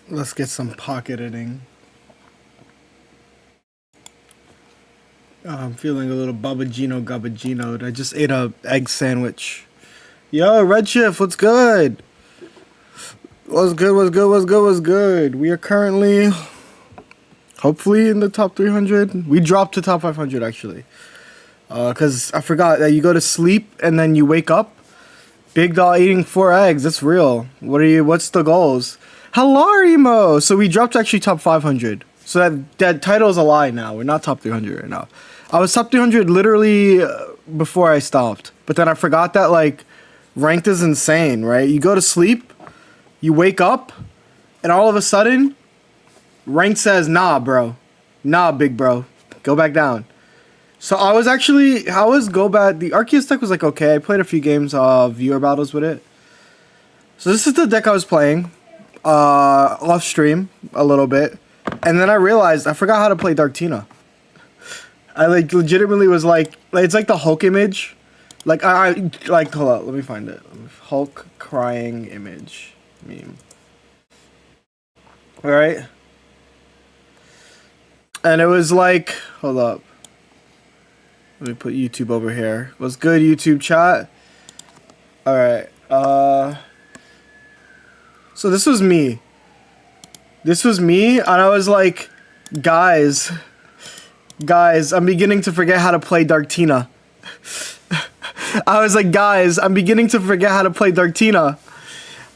Let's get some pocket editing. I'm feeling a little babagino. I just ate a egg sandwich. Yo, Redshift, what's good? What's good? We are currently, hopefully, in the top 300. We dropped to top 500, actually. Because I forgot that you go to sleep and then you wake up. Big Doll eating 4 eggs. That's real. What's the goals? Hello, Emo! So we dropped to actually top 500. So that title is a lie now. We're not top 300 right now. I was top 300 literally before I stopped. But then I forgot that, like, ranked is insane, right? You go to sleep, you wake up, and all of a sudden, ranked says, nah, bro. Nah, big bro. Go back down. So I was go back. The Arceus deck was like, okay. I played a few games of viewer battles with it. So this is the deck I was playing off stream a little bit. And then I realized I forgot how to play Darktina. I like legitimately was like it's like the Hulk image. Like I like hold up, let me find it. Hulk crying image meme. Alright. And it was like hold up. Let me put YouTube over here. What's good, YouTube chat? Alright. So this was me. And I was like, guys, I'm beginning to forget how to play Darktina. I was like, guys, I'm beginning to forget how to play Darktina.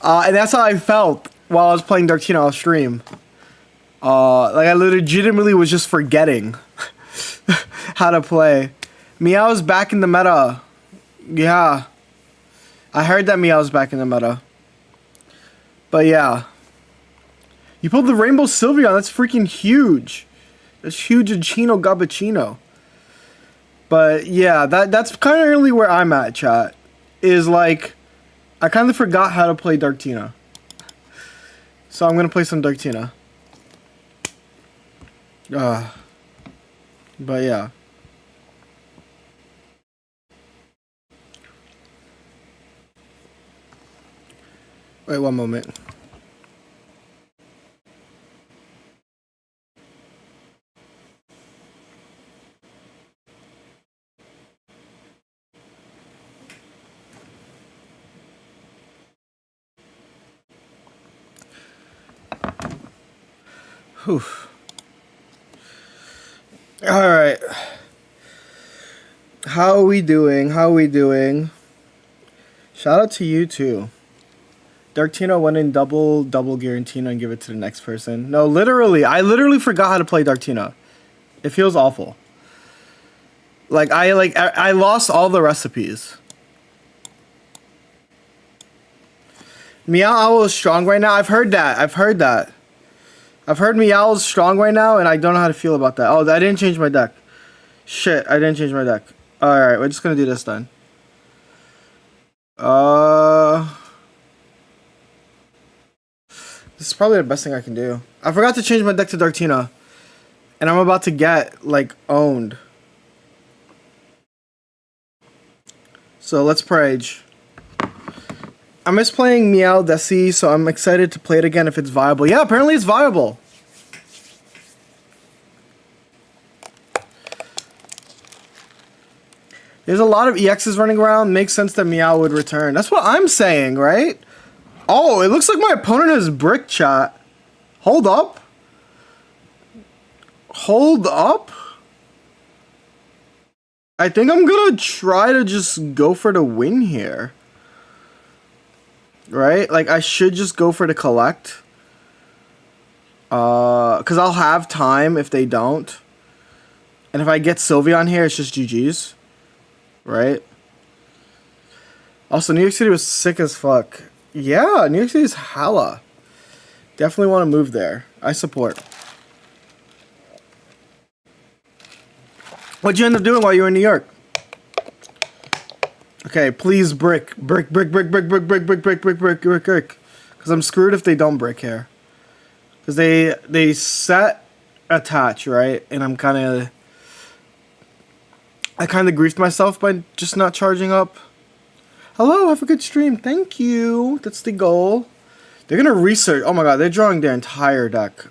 And that's how I felt while I was playing Darktina off stream. Like I legitimately was just forgetting how to play. Meow's back in the meta. Yeah. I heard that Meow's back in the meta. But yeah. You pulled the Rainbow Sylveon. That's freaking huge. That's huge in Chino Gabachino. But yeah, that's kind of really where I'm at, chat. Is like, I kind of forgot how to play Darktina. So I'm going to play some Darktina. But yeah. Wait one moment. Whew. Alright. How are we doing? Shout out to you too. Darktina went in double Guarantina and give it to the next person. No, literally. I literally forgot how to play Darktina. It feels awful. I lost all the recipes. Meow Owl is strong right now. I've heard that. I've heard Meow is strong right now, and I don't know how to feel about that. Oh, I didn't change my deck. Shit, I didn't change my deck. Alright, we're just gonna do this then. This is probably the best thing I can do. I forgot to change my deck to Darktina. And I'm about to get, like, owned. So let's Prage. I miss playing Meow Desi, so I'm excited to play it again if it's viable. Yeah, apparently it's viable. There's a lot of EXs running around. Makes sense that Meow would return. That's what I'm saying, right? Oh, it looks like my opponent has brick, chat. Hold up. I think I'm gonna try to just go for the win here. Right? Like, I should just go for the collect. Because I'll have time if they don't. And if I get Sylveon here, it's just GG's. Right? Also, New York City was sick as fuck. Yeah, New York City is hella. Definitely want to move there. I support. What'd you end up doing while you were in New York? Okay, please brick. Because I'm screwed if they don't brick here. Because they set attach, right? And I kind of griefed myself by just not charging up. Hello, have a good stream. Thank you. That's the goal. They're gonna research. Oh my god, they're drawing their entire deck.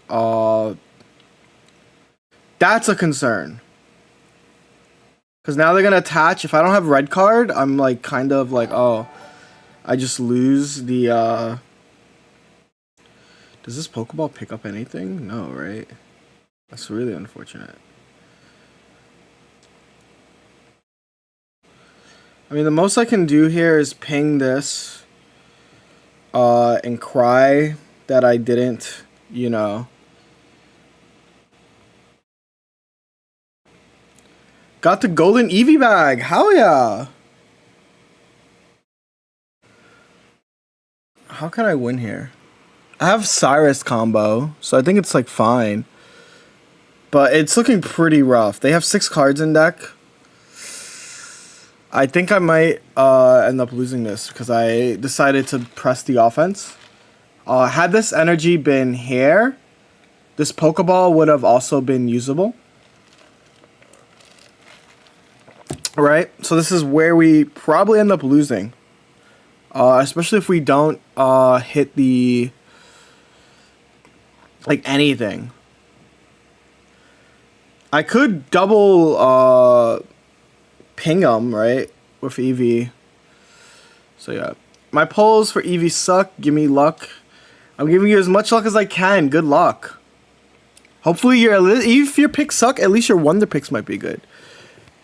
That's a concern. Because now they're gonna attach. If I don't have red card, I'm like kind of like, oh, I just lose the. Does this Pokeball pick up anything? No, right? That's really unfortunate. I mean, the most I can do here is ping this and cry that I didn't, you know. Got the golden Eevee bag. Hell yeah. How can I win here? I have Cyrus combo, so I think it's like fine. But it's looking pretty rough. They have 6 cards in deck. I think I might end up losing this because I decided to press the offense. Had this energy been here, this Pokeball would have also been usable. Right? So this is where we probably end up losing. Especially if we don't hit the... like anything. I could double... ping them, right, with Eevee. So yeah, my polls for Eevee suck. Give me luck. I'm giving you as much luck as I can. Good luck. Hopefully if your picks suck, at least your wonder picks might be good.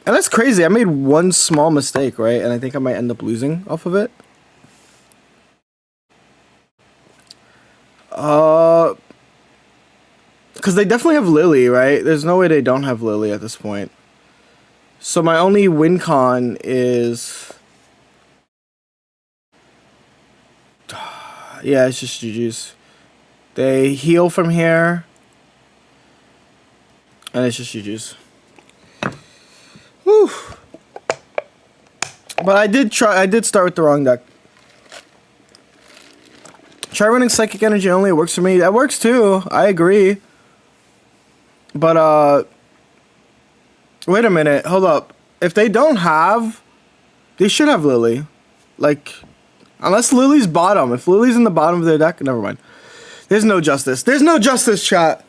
And that's crazy. I made one small mistake, right, and I think I might end up losing off of it. Because they definitely have Lily, right? There's no way they don't have Lily at this point. So my only win con is... yeah, it's just GG's. They heal from here. And it's just GG's. Whew. But I did start with the wrong deck. Try running Psychic Energy only, it works for me. That works too, I agree. But, wait a minute, hold up. If they don't have... they should have Lily. Like, unless Lily's bottom. If Lily's in the bottom of their deck, never mind. There's no justice. There's no justice, chat.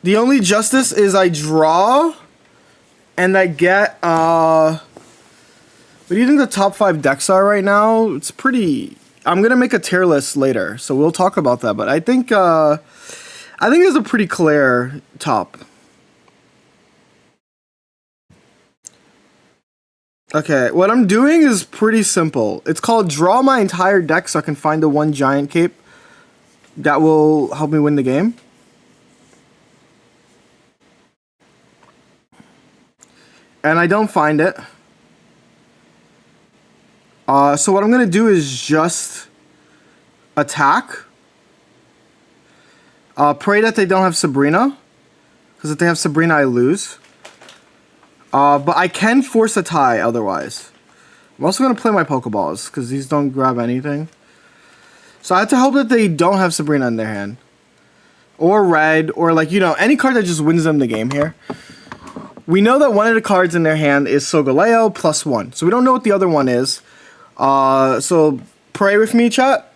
The only justice is I draw... and I get, what do you think the top 5 decks are right now? It's pretty... I'm going to make a tier list later, so we'll talk about that. But I think it's a pretty clear top. Okay, what I'm doing is pretty simple. It's called draw my entire deck so I can find the one giant cape that will help me win the game. And I don't find it. So what I'm going to do is just attack. Pray that they don't have Sabrina. Because if they have Sabrina, I lose. But I can force a tie otherwise. I'm also going to play my Pokeballs. Because these don't grab anything. So I have to hope that they don't have Sabrina in their hand. Or red. Or like, you know, any card that just wins them the game here. We know that one of the cards in their hand is Solgaleo +1. So we don't know what the other one is. So pray with me, chat.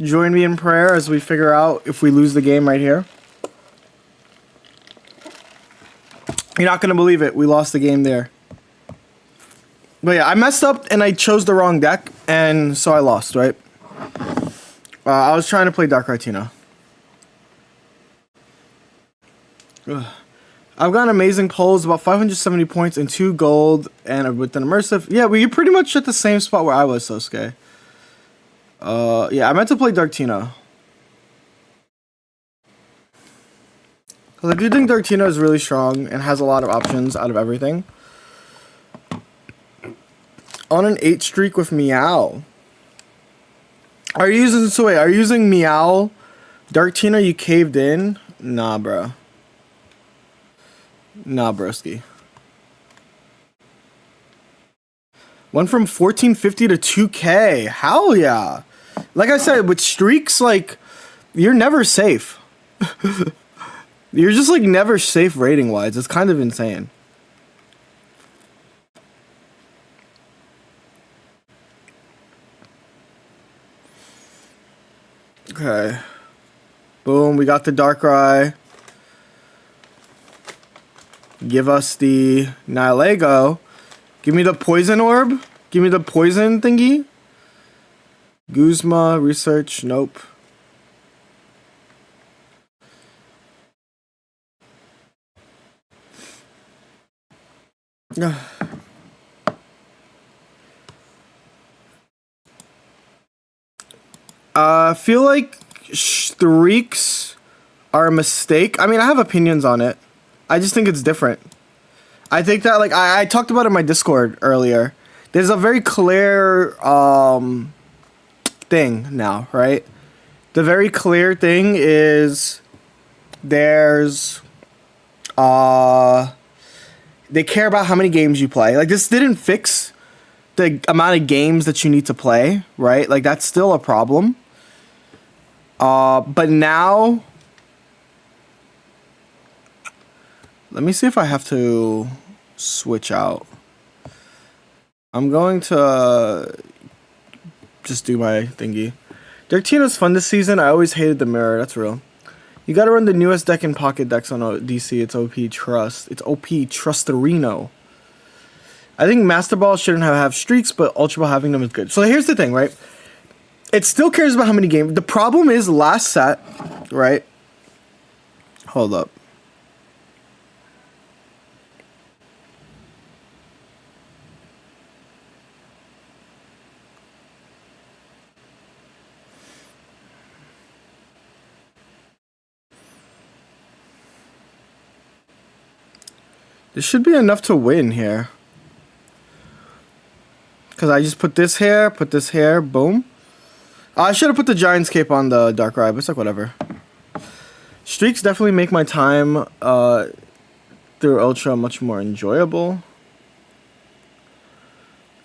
Join me in prayer as we figure out if we lose the game right here. You're not going to believe it. We lost the game there. But yeah, I messed up and I chose the wrong deck. And so I lost, right? I was trying to play Dark Retina. Ugh. I've got amazing polls, about 570 points and 2 gold, and with an immersive. Yeah, well, you're pretty much at the same spot where I was, Sosuke. Yeah, I meant to play Darktina. Because I do think Darktina is really strong and has a lot of options out of everything. On an 8 streak with Meow. Are you using Meow? Darktina, you caved in? Nah, bro. Nah, broski. Went from 1450 to 2K. Hell yeah. Like I said, with streaks, like, you're never safe. You're just, like, never safe rating-wise. It's kind of insane. Okay. Boom, we got the Darkrai. Give us the Nihilego. Give me the Poison Orb. Give me the Poison thingy. Guzma, Research, nope. I feel like streaks are a mistake. I mean, I have opinions on it. I just think it's different. I think that, like, I talked about it in my Discord earlier. There's a very clear thing now, right? The very clear thing is there's they care about how many games you play. Like, this didn't fix the amount of games that you need to play, right? Like, that's still a problem. But now, let me see if I have to switch out. I'm going to just do my thingy. Darktina's fun this season. I always hated the mirror. That's real. You gotta run the newest deck in pocket decks on DC. It's OP Trust. It's OP Trustarino. I think Master Ball shouldn't have streaks, but Ultra Ball having them is good. So here's the thing, right? It still cares about how many games. The problem is last set, right? Hold up. This should be enough to win here. Because I just put this here, boom. I should have put the Giant's Cape on the Darkrai, but it's like whatever. Streaks definitely make my time through Ultra much more enjoyable.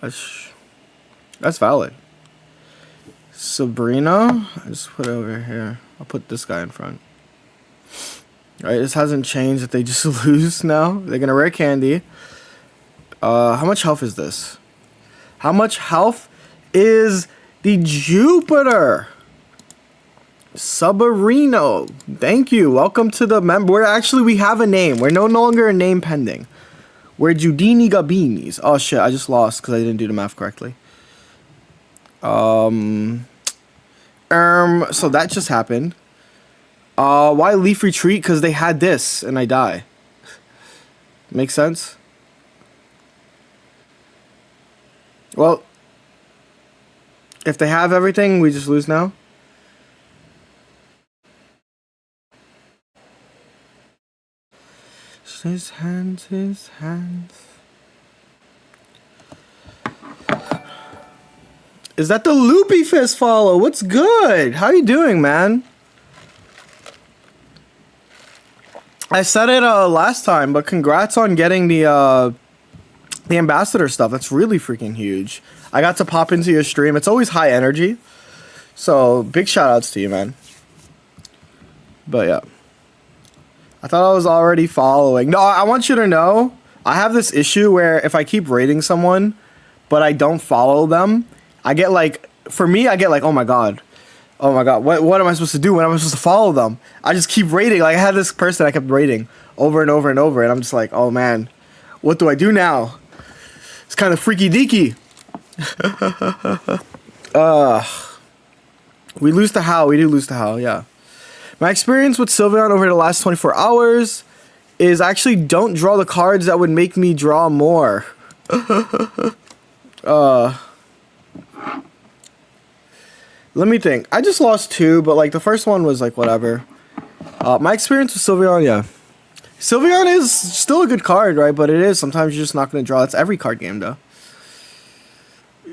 That's valid. Sabrina, I just put it over here. I'll put this guy in front. Alright, this hasn't changed if they just lose now. They're gonna rare candy. How much health is this? How much health is the Jupiter? Subarino. Thank you. Welcome to the member. We have a name. We're no longer a name pending. We're Judini Gabinis. Oh shit, I just lost because I didn't do the math correctly. So that just happened. Why Leaf Retreat? Because they had this and I die. Makes sense? Well, if they have everything, we just lose now. His hands. Is that the Loopy Fist follow? What's good? How you doing, man? I said it last time, but congrats on getting the ambassador stuff. That's really freaking huge. I got to pop into your stream. It's always high energy. So, big shout outs to you, man. But yeah. I thought I was already following. No, I want you to know, I have this issue where if I keep rating someone, but I don't follow them, I get like, for me, I get like, oh my god, what am I supposed to do? When am I supposed to follow them? I just keep rating. Like, I had this person I kept rating over and over and over, and I'm just like, oh man, what do I do now? It's kind of freaky deaky. We lose to Hal. We do lose to Hal, yeah. My experience with Sylveon over the last 24 hours is actually don't draw the cards that would make me draw more. Let me think. I just lost 2, but like the first one was like whatever. My experience with Sylveon, yeah. Sylveon is still a good card, right? But it is sometimes you're just not going to draw. That's every card game, though.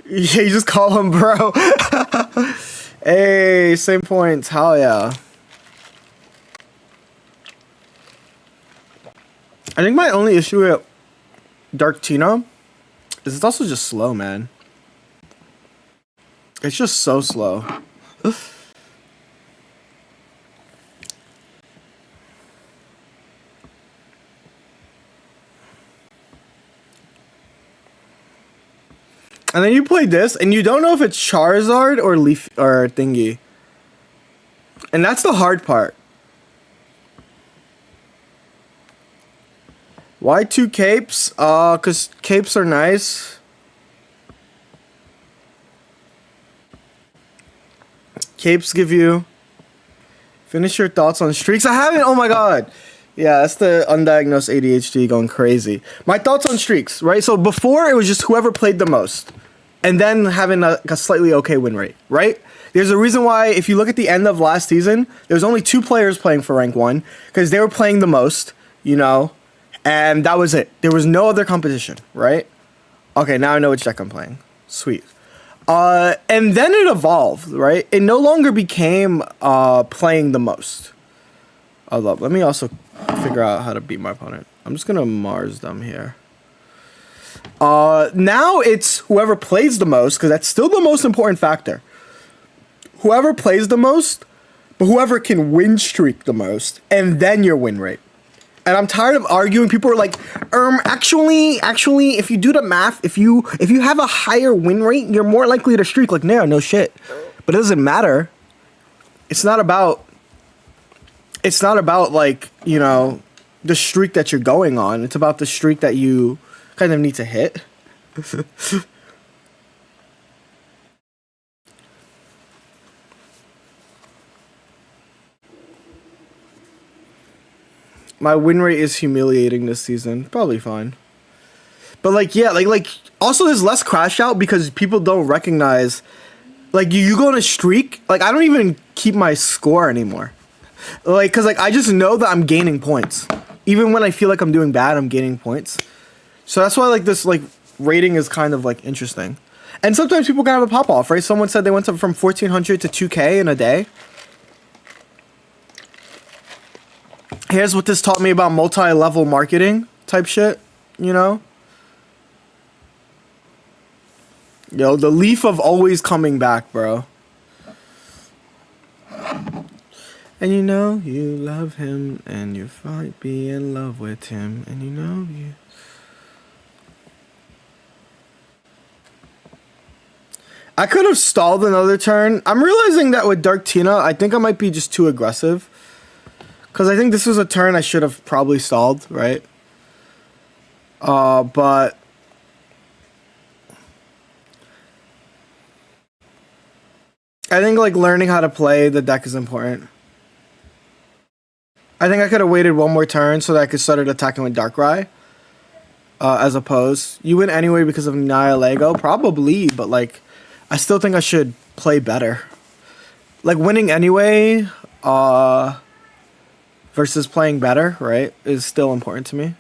Yeah, you just call him bro. Hey, same points. Hell yeah. I think my only issue with Darktina is it's also just slow, man. It's just so slow. And then you play this, and you don't know if it's Charizard or Leaf or Thingy. And that's the hard part. Why 2 capes? Cause capes are nice. Capes give you... Finish your thoughts on streaks. I haven't. Oh my god. Yeah, that's the undiagnosed ADHD going crazy. My thoughts on streaks, right? So before, it was just whoever played the most. And then having a slightly okay win rate, right? There's a reason why, if you look at the end of last season, there was only 2 players playing for rank 1. Because they were playing the most, you know? And that was it. There was no other competition, right? Okay, now I know which deck I'm playing. Sweet. And then it evolved, right? It no longer became playing the most. Let me also figure out how to beat my opponent. I'm just gonna Mars them here. Now it's whoever plays the most, because that's still the most important factor. Whoever plays the most, but whoever can win streak the most, and then your win rate. And I'm tired of arguing. People are like, actually, if you do the math, if you have a higher win rate, you're more likely to streak. Like, no shit. But it doesn't matter. It's not about like, you know, the streak that you're going on. It's about the streak that you kind of need to hit. My win rate is humiliating this season. Probably fine. But like, yeah, like also there's less crash out because people don't recognize, like, you go on a streak, like, I don't even keep my score anymore. Like, cause like I just know that I'm gaining points. Even when I feel like I'm doing bad, I'm gaining points. So that's why like this like rating is kind of like interesting. And sometimes people can have a pop off, right? Someone said they went from 1,400 to 2K in a day. Here's what this taught me about multi-level marketing type shit, you know? Yo, the leaf of always coming back, bro. And you know you love him, and you might be in love with him, and you know you... I could have stalled another turn. I'm realizing that with Dark Tina, I think I might be just too aggressive. Because I think this was a turn I should have probably stalled, right? But... I think, like, learning how to play the deck is important. I think I could have waited one more turn so that I could start attacking with Darkrai. As opposed. You win anyway because of Nihilego? Probably, but, like, I still think I should play better. Like, winning anyway, versus playing better, right, is still important to me.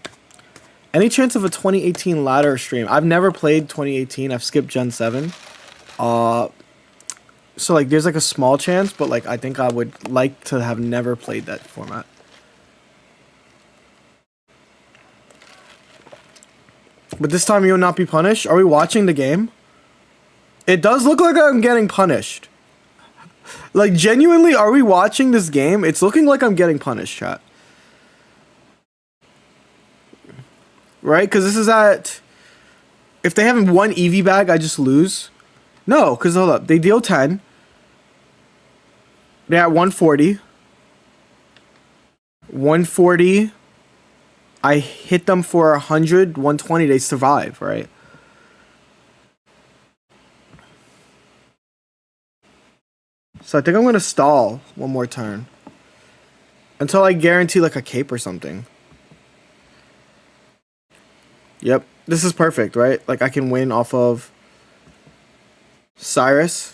Any chance of a 2018 ladder stream? I've never played 2018. I've skipped Gen 7. So, like, there's, like, a small chance, but, like, I think I would like to have never played that format. But this time you will not be punished? Are we watching the game? It does look like I'm getting punished. Like, genuinely, are we watching this game? It's looking like I'm getting punished, chat. Right? Because this is at... If they have one EV bag, I just lose. No, because hold up. They deal 10. They're at 140. 140. I hit them for 100, 120. They survive, right? So I think I'm going to stall one more turn. Until I guarantee like a cape or something. Yep. This is perfect, right? Like I can win off of Cyrus.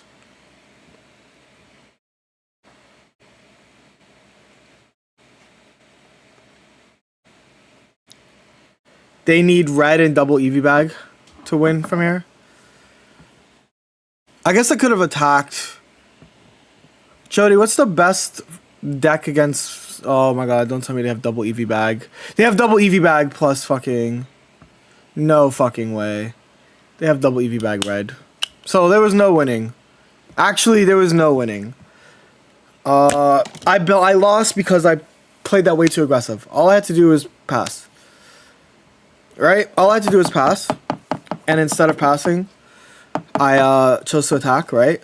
They need red and double EV bag to win from here. I guess I could have attacked... Jody, what's the best deck against... Oh my god, don't tell me they have double EV bag. They have double EV bag plus fucking... No fucking way. They have double EV bag red. So there was no winning. Actually, there was no winning. I lost because I played that way too aggressive. All I had to do was pass. Right? All I had to do was pass. And instead of passing, I chose to attack, right?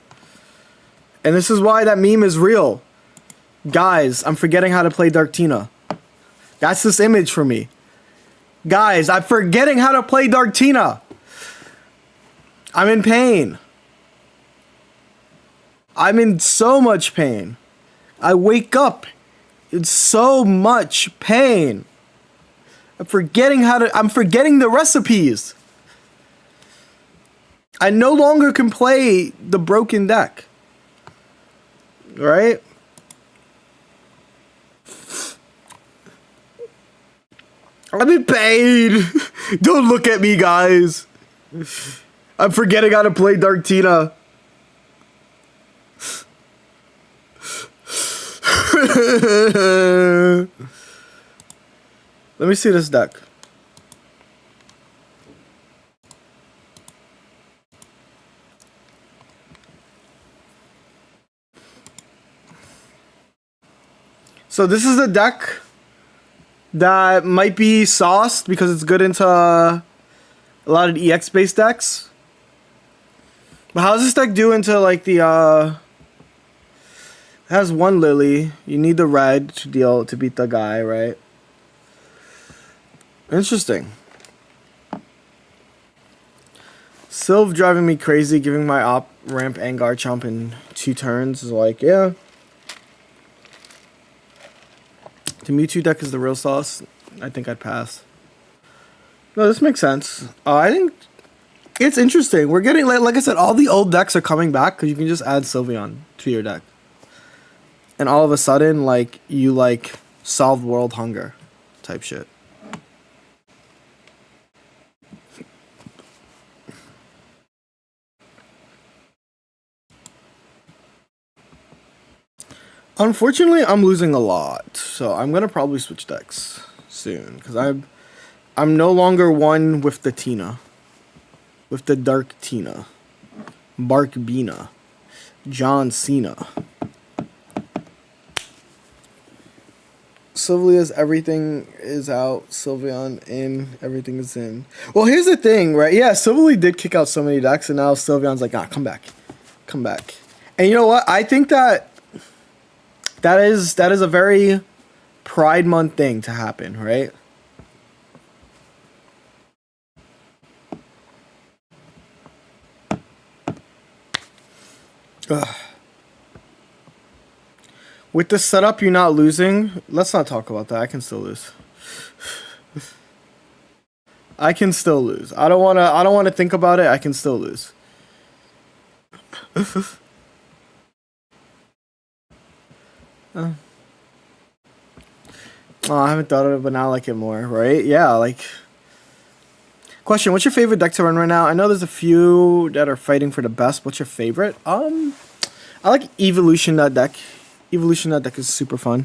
And this is why that meme is real. Guys, I'm forgetting how to play Dark Tina. That's this image for me. Guys, I'm forgetting how to play Dark Tina. I'm in pain. I'm in so much pain. I wake up in so much pain. I'm forgetting the recipes. I no longer can play the broken deck. Right? I'm in pain. Don't look at me, guys. I'm forgetting how to play Dark Tina. Let me see this deck. So this is a deck that might be sauced because it's good into a lot of EX based decks. But how does this deck do into like the it has one Lily. You need the red to beat the guy, right? Interesting. Sylve driving me crazy, giving my op ramp Angar Chomp in 2 turns is like, yeah. The Mewtwo deck is the real sauce. I think I'd pass. No, this makes sense. I think it's interesting. We're getting, like I said, all the old decks are coming back because you can just add Sylveon to your deck. And all of a sudden, like, you, like, solved world hunger type shit. Unfortunately, I'm losing a lot, so I'm gonna probably switch decks soon because I'm no longer one with the Tina, with the Dark Tina, Barkbina, John Cena. Sylvia's everything is out, Sylveon in, everything is in. Well, here's the thing, right? Yeah, Sylvie did kick out so many decks, and now Sylveon's like, come back, come back. And you know what? I think that is a very Pride Month thing to happen, right? Ugh. With the setup, you're not losing. Let's not talk about that. I can still lose. I can still lose. I don't wanna think about it. I can still lose. Oh, I haven't thought of it, but now I like it more, right? Yeah, like... Question, what's your favorite deck to run right now? I know there's a few that are fighting for the best. What's your favorite? I like Evolution, that deck. Evolution, that deck is super fun.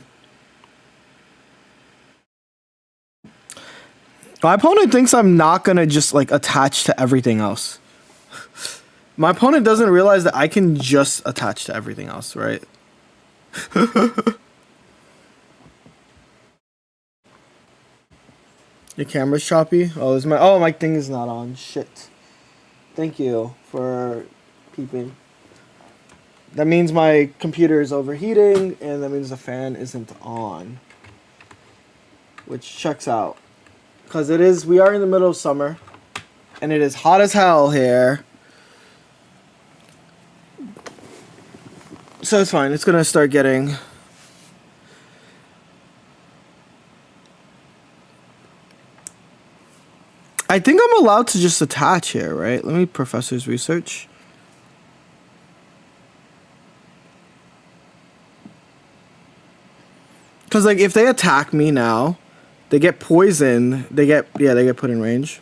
My opponent thinks I'm not gonna just, like, attach to everything else. My opponent doesn't realize that I can just attach to everything else, right? Your camera's choppy? Oh, my thing is not on. Shit. Thank you for peeping. That means my computer is overheating, and that means the fan isn't on. Which checks out. Because we are in the middle of summer, and it is hot as hell here. So it's fine. It's gonna start getting... I think I'm allowed to just attach here, right? Let me Professor's Research. Because, like, if they attack me now, they get poisoned. They get put in range.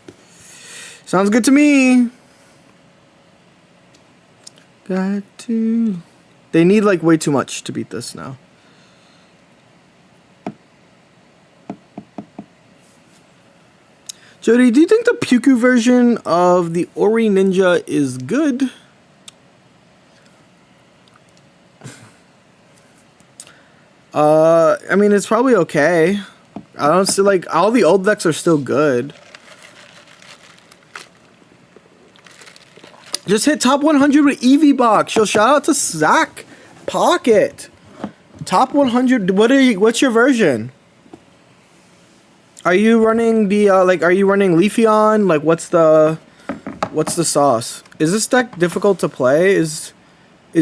Sounds good to me. Got to... They need, like, way too much to beat this now. Jody, do you think the Puku version of the Ori Ninja is good? I mean, it's probably okay. I don't see, like, all the old decks are still good. Just hit top 100 with Eevee Box. Yo, shout out to Zach Pocket. Top 100. What's your version? Are you running the are you running Leafeon? Like what's the sauce? Is this deck difficult to play? Is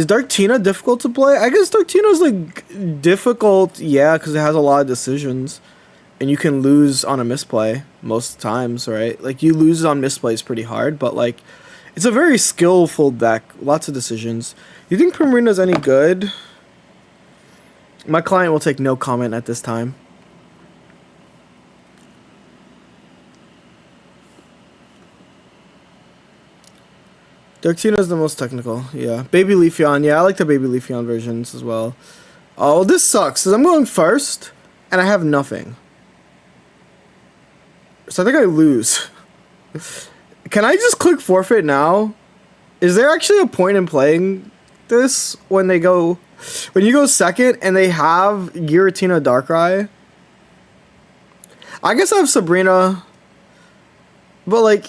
Dark Tina difficult to play? I guess Dark Tina's like difficult, yeah, because it has a lot of decisions. And you can lose on a misplay most times, right? Like you lose on misplays pretty hard, but like it's a very skillful deck. Lots of decisions. You think Primarina's any good? My client will take no comment at this time. Dark Tina is the most technical, yeah. Baby Leafeon, yeah, I like the Baby Leafeon versions as well. Oh, this sucks, because I'm going first, and I have nothing. So I think I lose. Can I just click forfeit now? Is there actually a point in playing this when you go second and they have Giratina Darkrai? I guess I have Sabrina, but like,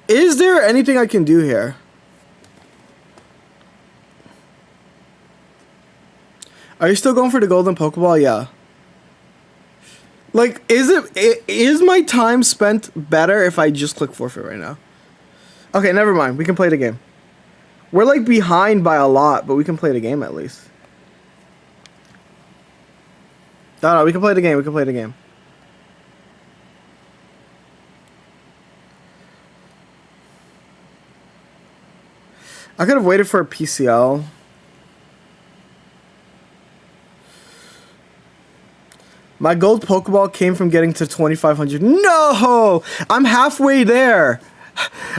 is there anything I can do here? Are you still going for the golden Pokeball? Yeah. Like, is my time spent better if I just click forfeit right now? Okay, never mind. We can play the game. We're like behind by a lot, but we can play the game at least. No, we can play the game. We can play the game. I could have waited for a PCL. My gold Pokeball came from getting to 2,500. No! I'm halfway there.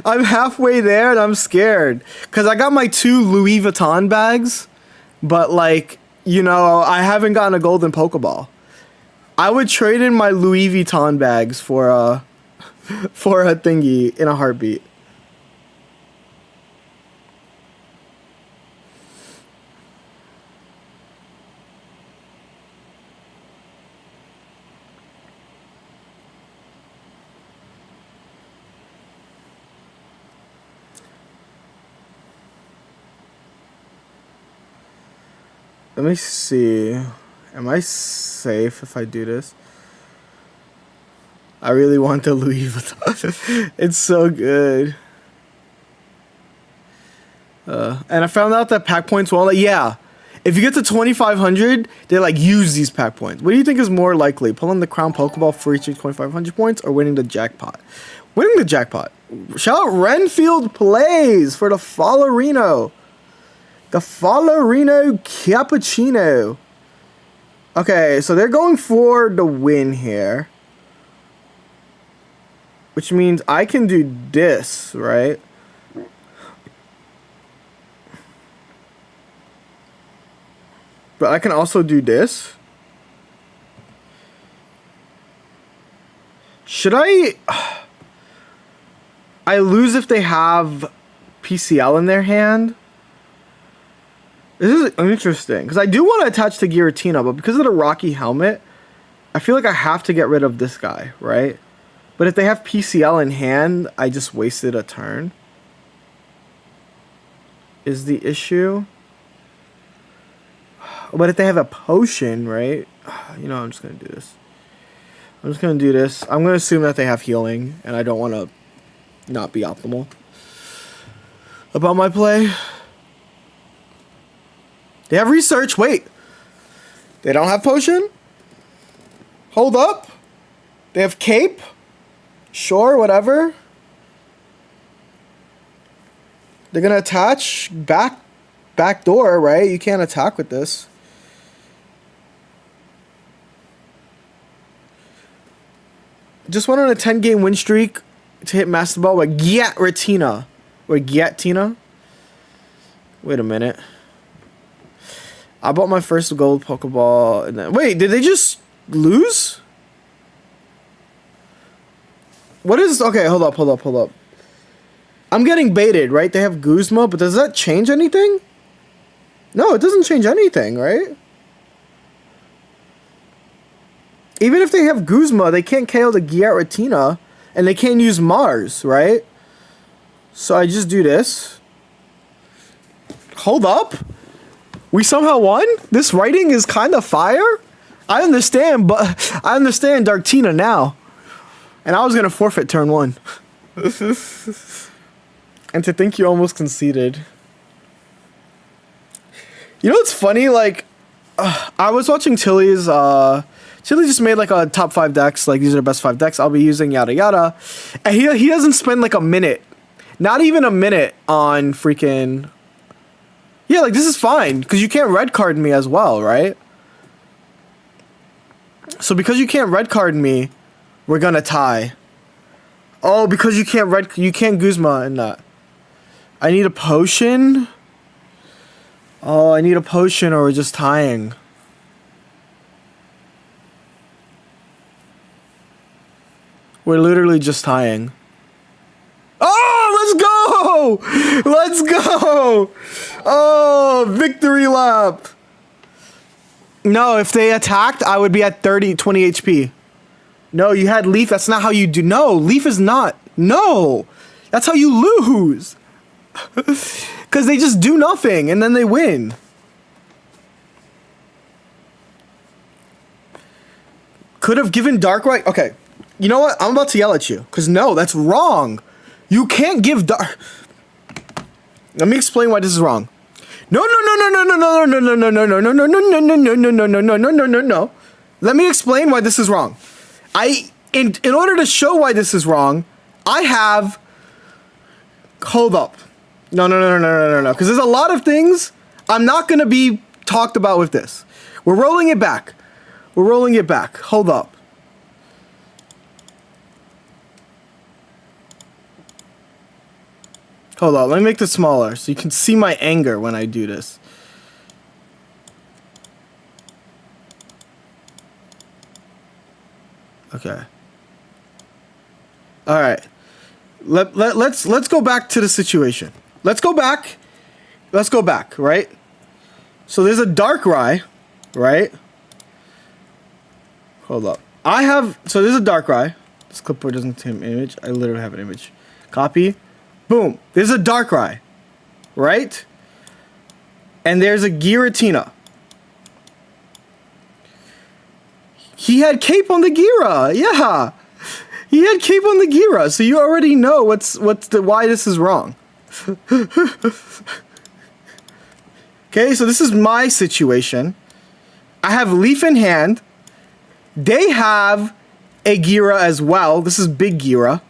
I'm halfway there and I'm scared. Because I got my 2 Louis Vuitton bags. But like, you know, I haven't gotten a golden Pokeball. I would trade in my Louis Vuitton bags for a thingy in a heartbeat. Let me see. Am I safe if I do this? I really want the Louis Vuitton. It's so good. And I found out that pack points will yeah. If you get to 2,500, they like use these pack points. What do you think is more likely? Pulling the crown Pokeball for reaching 2,500 points or winning the jackpot? Winning the jackpot. Shout out Renfield Plays for the Fallerino. The Fallerino Cappuccino. Okay, so they're going for the win here. Which means I can do this, right? But I can also do this. Should I lose if they have PCL in their hand? This is interesting, because I do want to attach to Giratina, but because of the Rocky helmet, I feel like I have to get rid of this guy, right? But if they have PCL in hand, I just wasted a turn. Is the issue. But if they have a potion, right? You know, I'm just going to do this. I'm just going to do this. I'm going to assume that they have healing, and I don't want to not be optimal about my play. They have research. Wait. They don't have potion? Hold up. They have cape? Sure, whatever. They're going to attach back door, right? You can't attack with this. Just went on a 10-game win streak to hit Master Ball with Giratina. Or Giratina. Wait a minute. I bought my first gold Pokeball. And then, wait, did they just lose? What is... Okay, hold up. I'm getting baited, right? They have Guzma, but does that change anything? No, it doesn't change anything, right? Even if they have Guzma, they can't KO the Giratina, and they can't use Mars, right? So I just do this. Hold up. We somehow won? This writing is kind of fire? I understand, but I understand Darktina now. And I was going to forfeit turn 1. And to think you almost conceded. You know what's funny? Like, I was watching Tilly's, Tilly just made like a top 5 decks, like these are the best 5 decks I'll be using, yada yada. And he doesn't spend like a minute, not even a minute on freaking... Yeah, like this is fine, because you can't red card me as well, right? So because you can't red card me, we're gonna tie. Oh, because you can't Guzma in that. I need a potion? Oh, I need a potion or we're just tying. We're literally just tying. Oh, let's go! Let's go! Oh, victory lap. No, if they attacked, I would be at 20 HP. No, you had Leaf. That's not how you do. No, Leaf is not. No, that's how you lose. Because they just do nothing and then they win. Could have given Darkrai. Okay, you know what? I'm about to yell at you. Because no, that's wrong. You can't give Dark... Let me explain why this is wrong. No. Let me explain why this is wrong. In order to show why this is wrong, I have... Hold up. No. Because there's a lot of things I'm not going to be talked about with this. We're rolling it back. Hold up. Hold on, let me make this smaller so you can see my anger when I do this. Okay. All right. Let's go back to the situation. Let's go back, right? So there's a Darkrai, right? Hold up. So there's a Darkrai. This clipboard doesn't contain an image. I literally have an image. Copy. Boom. There's a Darkrai, right? And there's a Giratina. He had Cape on the Gira. Yeah. He had Cape on the Gira. So you already know why this is wrong. Okay, so this is my situation. I have Leaf in hand. They have a Gira as well. This is Big Gira.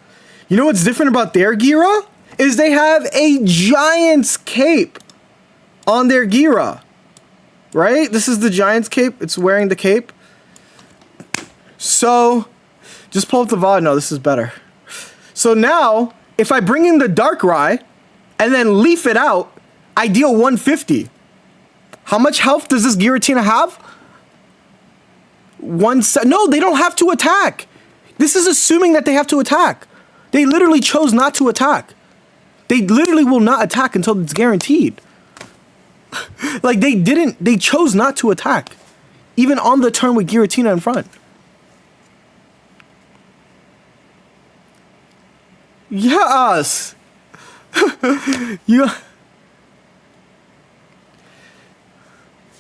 You know what's different about their Gira? Is they have a Giant's Cape on their Gira. Right? This is the Giant's Cape. It's wearing the cape. So, just pull up the VOD. No, this is better. So now, if I bring in the Darkrai and then leaf it out, I deal 150. How much health does this Giratina have? No, they don't have to attack. This is assuming that they have to attack. They literally chose not to attack. They literally will not attack until it's guaranteed. Like, they chose not to attack. Even on the turn with Giratina in front. Yes!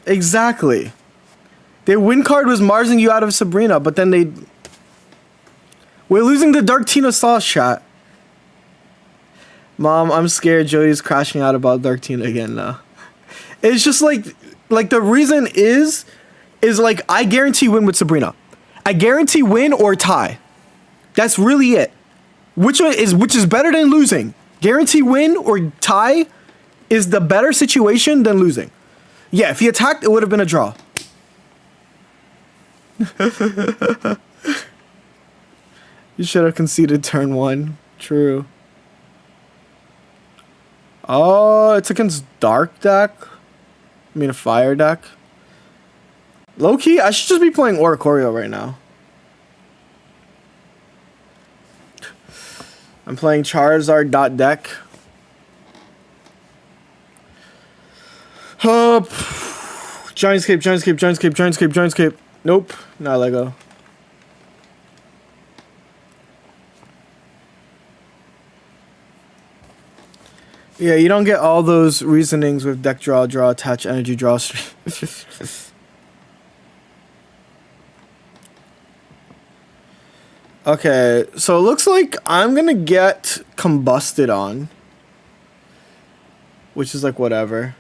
Exactly. Their win card was Marsing you out of Sabrina, but then we're losing the Darktina sauce shot. Mom, I'm scared Joey's crashing out about Darktina again now. It's just like the reason is like I guarantee win with Sabrina. I guarantee win or tie. That's really it. Which is better than losing? Guarantee win or tie is the better situation than losing. Yeah, if he attacked, it would have been a draw. You should have conceded turn 1. True. Oh, it's against Dark deck? I mean a Fire deck? Low-key, I should just be playing Oricorio right now. I'm playing Charizard.deck. Giantscape. Nope, not Lego. Yeah, you don't get all those reasonings with deck draw, draw, attach, energy draw. Okay, so it looks like I'm gonna get combusted on. Which is like whatever.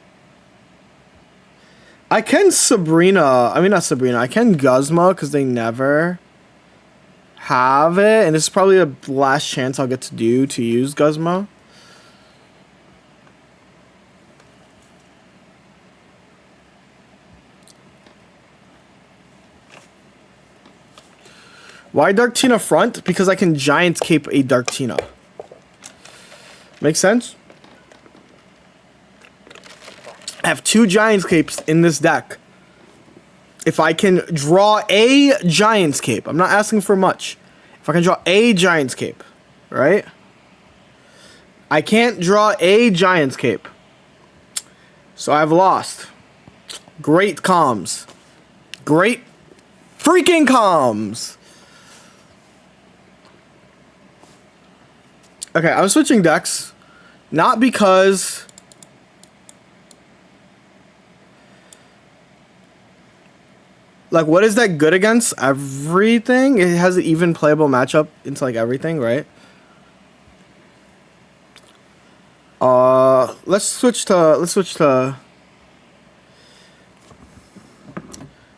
I can Sabrina, I mean not Sabrina, I can Guzma because they never have it. And this is probably the last chance I'll get to use Guzma. Why Dark Tina front? Because I can Giants Cape a Dark Tina. Makes sense? I have 2 Giants Capes in this deck. If I can draw a Giants Cape, I'm not asking for much. If I can draw a Giants Cape, right? I can't draw a Giants Cape. So I've lost. Great comms. Great freaking comms. Okay, I'm switching decks. Not because... Like, what is that good against? Everything? It has an even playable matchup into, like, everything, right? Let's switch to...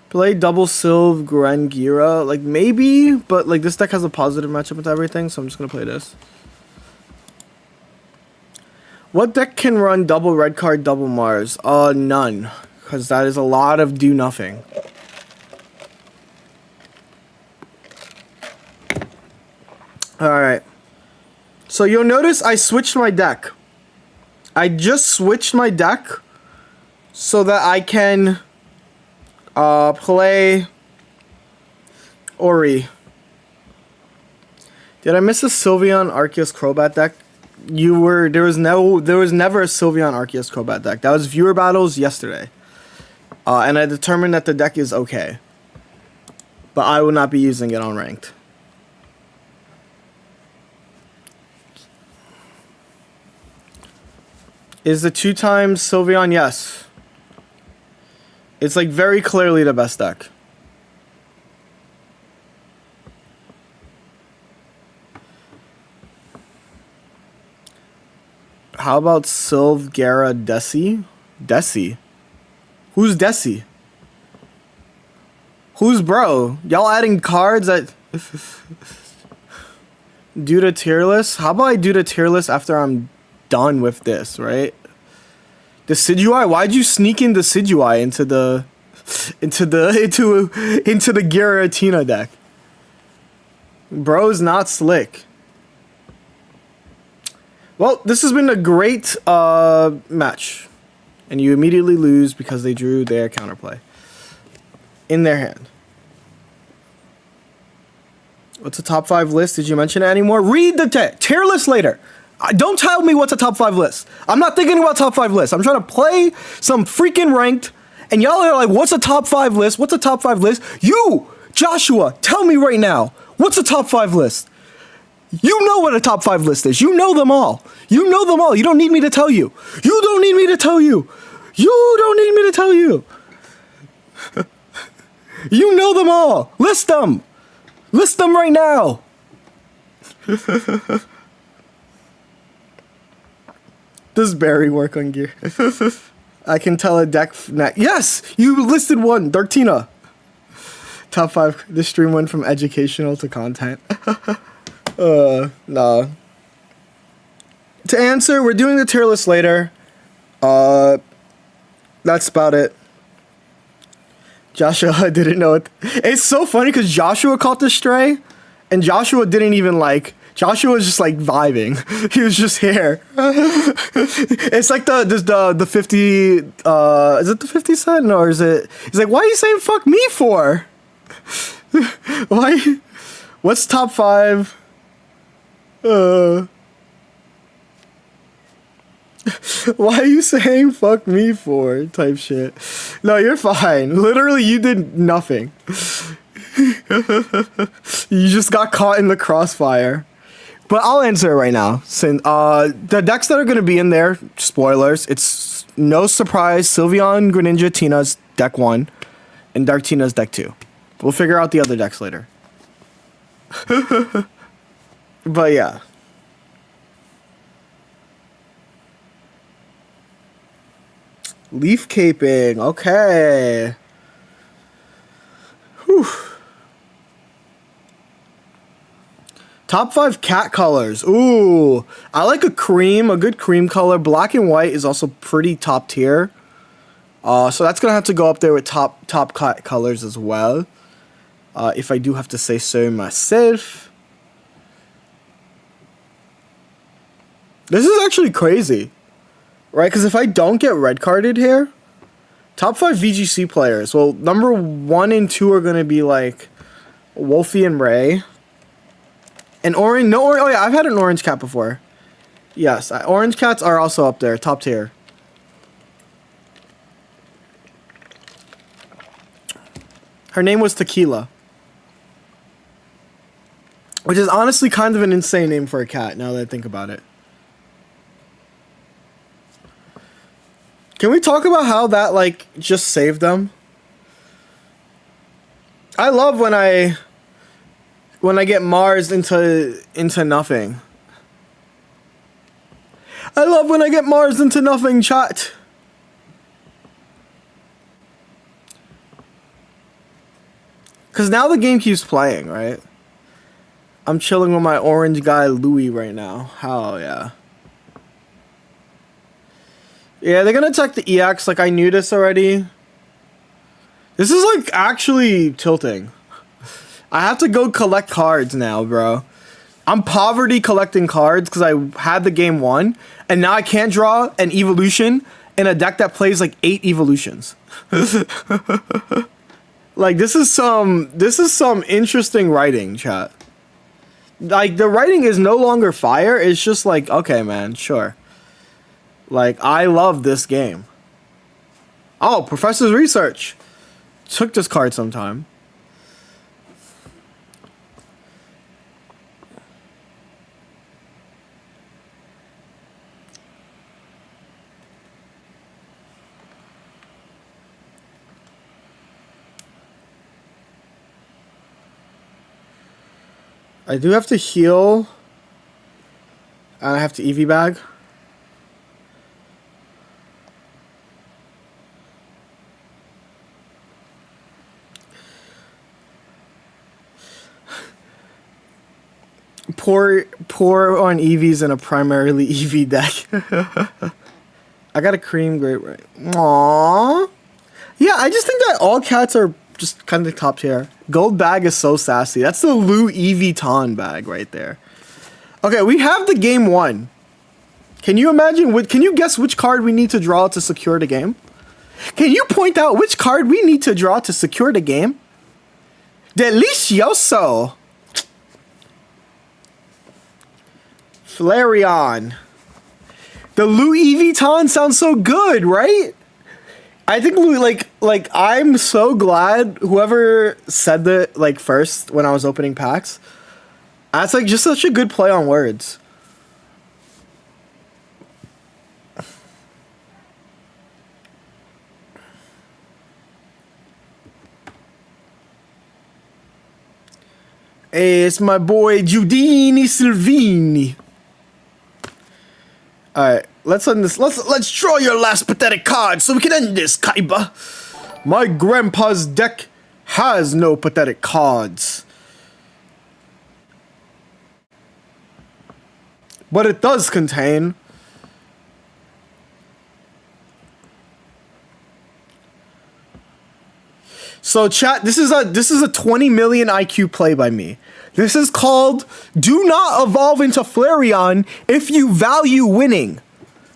Play double Sylve Grangira. Like, maybe, but, like, this deck has a positive matchup into everything, so I'm just gonna play this. What deck can run double red card, double Mars? None. Because that is a lot of do nothing. Alright. So you'll notice I switched my deck. I just switched my deck so that I can play Ori. Did I miss a Sylveon Arceus Crobat deck? There was never a Sylveon Arceus Crobat deck. That was viewer battles yesterday. And I determined that the deck is okay. But I will not be using it on ranked. Is the 2 times Sylveon? Yes. It's like very clearly the best deck. How about Sylve Gara Desi? Desi? Who's Desi? Who's bro? Y'all adding cards that... do the tier list? How about I do the tier list after I'm done with this, right? Decidueye? Why'd you sneak in Decidueye into the Giratina deck? Bro's not slick. Well, this has been a great match. And you immediately lose because they drew their counterplay in their hand. What's a top 5 list? Did you mention it anymore? Read the tier list later. Don't tell me what's a top 5 list. I'm not thinking about top 5 lists. I'm trying to play some freaking ranked. And y'all are like, what's a top 5 list? What's a top 5 list? You, Joshua, tell me right now. What's a top 5 list? You know what a top 5 list is. You know them all. You know them all. You don't need me to tell you. You don't need me to tell you. You don't need me to tell you. You know them all. List them. List them right now. Does Barry work on gear? I can tell a deck... Yes! You listed one. Darktina. Top 5. This stream went from educational to content. Nah. To answer, we're doing the tier list later. That's about it. Joshua didn't know it. It's so funny because Joshua caught the stray, and Joshua didn't even like... Joshua was just like vibing. He was just here. It's like the 50... is it the 50 cent? No, or is it... He's like, why are you saying fuck me for? Why? What's top 5? Why are you saying fuck me for? Type shit. No, you're fine. Literally, you did nothing. You just got caught in the crossfire. But I'll answer it right now. Since the decks that are going to be in there, spoilers, it's no surprise. Sylveon, Greninja, Tina's deck 1, and Dark Tina's deck 2. We'll figure out the other decks later. But yeah. Leaf caping, okay. Whew. Top 5 cat colors. Ooh, I like a good cream color. Black and white is also pretty top tier. So that's gonna have to go up there with top cat colors as well. If I do have to say so myself. This is actually crazy, right? Because if I don't get red carded here, top 5 VGC players. Well, number 1 and 2 are gonna be like Wolfie and Ray. And orange, no orange. Oh yeah, I've had an orange cat before. Yes, orange cats are also up there, top tier. Her name was Tequila, which is honestly kind of an insane name for a cat. Now that I think about it. Can we talk about how that like just saved them? I love when I get Mars into nothing. I love when I get Mars into nothing, chat. Because now the game keeps playing, right? I'm chilling with my orange guy Louis right now. Hell yeah. Yeah, they're gonna attack the EX. Like, I knew this already. This is like actually tilting. I have to go collect cards now, bro. I'm poverty collecting cards because I had the game 1, and now I can't draw an evolution in a deck that plays like 8 evolutions. Like this is some interesting writing, chat. Like the writing is no longer fire. It's just like, okay, man, sure. Like I love this game. Oh, Professor's Research. Took this card sometime. I do have to heal. And I have to EV bag. Pour on EVs in a primarily EV deck. I got a cream grape right. Aww. Yeah, I just think that all cats are just kind of top tier. Gold bag is so sassy. That's the Louis Vuitton bag right there. Okay, we have the game 1. Can you imagine? Can you guess which card we need to draw to secure the game? Can you point out which card we need to draw to secure the game? Delicioso. Flareon. The Louis Vuitton sounds so good, right? I think like I'm so glad whoever said that like first when I was opening packs. That's like just such a good play on words. Hey, it's my boy Giudini Silvini. Alright, let's end this. Let's draw your last pathetic card so we can end this, Kaiba. My grandpa's deck has no pathetic cards. But it does contain so chat, this is a 20 million IQ play by me. This is called do not evolve into Flareon if you value winning.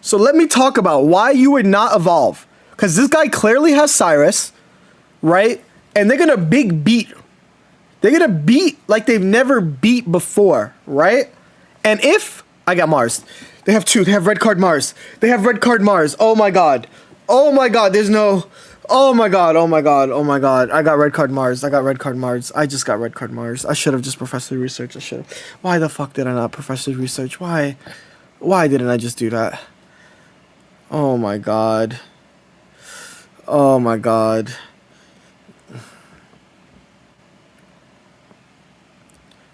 So let me talk about why you would not evolve. Because this guy clearly has Cyrus, right? And they're gonna beat. They're gonna beat like they've never beat before, right? And if I got Mars. They have 2. They have red card Mars. They have red card Mars. Oh my god. Oh my god. There's no... Oh my god, oh my god, oh my god. I got red card Mars. I got red card Mars. I just got red card Mars. I should have just professor research. I should have. Why the fuck did I not professor research? Why? Why didn't I just do that? Oh my god. Oh my god.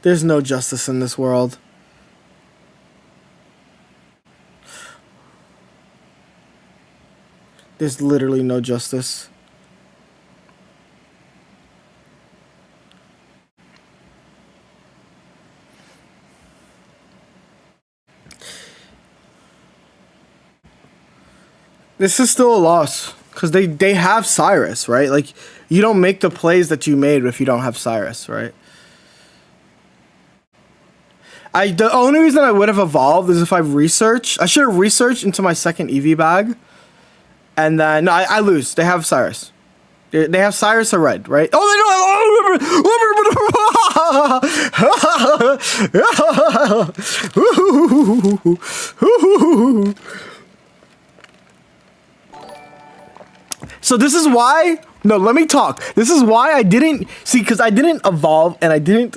There's no justice in this world. There's literally no justice. This is still a loss. Because they have Cyrus, right? Like, you don't make the plays that you made if you don't have Cyrus, right? The only reason I would have evolved is if I researched. I should have researched into my second EV bag. And then, no, I lose. They have Cyrus. They have Cyrus or red, right? Oh, they don't. So this is why. No, let me talk. This is why I didn't see, because I didn't evolve and I didn't.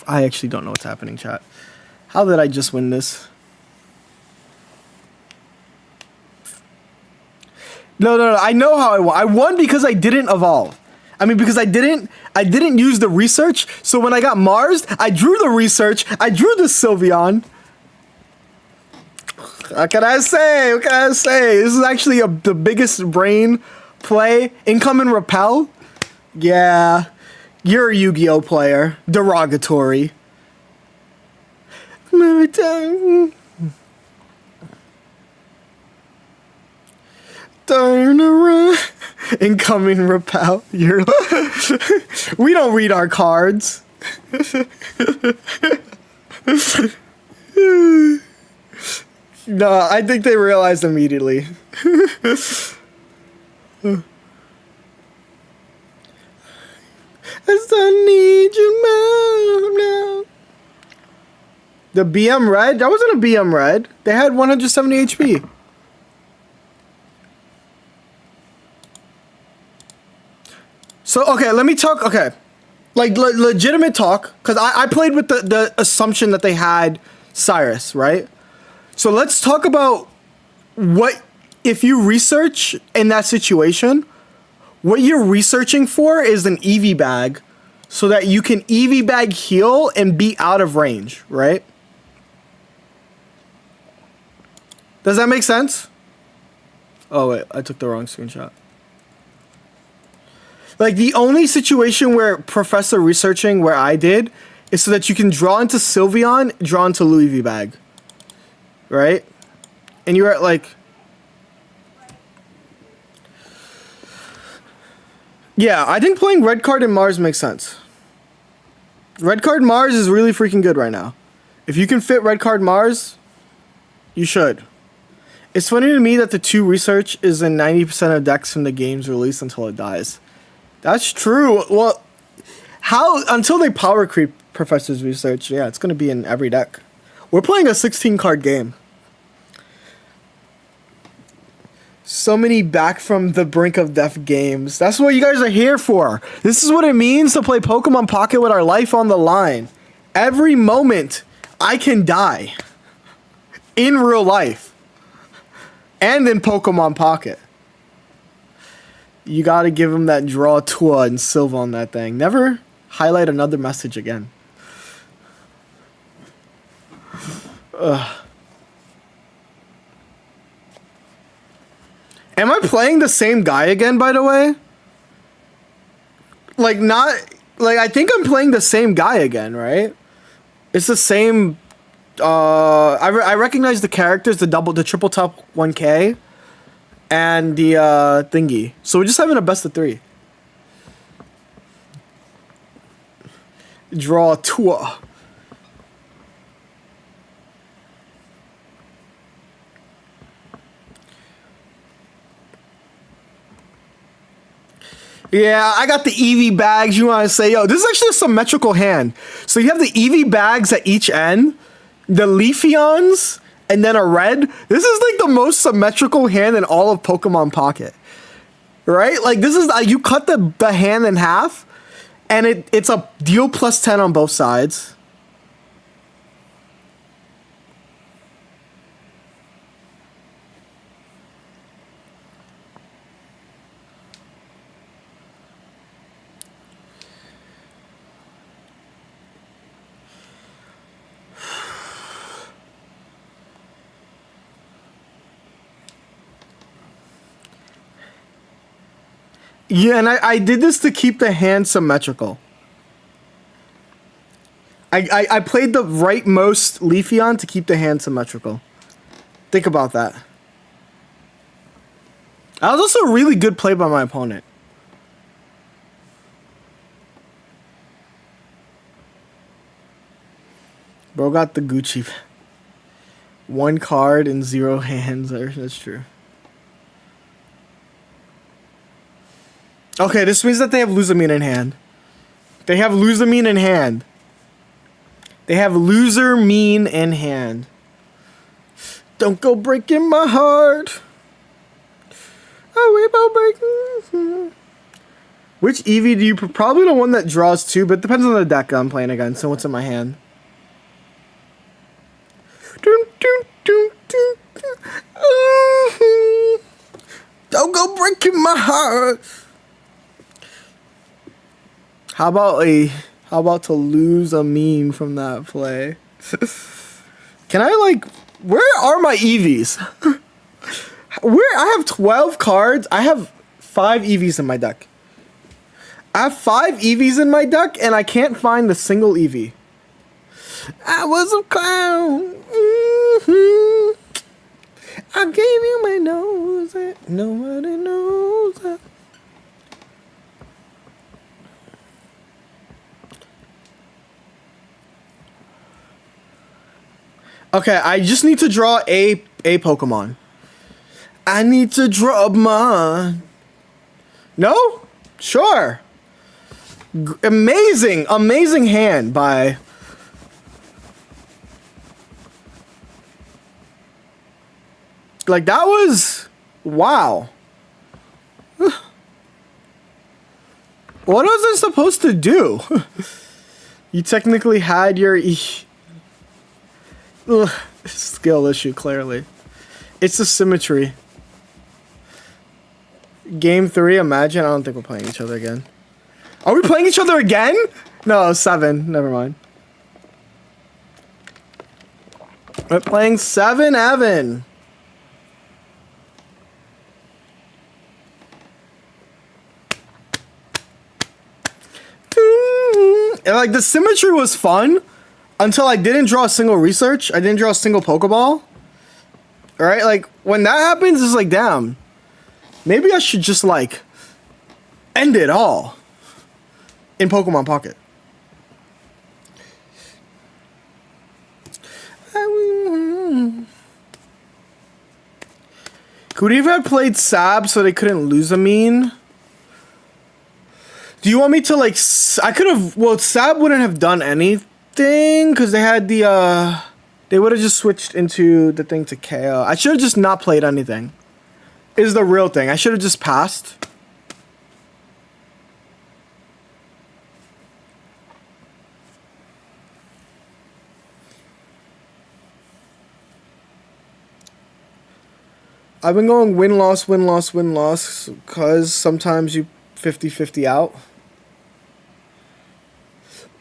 I actually don't know what's happening, chat. How did I just win this? No. I know how I won. I won because I didn't evolve. I mean, because I didn't use the research. So when I got Mars, I drew the research. I drew the Sylveon. What can I say? What can I say? This is actually the biggest brain play. Income and repel. Yeah, you're a Yu-Gi-Oh player. Derogatory. Turn around. Incoming repel. We don't read our cards. No, I think they realized immediately. I still need you now. The BM red? That wasn't a BM red. They had 170 HP. So, okay, let me talk. Okay. Like, legitimate talk. Because I played with the assumption that they had Cyrus, right? So let's talk about what, if you research in that situation, what you're researching for is an EV bag so that you can EV bag heal and be out of range, right? Does that make sense? Oh, wait, I took the wrong screenshot. Like, the only situation where professor researching where I did is so that you can draw into Sylveon, draw into Louis V bag. Right? And you're at like... Yeah, I think playing red card and Mars makes sense. Red card Mars is really freaking good right now. If you can fit red card Mars, you should. It's funny to me that the 2 research is in 90% of decks from the game's release until it dies. That's true. Well, how... Until they power creep Professor's research, yeah, it's going to be in every deck. We're playing a 16-card game. So many back from the brink of death games. That's what you guys are here for. This is what it means to play Pokemon Pocket with our life on the line. Every moment, I can die. In real life. And in Pokemon Pocket. You gotta give him that draw Tua and Silva on that thing. Never highlight another message again. Ugh. Am I playing the same guy again, by the way? Like, not... Like, I think I'm playing the same guy again, right? It's the same... I recognize the characters, the triple top 1K, and the thingy. So we're just having a best of 3. Draw Tua. Yeah, I got the EV bags. You want to say, yo, this is actually a symmetrical hand. So you have the EV bags at each end, the Leafeons, and then a red. This is like the most symmetrical hand in all of Pokemon Pocket. right? Like this is you cut the hand in half, and it's a deal plus 10 on both sides. Yeah, and I did this to keep the hand symmetrical. I played the rightmost Leafeon to keep the hand symmetrical. Think about that. That was also a really good play by my opponent. Bro got the Gucci. 1 card and 0 hands. That's true. Okay, this means that they have Luzamine in hand. They have Luzamine in hand. They have Luzamine in hand. Don't go breaking my heart. Oh, we breaking. Which Eevee do you probably the one that draws 2, but it depends on the deck I'm playing against. So what's in my hand? Don't go breaking my heart. How about to lose a meme from that play? Can I like where are my EVs? Where I have 12 cards, I have 5 EVs in my deck. I have 5 EVs in my deck and I can't find the single EV. I was a clown. I gave you my nose. Nobody knows it. Okay, I just need to draw a Pokemon. I need to draw mine. No? Sure. Amazing hand by... Like, that was... Wow. What was I supposed to do? You technically had your... Ugh, skill issue, clearly. It's the symmetry. Game 3, imagine. I don't think we're playing each other again. Are we playing each other again? No, 7. Never mind. We're playing 7, Evan. And like the symmetry was fun until I didn't draw a single research. I didn't draw a single Pokeball. Alright, like when that happens, it's like, damn. Maybe I should just like end it all in Pokemon Pocket. Could we have played Sab so they couldn't lose a mean? Do you want me to like... I could have... Well, Sab wouldn't have done anything because they had the... They would have just switched into the thing to KO. I should have just not played anything. Is the real thing. I should have just passed. I've been going win-loss, win-loss, win-loss because sometimes you 50-50 out.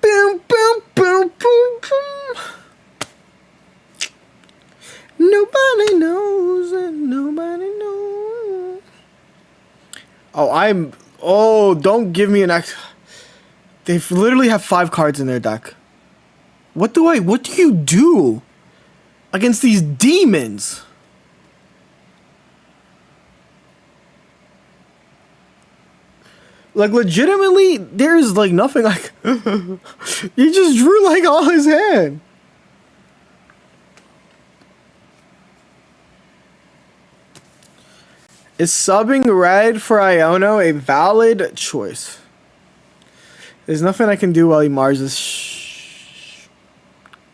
Boom, boom, boom, boom, boom. Nobody knows it. Nobody knows. Oh, don't give me an X. They literally have 5 cards in their deck. What do you do against these demons? Like, legitimately, there's, like, nothing like... He just drew, like, all his hand. Is subbing red for Iono a valid choice? There's nothing I can do while he Marses. Shh.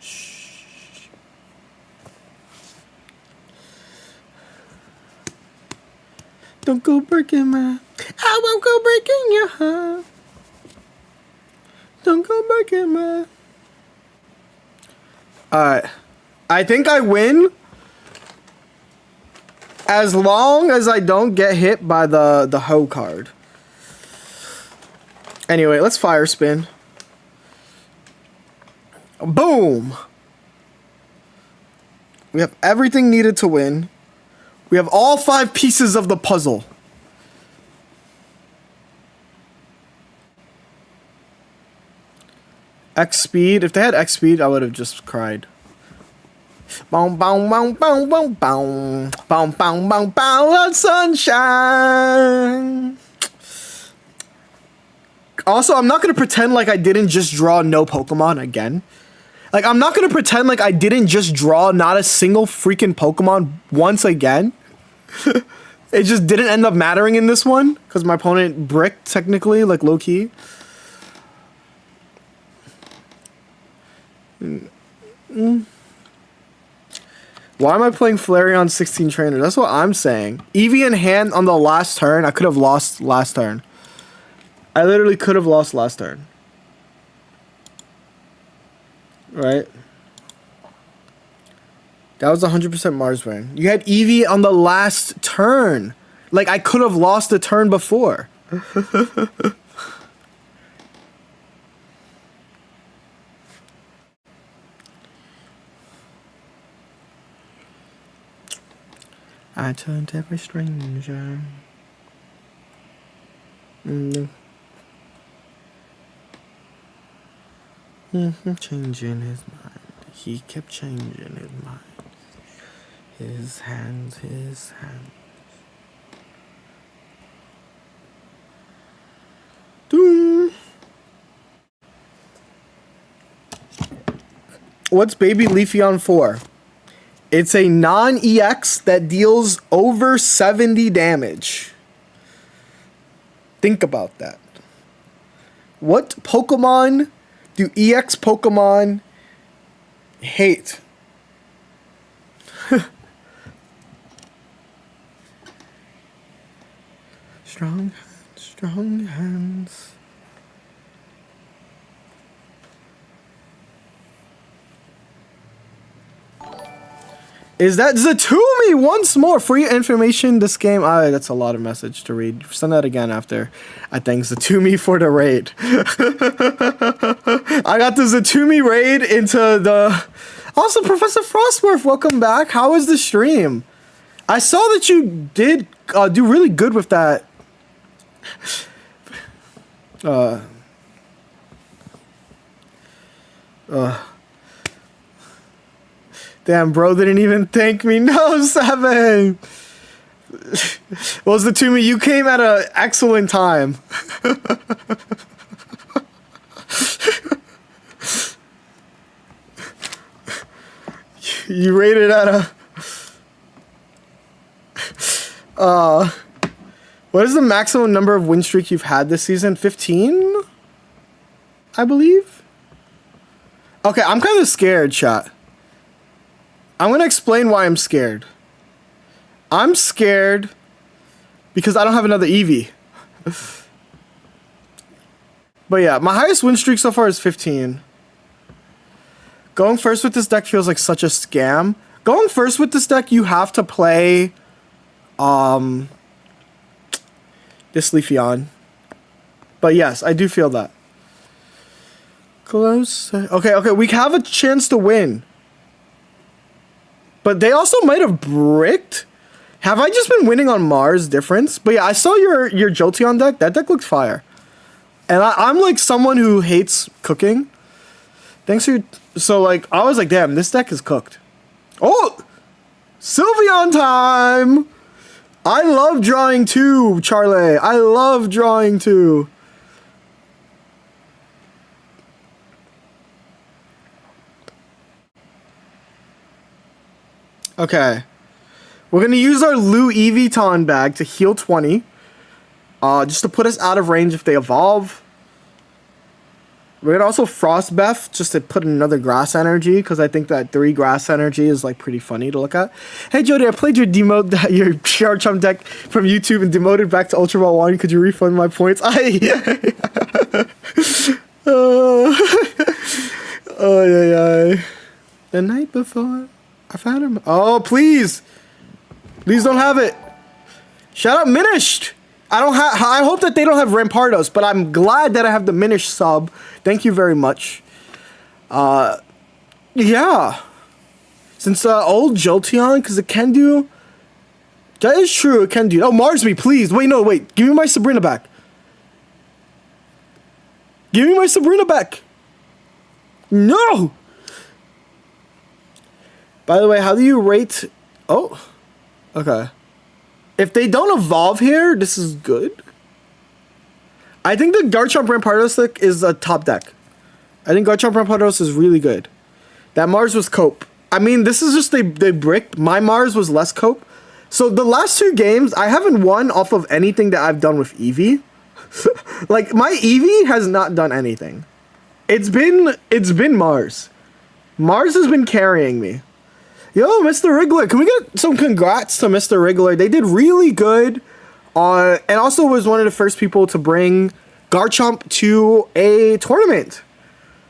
Shh. Don't go breaking my... I won't go breaking your heart. Don't go breaking my... Alright. I think I win. As long as I don't get hit by the hoe card. Anyway, let's fire spin. Boom! We have everything needed to win. We have all 5 pieces of the puzzle. X speed. If they had X speed, I would have just cried. Boom, boom, boom, boom, boom, boom. Boom, boom, boom, boom, sunshine. Also, I'm not going to pretend like I didn't just draw no Pokemon again. Like, I'm not going to pretend like I didn't just draw not a single freaking Pokemon once again. It just didn't end up mattering in this one. Because my opponent bricked, technically, like, low-key. Why am I playing Flareon 16 Trainer? That's what I'm saying. Eevee in hand on the last turn. I could have lost last turn. I literally could have lost last turn. Right? That was 100% Mars win. You had Eevee on the last turn. Like, I could have lost the turn before. I turned every stranger. Changing his mind. He kept changing his mind. His hands, his hands. Doom. What's Baby Leafeon for? It's a non-EX that deals over 70 damage. Think about that. What Pokemon do EX Pokemon hate? Strong hands, strong hands. Is that Zatumi once more? For your information, this game... that's a lot of message to read. Send that again after I thank Zatumi for the raid. I got the Zatumi raid into the... Also, Professor Frostworth, welcome back. How was the stream? I saw that you did do really good with that. Damn, bro didn't even thank me. No, 7. Well, Zatumi, you came at an excellent time. You rated at a... what is the maximum number of win streak you've had this season? 15? I believe? Okay, I'm kind of scared, chat. I'm going to explain why I'm scared. I'm scared because I don't have another Eevee. But yeah, my highest win streak so far is 15. Going first with this deck feels like such a scam. Going first with this deck, you have to play this Leafeon. But yes, I do feel that. Close. Okay, we have a chance to win. But they also might have bricked. Have I just been winning on Mars difference? But yeah, I saw your Jolteon deck. That deck looked fire. And I'm like someone who hates cooking. Thanks for your... So like, I was like, damn, this deck is cooked. Oh! Sylveon time! I love drawing 2, Charlie. I love drawing 2. Okay. We're going to use our Lou Eviton bag to heal 20. Just to put us out of range if they evolve. We're gonna also Frostbeth just to put another grass energy because I think that 3 grass energy is like pretty funny to look at. Hey Jody, I played your demote your Garchomp deck from YouTube and demoted back to Ultra Ball 1. Could you refund my points? Oh yeah. The night before I found him. Oh please don't have it. Shout out Minished. I hope that they don't have Rampardos, but I'm glad that I have the Minish sub. Thank you very much. Yeah. Since old Jolteon, because it can do. That is true, it can do. Oh, Marsby, please. Wait, no, wait. Give me my Sabrina back. Give me my Sabrina back. No. By the way, how do you rate? Oh, okay. If they don't evolve here, this is good. I think the Garchomp Rampardos deck is a top deck. I think Garchomp Rampardos is really good. That Mars was cope. I mean, this is just they bricked. My Mars was less cope. So the last 2 games, I haven't won off of anything that I've done with Eevee. Like, my Eevee has not done anything. It's been Mars. Mars has been carrying me. Yo, Mr. Wriggler, can we get some congrats to Mr. Wriggler? They did really good. And also was one of the first people to bring Garchomp to a tournament.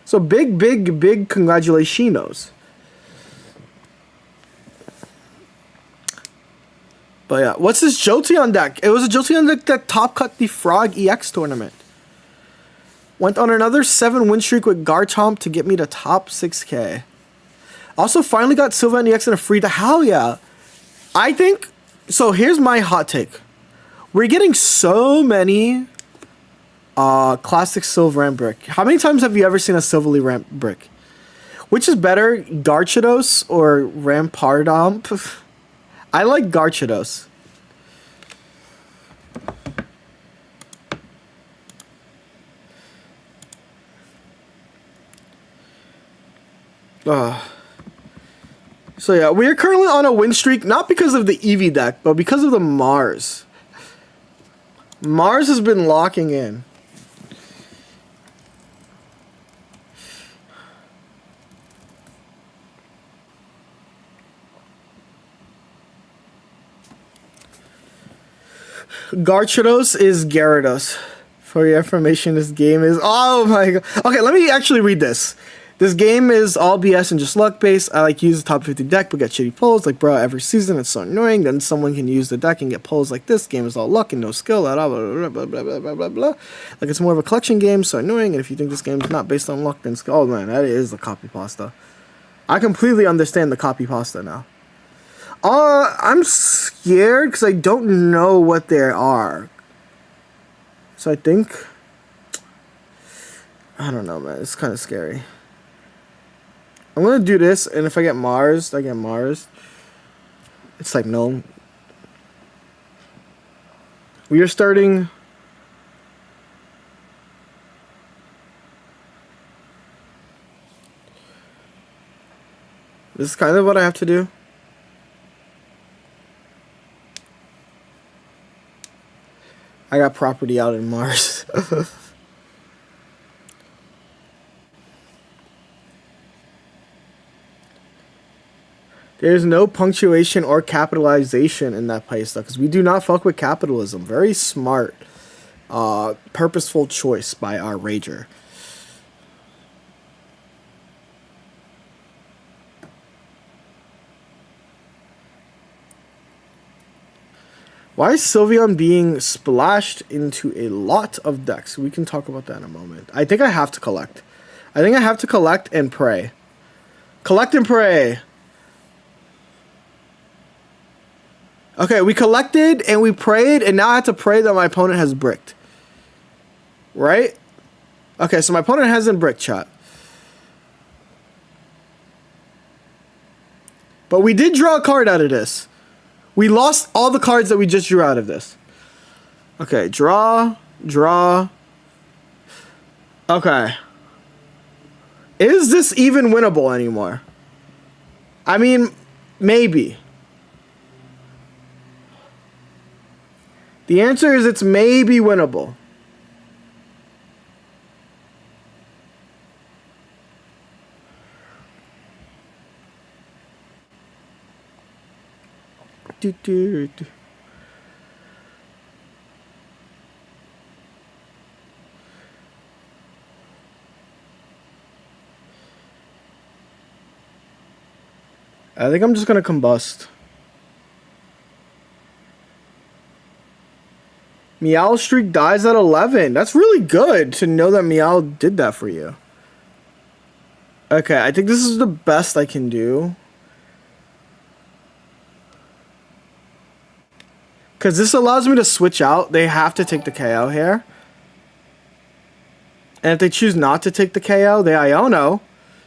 So big congratulations. But yeah, what's this Jolteon deck? It was a Jolteon deck that top cut the Frog EX tournament. Went on another 7 win streak with Garchomp to get me to top 6K. Also, finally got Sylvan EX in a free to hell yeah. I think so. Here's my hot take: we're getting so many classic Silver Ramp Brick. How many times have you ever seen a Silverly Ramp Brick? Which is better, Garchados or Rampardomp? I like Garchados. So yeah, we are currently on a win streak, not because of the Eevee deck, but because of the Mars. Mars has been locking in. Garchados is Gyarados. For your information, this game is... Oh my god. Okay, let me actually read this. This game is all BS and just luck based. I like use the top 50 deck but get shitty pulls. Like, bro, every season it's so annoying. Then someone can use the deck and get pulls like this. Game is all luck and no skill. Blah, blah, blah, blah, blah, blah, blah, blah. Like, it's more of a collection game, so annoying. And if you think this game is not based on luck, then skill. Oh, man, that is the copy pasta. I completely understand the copy pasta now. I'm scared because I don't know what they are. So I think... I don't know, man. It's kind of scary. I'm going to do this, and if I get Mars, I get Mars. It's like, no. We are starting... This is kind of what I have to do. I got property out in Mars. There's no punctuation or capitalization in that place, though, because we do not fuck with capitalism. Very smart, purposeful choice by our Rager. Why is Sylveon being splashed into a lot of decks? We can talk about that in a moment. I think I have to collect. I think I have to collect and pray. Collect and pray. Okay, we collected and we prayed, and now I have to pray that my opponent has bricked. Right? Okay, so my opponent hasn't bricked, chat. But we did draw a card out of this. We lost all the cards that we just drew out of this. Okay, draw. Okay. Is this even winnable anymore? I mean, maybe. The answer is it's maybe winnable. I think I'm just gonna combust. Meow streak dies at 11. That's really good to know that Meow did that for you. Okay, I think this is the best I can do. Because this allows me to switch out. They have to take the KO here. And if they choose not to take the KO, they Iono.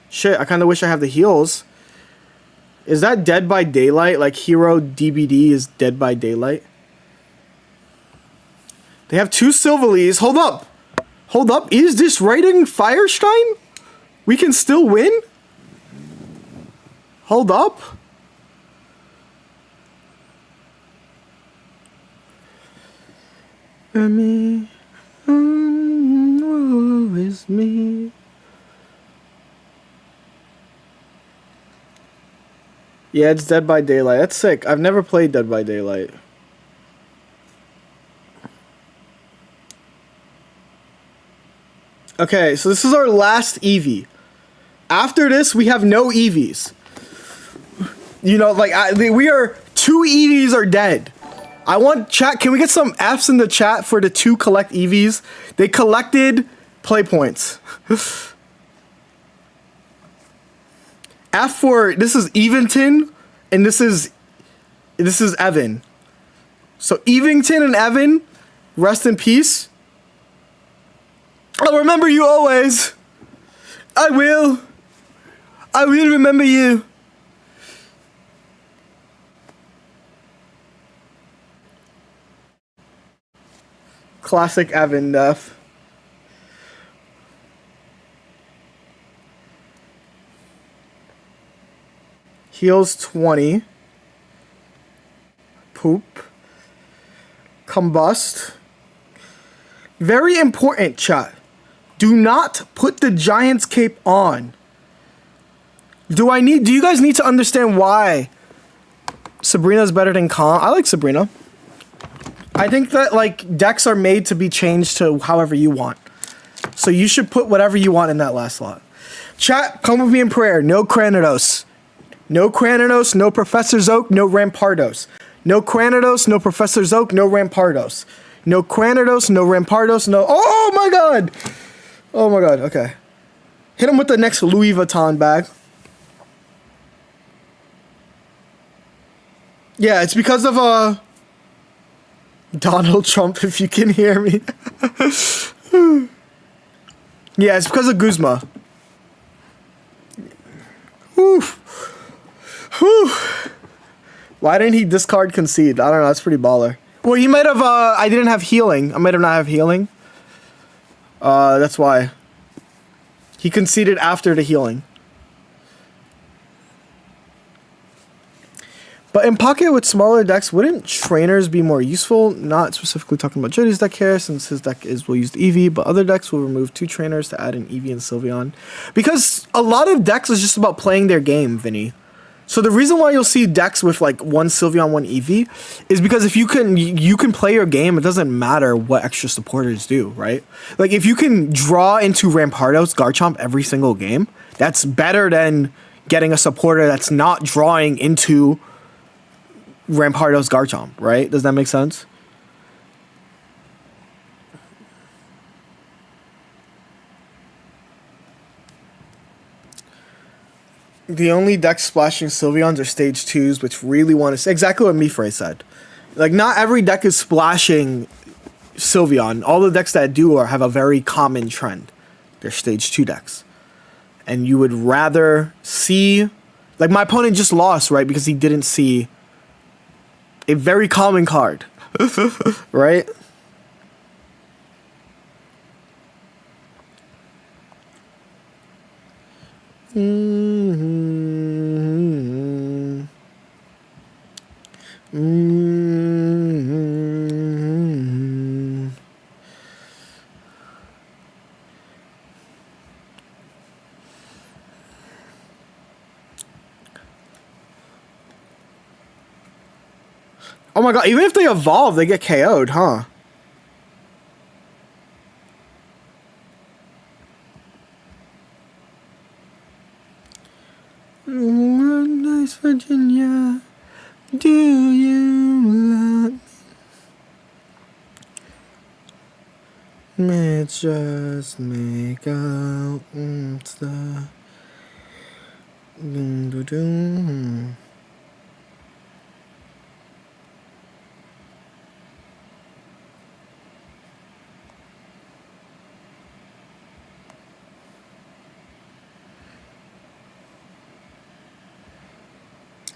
Shit, I kind of wish I have the heals. Is that Dead by Daylight? Like Hero DBD is Dead by Daylight? They have 2 Silverlees. Hold up. Hold up. Is this rating Firestein? We can still win? Hold up. Me. Oh, it's me. Yeah, it's Dead by Daylight. That's sick. I've never played Dead by Daylight. Okay, so this is our last Eevee. After this, we have no Eevees. You know, like, we are... 2 Eevees are dead. I want chat... Can we get some Fs in the chat for the 2 collect Eevees? They collected play points. F for... This is Eventon, and this is Evan. So, Eventon and Evan, rest in peace. I'll remember you always. I will. I will remember you. Classic Evan death. Heals 20. Poop. Combust. Very important, chat. Do not put the Giant's Cape on. Do you guys need to understand why Sabrina's better than Khan? I like Sabrina. I think that, like, decks are made to be changed to however you want. So you should put whatever you want in that last slot. Chat, come with me in prayer. No Cranidos. No Cranidos, no Professor Zoke, no Rampardos. No Cranidos, no Professor Zoke, no Rampardos. No Cranidos, no Rampardos, no... Oh my god! Oh my god, okay. Hit him with the next Louis Vuitton bag. Yeah, it's because of, Donald Trump, if you can hear me. Yeah, it's because of Guzma. Whew. Whew. Why didn't he discard concede? I don't know, that's pretty baller. Well, he might have, I didn't have healing. I might have not have healing. That's why. He conceded after the healing. But in pocket with smaller decks, wouldn't trainers be more useful? Not specifically talking about Jody's deck here, since his deck will use the Eevee, but other decks will remove 2 trainers to add an Eevee and Sylveon. Because a lot of decks is just about playing their game, Vinny. So the reason why you'll see decks with like 1 Sylveon, 1 Eevee is because if you can play your game, it doesn't matter what extra supporters do, right? Like if you can draw into Rampardos, Garchomp every single game, that's better than getting a supporter that's not drawing into Rampardos, Garchomp, right? Does that make sense? The only decks splashing Sylveons are stage 2s, which really want to say exactly what Mifrey said. Like, not every deck is splashing Sylveon. All the decks that do have a very common trend. They're stage 2 decks. And you would rather see... Like, my opponent just lost, right? Because he didn't see a very common card. Right? Oh my god, even if they evolve, they get KO'd, huh? Nice Virginia, do you love me? Let's just make out stuff.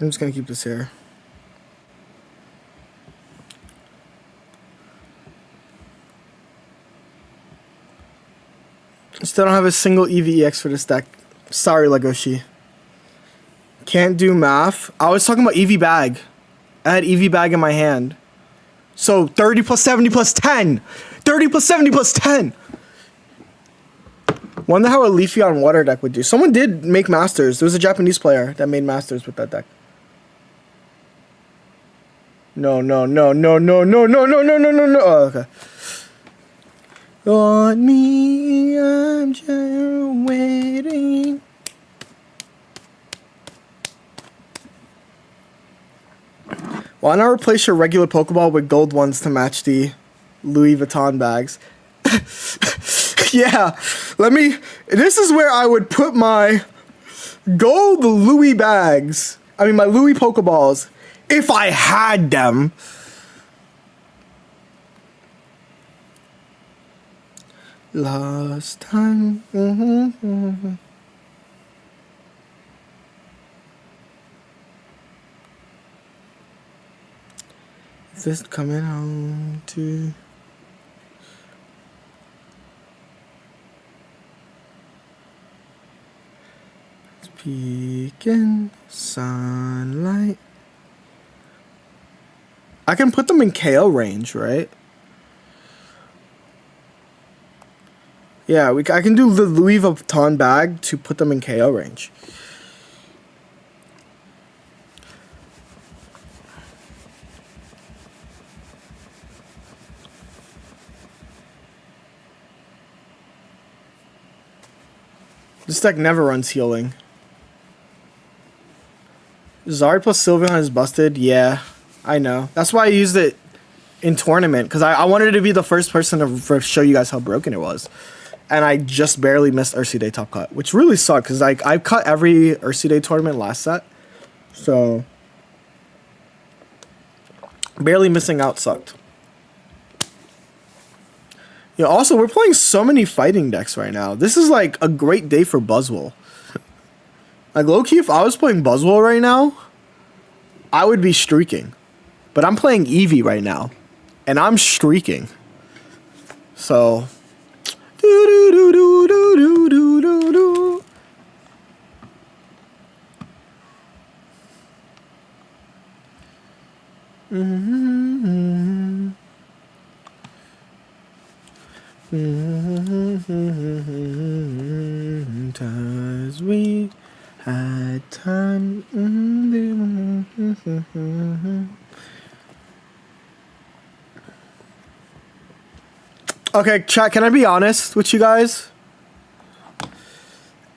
I'm just gonna keep this here. Still don't have a single EVEX for this deck. Sorry, Legoshi. Can't do math. I was talking about EV bag. I had EV bag in my hand. So 30 plus 70 plus 10. 30 plus 70 plus 10. Wonder how a Leafy on water deck would do. Someone did make Masters. There was a Japanese player that made Masters with that deck. No. Oh, okay. On me, I'm just waiting. Why not replace your regular Pokeball with gold ones to match the Louis Vuitton bags? Yeah, this is where I would put my gold Louis bags. I mean, my Louis Pokeballs, if I had them. Last time. Is this coming home to? It's peeking sunlight. I can put them in KO range, right? Yeah, I can do the Louis Vuitton bag to put them in KO range. This deck never runs healing. Zari plus Sylveon is busted. Yeah, I know. That's why I used it in tournament, because I wanted to be the first person to show you guys how broken it was. And I just barely missed Ursi Day top cut, which really sucked, because I cut every Ursi Day tournament last set. So barely missing out sucked. Yeah, also, we're playing so many fighting decks right now. This is like a great day for Buzzwole. Like, low-key, if I was playing Buzzwole right now, I would be streaking. But I'm playing Eevee right now, and I'm streaking. So, do-do-do-do-do-do-do-do. Mm-hmm. Mm-hmm. Times we had time. Mm-hmm. Okay, chat, can I be honest with you guys?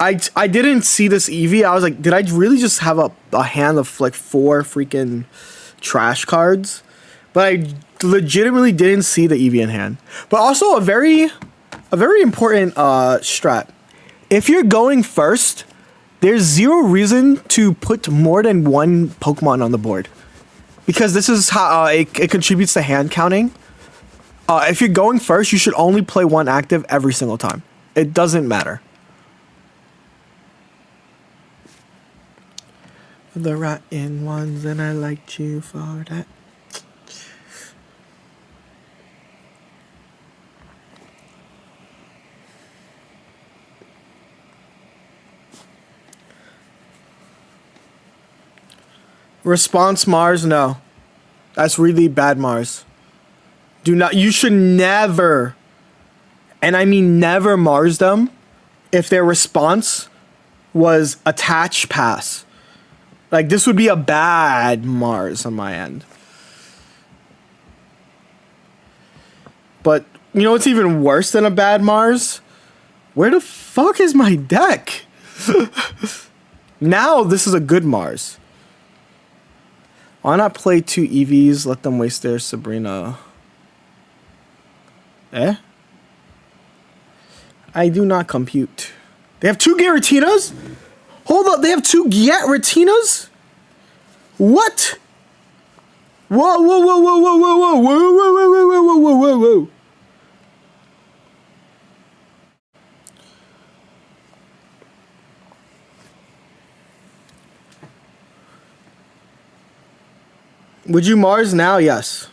I didn't see this Eevee. I was like, did I really just have a hand of like 4 freaking trash cards? But I legitimately didn't see the Eevee in hand. But also a very important strat. If you're going first, there's zero reason to put more than 1 Pokemon on the board, because this is how it contributes to hand counting. If you're going first, you should only play 1 active every single time. It doesn't matter. The rotten ones, and I liked you for that. Response Mars, no. That's really bad Mars. You should never, and I mean never, Mars them if their response was attach pass. Like, this would be a bad Mars on my end. But you know what's even worse than a bad Mars? Where the fuck is my deck? Now this is a good Mars. Why not play 2 EVs, let them waste their Sabrina? Eh? I do not compute. They have 2 Garatinas? Hold up, they have 2 Garatinas? What? Whoa, whoa, whoa, whoa, whoa, whoa, whoa, whoa, whoa, whoa, whoa, whoa, whoa, whoa, whoa. Would you Mars now? Yes.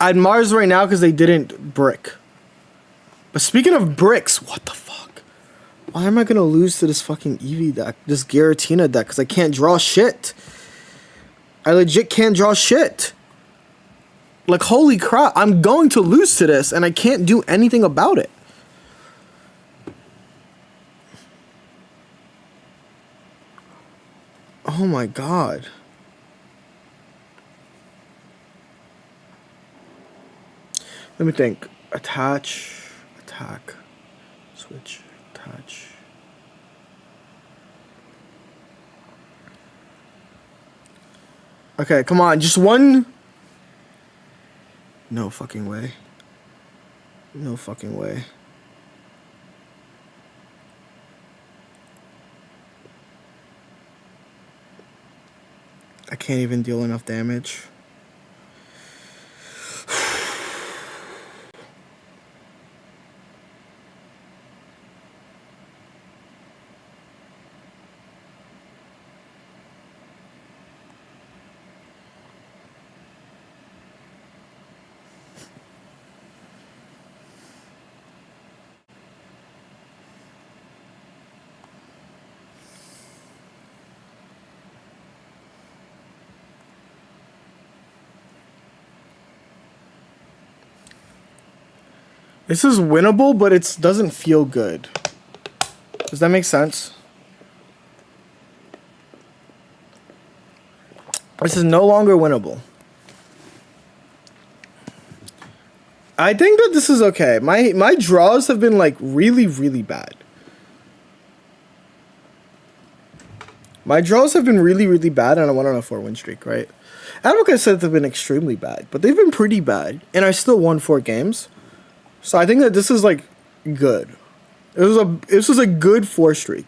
I'd Mars right now because they didn't brick. But speaking of bricks, what the fuck? Why am I going to lose to this fucking Eevee deck? This Giratina deck because I can't draw shit. I legit can't draw shit. Like, holy crap. I'm going to lose to this and I can't do anything about it. Oh my god. Let me think. Attach, attack, switch, attach. Okay, come on, just one. No fucking way. No fucking way. I can't even deal enough damage. This is winnable, but it doesn't feel good. Does that make sense? This is no longer winnable. I think that this is okay. My draws have been like really, really bad. My draws have been really, really bad, and I went on a 4-win streak, right? I'm not gonna say that they've been extremely bad, but they've been pretty bad, and I still won 4 games. So I think that this is like good. This was a good 4 streak.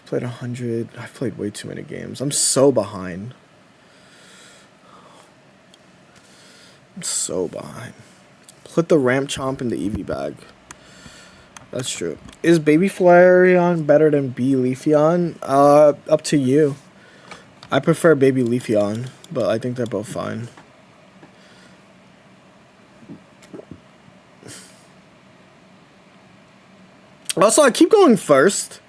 Played 100. I've played way too many games. I'm so behind. I'm so behind. Put the Ramp Chomp in the Eevee bag. That's true. Is Baby Flareon better than B Leafeon? Up to you. I prefer Baby Leafeon, but I think they're both fine. Also, I keep going first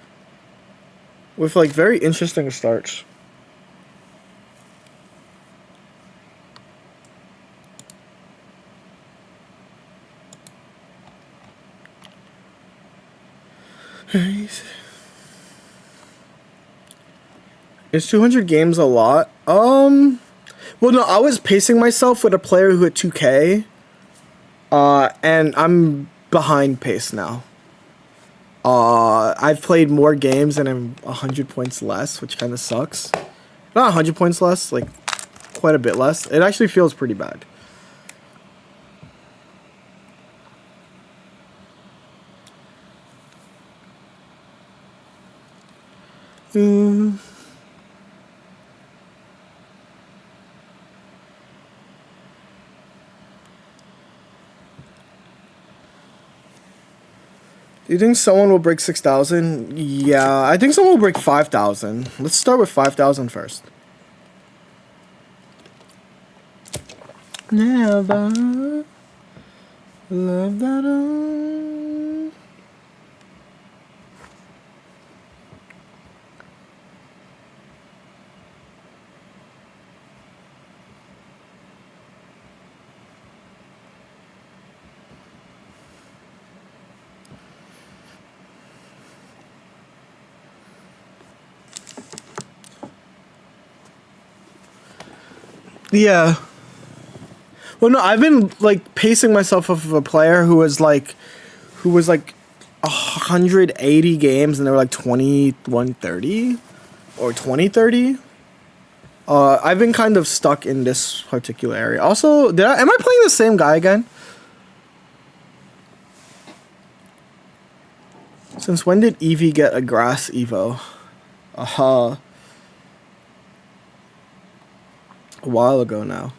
with like very interesting starts. Is 200 games a lot? Well, no, I was pacing myself with a player who had 2K, and I'm behind pace now. I've played more games and I'm 100 points less, which kind of sucks. Not 100 points less, like quite a bit less. It actually feels pretty bad. Do you think someone will break 6,000? Yeah, I think someone will break 5,000. Let's start with 5,000 first. Never love that all. Yeah. Well, no, I've been like pacing myself off of a player who was like 180 games and they were like 2130 or 2030. I've been kind of stuck in this particular area. Also, am I playing the same guy again? Since when did Eevee get a grass Evo? A while ago now.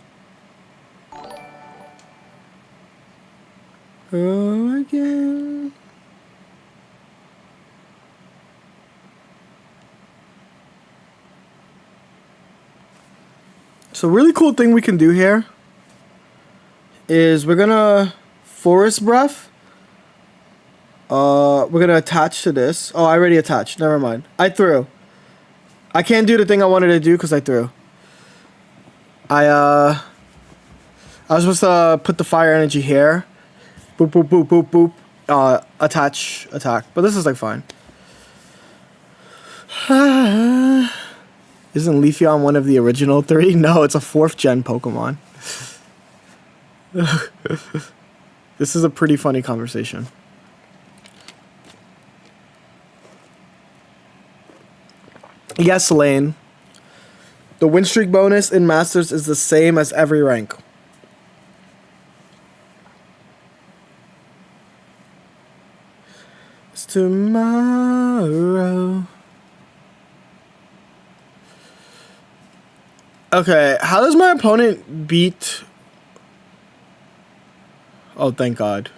Oh, again. So really cool thing we can do here is we're gonna forest breath. We're gonna attach to this. Oh, I already attached. Never mind. I threw. I can't do the thing I wanted to do because I threw. I was supposed to put the fire energy here. Boop, boop, boop, boop, boop. Attach, attack. But this is like fine. Isn't Leafeon one of the original 3? No, it's a 4th gen Pokemon. This is a pretty funny conversation. Yes, Lane. The win streak bonus in Masters is the same as every rank. It's tomorrow. Okay, how does my opponent beat... Oh, thank God.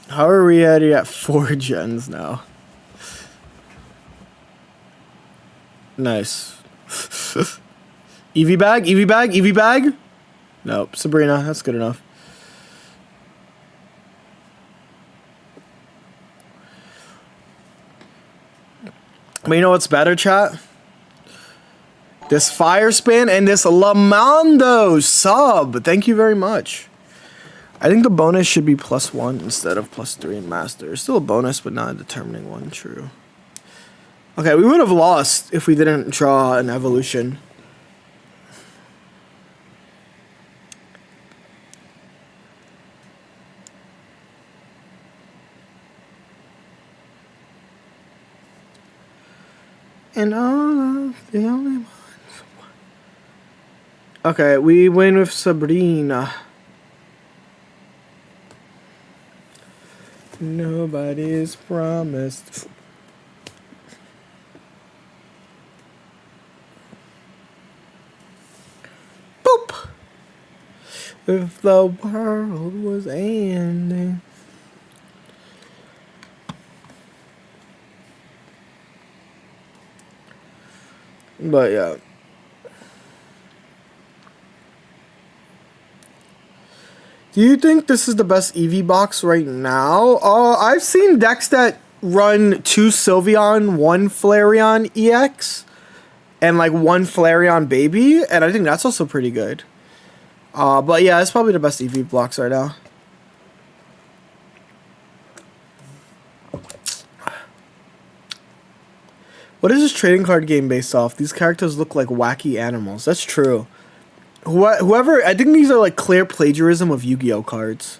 How are we already at 4 gens now? Nice. Eevee bag? Eevee bag? Eevee bag? Nope. Sabrina, that's good enough. But you know what's better, chat? This fire spin and this Lamando sub. Thank you very much. I think the bonus should be +1 instead of +3 in Master. Still a bonus, but not a determining one. True. Okay, we would have lost if we didn't draw an evolution. And all of the only ones. Okay, we win with Sabrina. Nobody's promised. Boop! If the world was ending. But yeah. Do you think this is the best Eevee box right now? I've seen decks that run 2 Sylveon, 1 Flareon EX, and like 1 Flareon Baby, and I think that's also pretty good. But yeah, it's probably the best Eevee blocks right now. What is this trading card game based off? These characters look like wacky animals. That's true. Whoever, I think these are like clear plagiarism of Yu-Gi-Oh cards.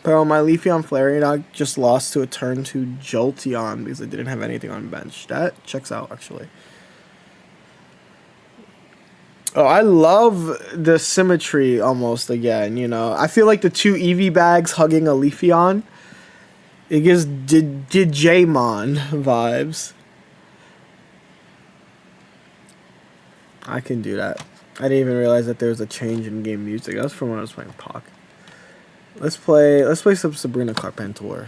Bro, my Leafeon Flareon just lost to a turn to Jolteon because I didn't have anything on bench. That checks out, actually. Oh, I love the symmetry almost again, you know. I feel like the 2 Eevee bags hugging a Leafeon. It gives Digimon vibes. I can do that. I didn't even realize that there was a change in game music. That was from when I was playing Pock. Let's play some Sabrina Carpentor.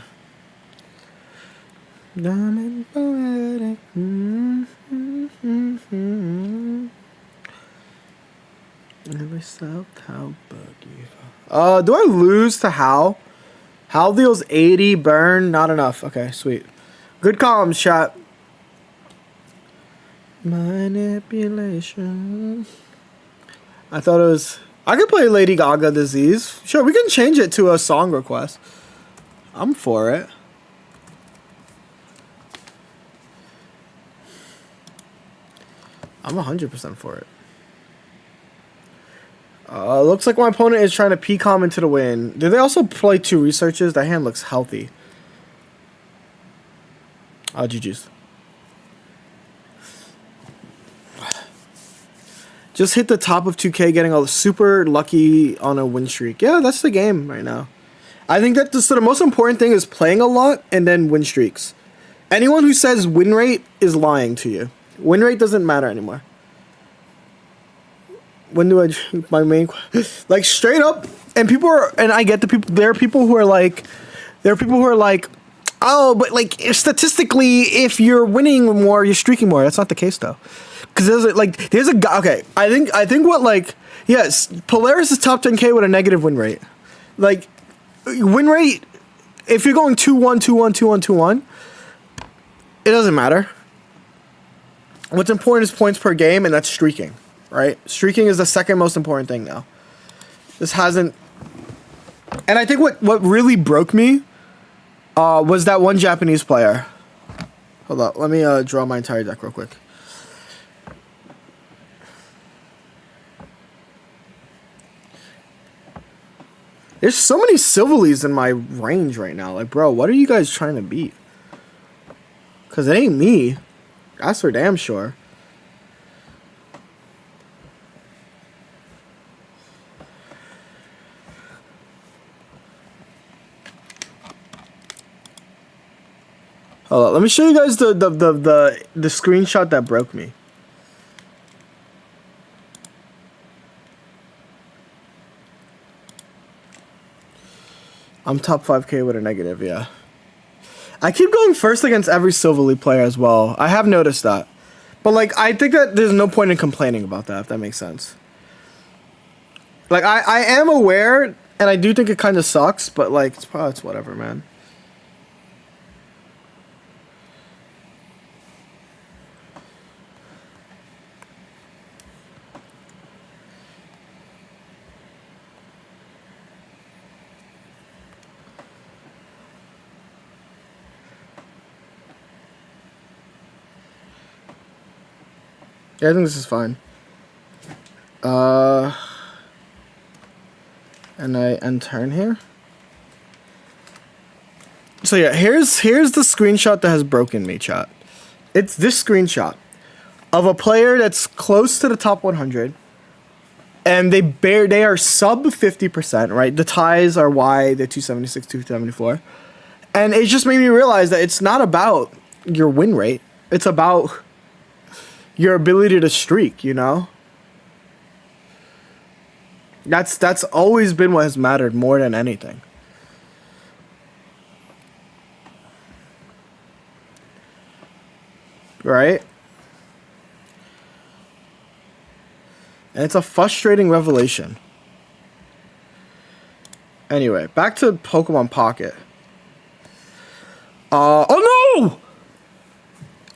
Diamond poetic. Never stopped how buggy. Do I lose to Hal? Hal deals 80, burn, not enough. Okay, sweet. Good comms, chat. Manipulation. I thought it was I could play Lady Gaga Disease. Sure, we can change it to a song request. I'm for it. I'm 100% for it. Looks like my opponent is trying to PCOM into the win. Did they also play 2 researches? That hand looks healthy. GG's. Just hit the top of 2K, getting a super lucky on a win streak. Yeah, that's the game right now. I think that the most important thing is playing a lot and then win streaks. Anyone who says win rate is lying to you. Win rate doesn't matter anymore. When do I my main like straight up? And people are, and I get the people. There are people who are like, oh, but like statistically, if you're winning more, you're streaking more. That's not the case though. Because there's a guy. Okay, I think what like yes, Polaris is top 10K with a negative win rate. Like win rate, if you're going 2-1, 2-1, 2-1, 2-1, it doesn't matter. What's important is points per game, and that's streaking. Right, streaking is the second most important thing now. This hasn't, and I think what really broke me was that one Japanese player. Hold up, let me draw my entire deck real quick. There's so many Silverlees in my range right now. Like, bro, what are you guys trying to beat? Because it ain't me. That's for damn sure. Hold on, let me show you guys the screenshot that broke me. I'm top 5K with a negative, yeah. I keep going first against every Silverleaf player as well. I have noticed that. But, like, I think that there's no point in complaining about that, if that makes sense. Like, I am aware, and I do think it kind of sucks, but, like, it's whatever, man. Yeah, I think this is fine. And I end turn here. So yeah, here's the screenshot that has broken me, chat. It's this screenshot of a player that's close to the top 100, and they are sub 50%, right? The ties are wide, they're 276, 274. And it just made me realize that it's not about your win rate. It's about your ability to streak, you know? That's always been what has mattered more than anything. Right? And it's a frustrating revelation. Anyway, back to Pokemon Pocket. Oh no!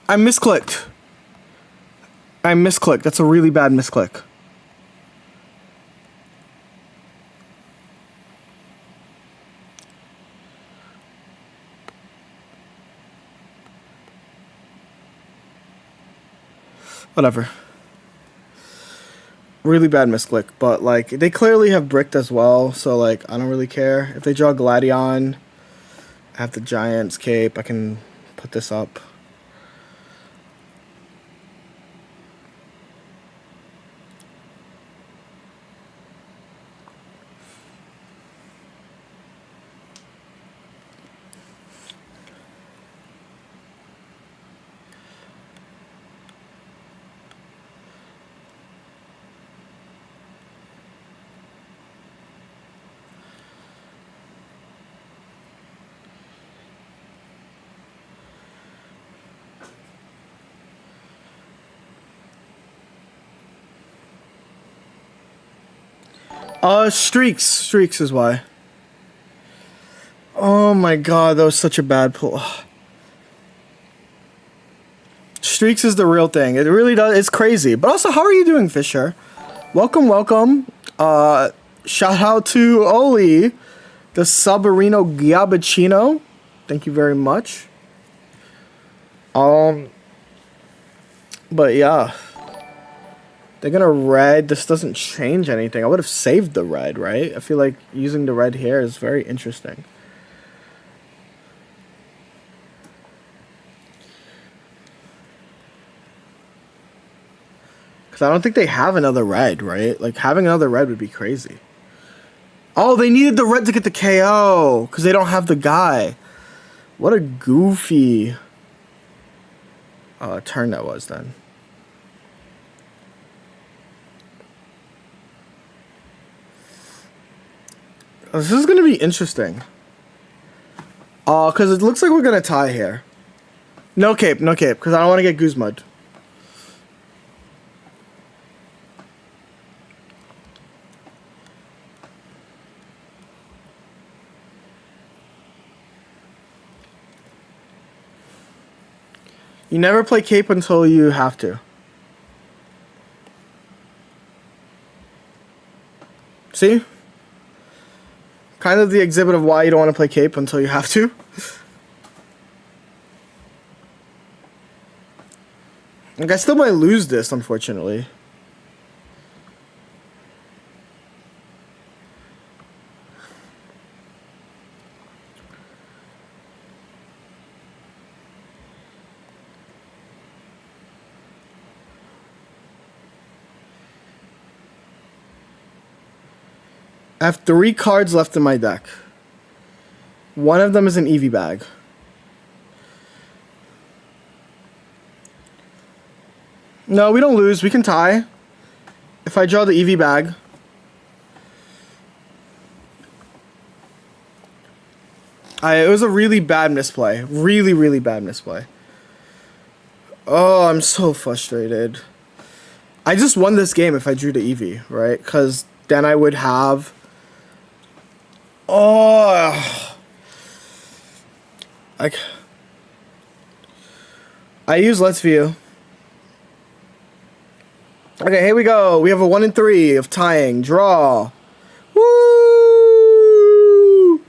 I misclicked. That's a really bad misclick. Whatever. Really bad misclick, but like they clearly have bricked as well, so like I don't really care. If they draw Gladion, I have the Giant's Cape, I can put this up. Streaks is why. Oh my god, that was such a bad pull. Streaks is the real thing. It really does. It's crazy. But also, how are you doing, Fisher? Welcome. Shout out to Oli, the Sabarino Giabacino. Thank you very much. But yeah. They're gonna red. This doesn't change anything. I would have saved the red, right? I feel like using the red here is very interesting. Because I don't think they have another red, right? Like, having another red would be crazy. Oh, they needed the red to get the KO. Because they don't have the guy. What a goofy turn that was then. This is going to be interesting. Because it looks like we're going to tie here. No cape, because I don't want to get goose mud. You never play cape until you have to. See? Kind of the exhibit of why you don't want to play cape until you have to. Like, I still might lose this, unfortunately. I have 3 cards left in my deck. One of them is an Eevee bag. No, we don't lose. We can tie. If I draw the Eevee bag. It was a really bad misplay. Really, really bad misplay. Oh, I'm so frustrated. I just won this game if I drew the Eevee, right? Because then I would have... Oh, I use Let's View. Okay, here we go. We have a 1 in 3 of tying. Draw. Woo!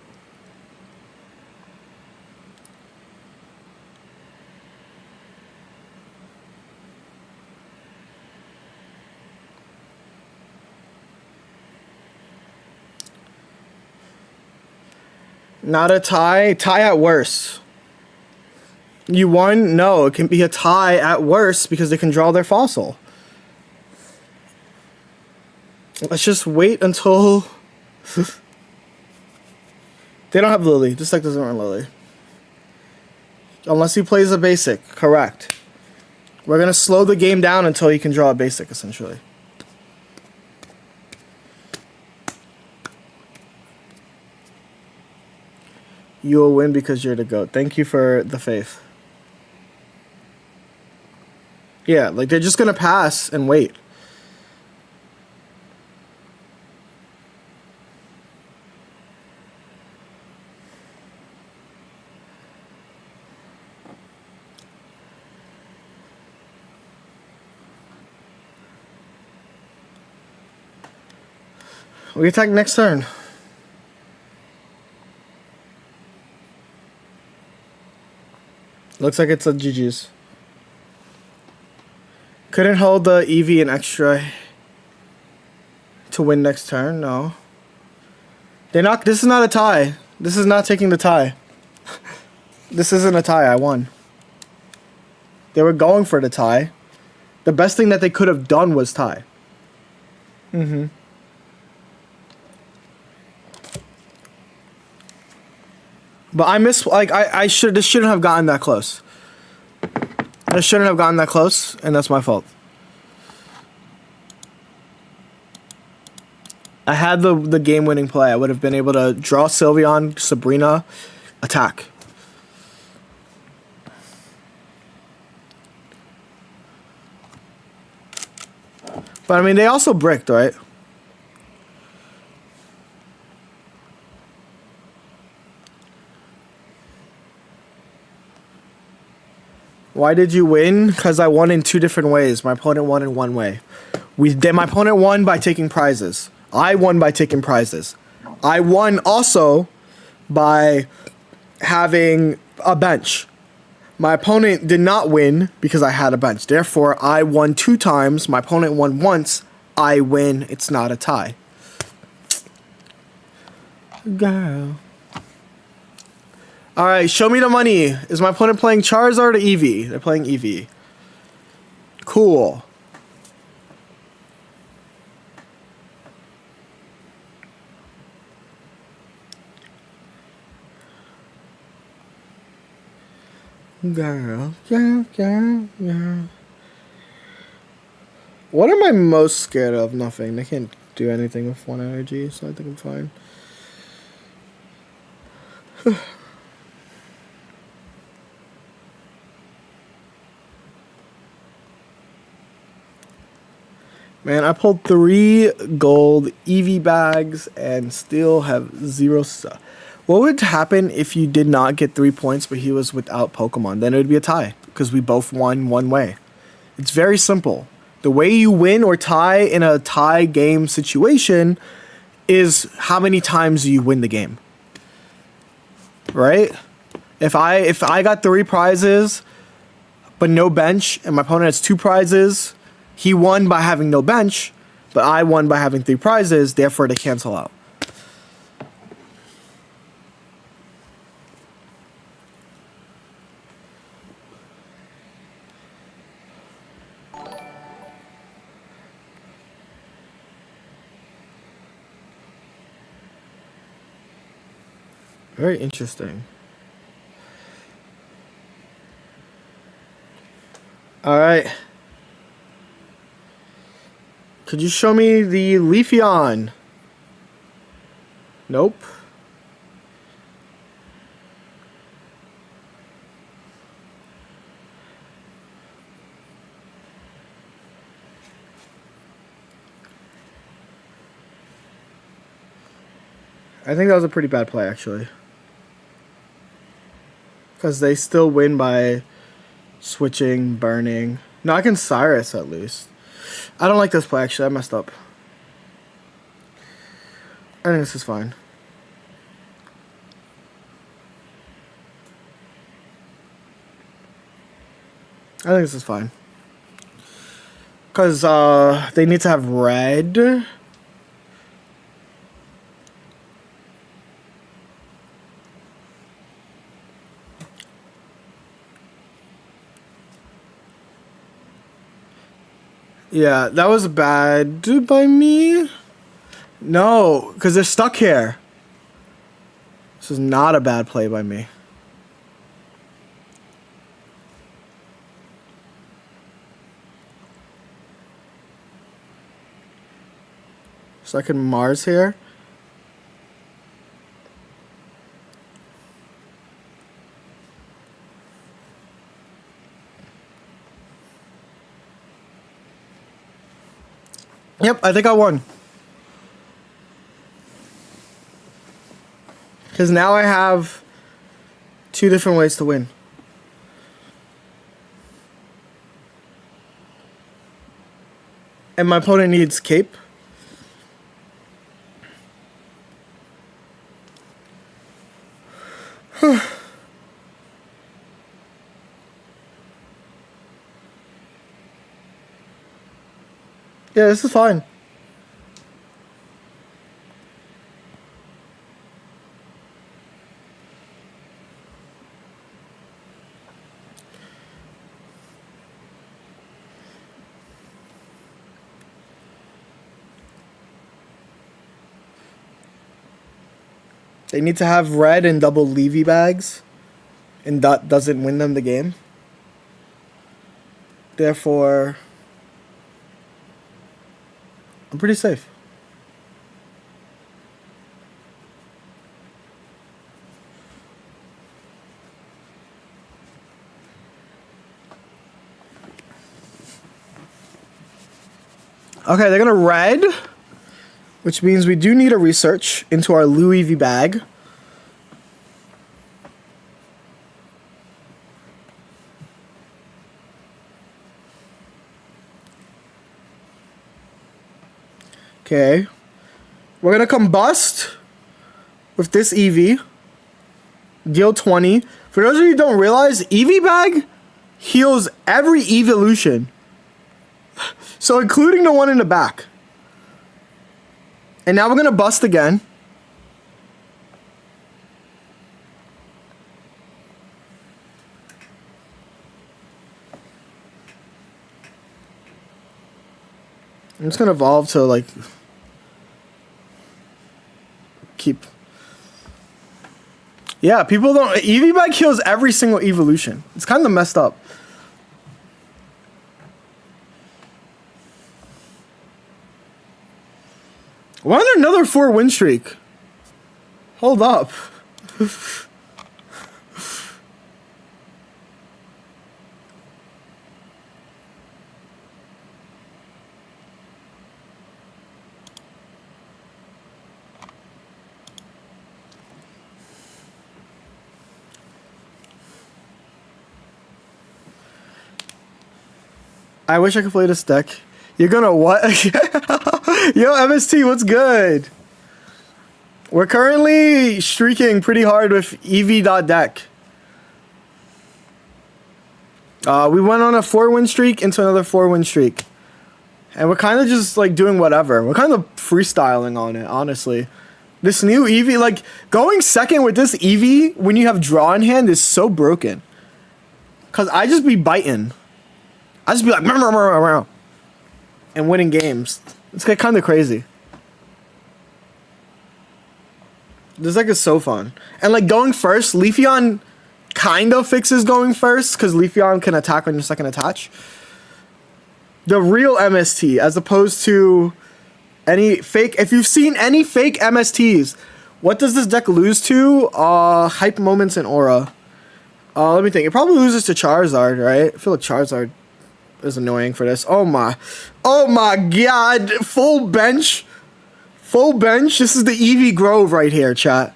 Not a tie. Tie at worst. You won? No, it can be a tie at worst because they can draw their fossil. Let's just wait until... They don't have Lily. This deck doesn't run Lily. Unless he plays a basic. Correct. We're going to slow the game down until he can draw a basic, essentially. You will win because you're the GOAT. Thank you for the faith. Yeah, like they're just going to pass and wait. We attack next turn. Looks like it's a GG's. Couldn't hold the Eevee an extra to win next turn, no. They're not. This is not a tie. This is not taking the tie. This isn't a tie. I won. They were going for the tie. The best thing that they could have done was tie. Mm-hmm. But I miss, like, this shouldn't have gotten that close. I shouldn't have gotten that close, and that's my fault. I had the game-winning play. I would have been able to draw Sylveon, Sabrina, attack. But, I mean, they also bricked, right? Why did you win? Because I won in 2 different ways. My opponent won in 1 way. My opponent won by taking prizes. I won by taking prizes. I won also by having a bench. My opponent did not win because I had a bench. Therefore, I won 2 times. My opponent won once. I win. It's not a tie. Girl. All right, show me the money. Is my opponent playing Charizard or Eevee? They're playing Eevee. Cool. Girl. What am I most scared of? Nothing. They can't do anything with 1 energy, so I think I'm fine. Man, I pulled 3 gold Eevee bags and still have 0 stuff. What would happen if you did not get 3 points but he was without Pokemon? Then it would be a tie because we both won one way. It's very simple. The way you win or tie in a tie game situation is how many times you win the game. Right? If I got 3 prizes but no bench and my opponent has 2 prizes, he won by having no bench, but I won by having 3 prizes, therefore they cancel out. Very interesting. All right. Could you show me the Leafeon? Nope. I think that was a pretty bad play, actually. Because they still win by switching, burning. No, I can Cyrus at least. I don't like this play, actually. I messed up. I think this is fine. I think this is fine. Because they need to have red. Yeah, that was bad by me. No, because they're stuck here. This is not a bad play by me. So I can Mars here. Yep, I think I won. Because now I have 2 different ways to win. And my opponent needs Cape. Yeah, this is fine. They need to have red and double Levy bags, and that doesn't win them the game. Therefore, I'm pretty safe. Okay, they're gonna red, which means we do need a research into our Louis V bag. Okay, We're gonna combust with this EV. Deal 20. For those of you who don't realize, EV bag heals every evolution. So including the one in the back. And now we're gonna bust again. I'm just gonna evolve to like keep. Yeah, people don't. EV bag kills every single evolution. It's kind of messed up. Why on another 4 win streak? Hold up. I wish I could play this deck. You're gonna what? Yo, MST, what's good? We're currently streaking pretty hard with EV.deck. We went on a 4 win streak into another 4 win streak. And we're kind of just like doing whatever. We're kind of freestyling on it, honestly. This new EV, like going second with this EV when you have draw in hand is so broken. Cause I just be biting. I just be like, meow, meow, meow, meow, and winning games. It's kind of crazy. This deck is so fun. And like going first, Leafeon kind of fixes going first because Leafeon can attack on your second attach. The real MST, as opposed to any fake. If you've seen any fake MSTs, what does this deck lose to? Hype moments and aura. Let me think. It probably loses to Charizard, right? I feel like Charizard is annoying for this. Oh my god. Full bench. This is the Eevee Grove right here, chat.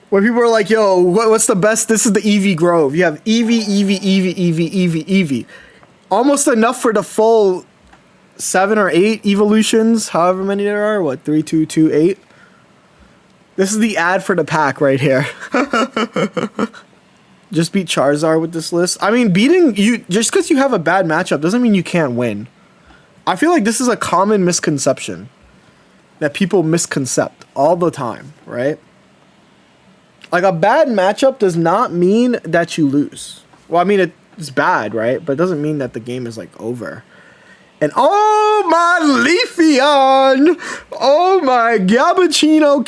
When people are like, yo, what's the best? This is the Eevee Grove. You have Eevee. Almost enough for the full 7 or 8 evolutions, however many there are. What, 3, 2, 2, 8? This is the ad for the pack right here. Just beat Charizard with this list. I mean, beating you just because you have a bad matchup doesn't mean you can't win. I feel like this is a common misconception that people misconcept all the time, right? Like a bad matchup does not mean that you lose. Well, I mean, it's bad, right? But it doesn't mean that the game is like over. And oh my Leafeon! Oh my Cappuccino,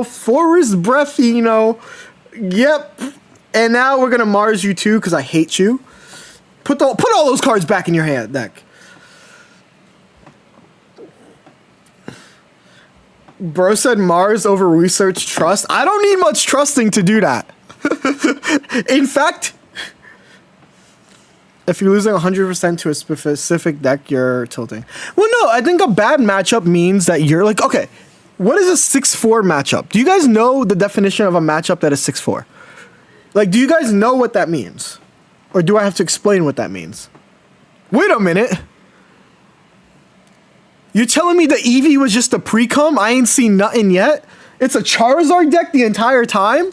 Forest Breathino. Yep. And now we're gonna Mars you too, because I hate you. Put all those cards back in your hand deck. Bro said Mars over research trust. I don't need much trusting to do that. In fact, if you're losing 100% to a specific deck, you're tilting. Well, no, I think a bad matchup means that you're like, okay, what is a 6-4 matchup? Do you guys know the definition of a matchup that is 6-4? Like, do you guys know what that means? Or do I have to explain what that means? Wait a minute. You're telling me the Eevee was just a pre-cum? I ain't seen nothing yet? It's a Charizard deck the entire time?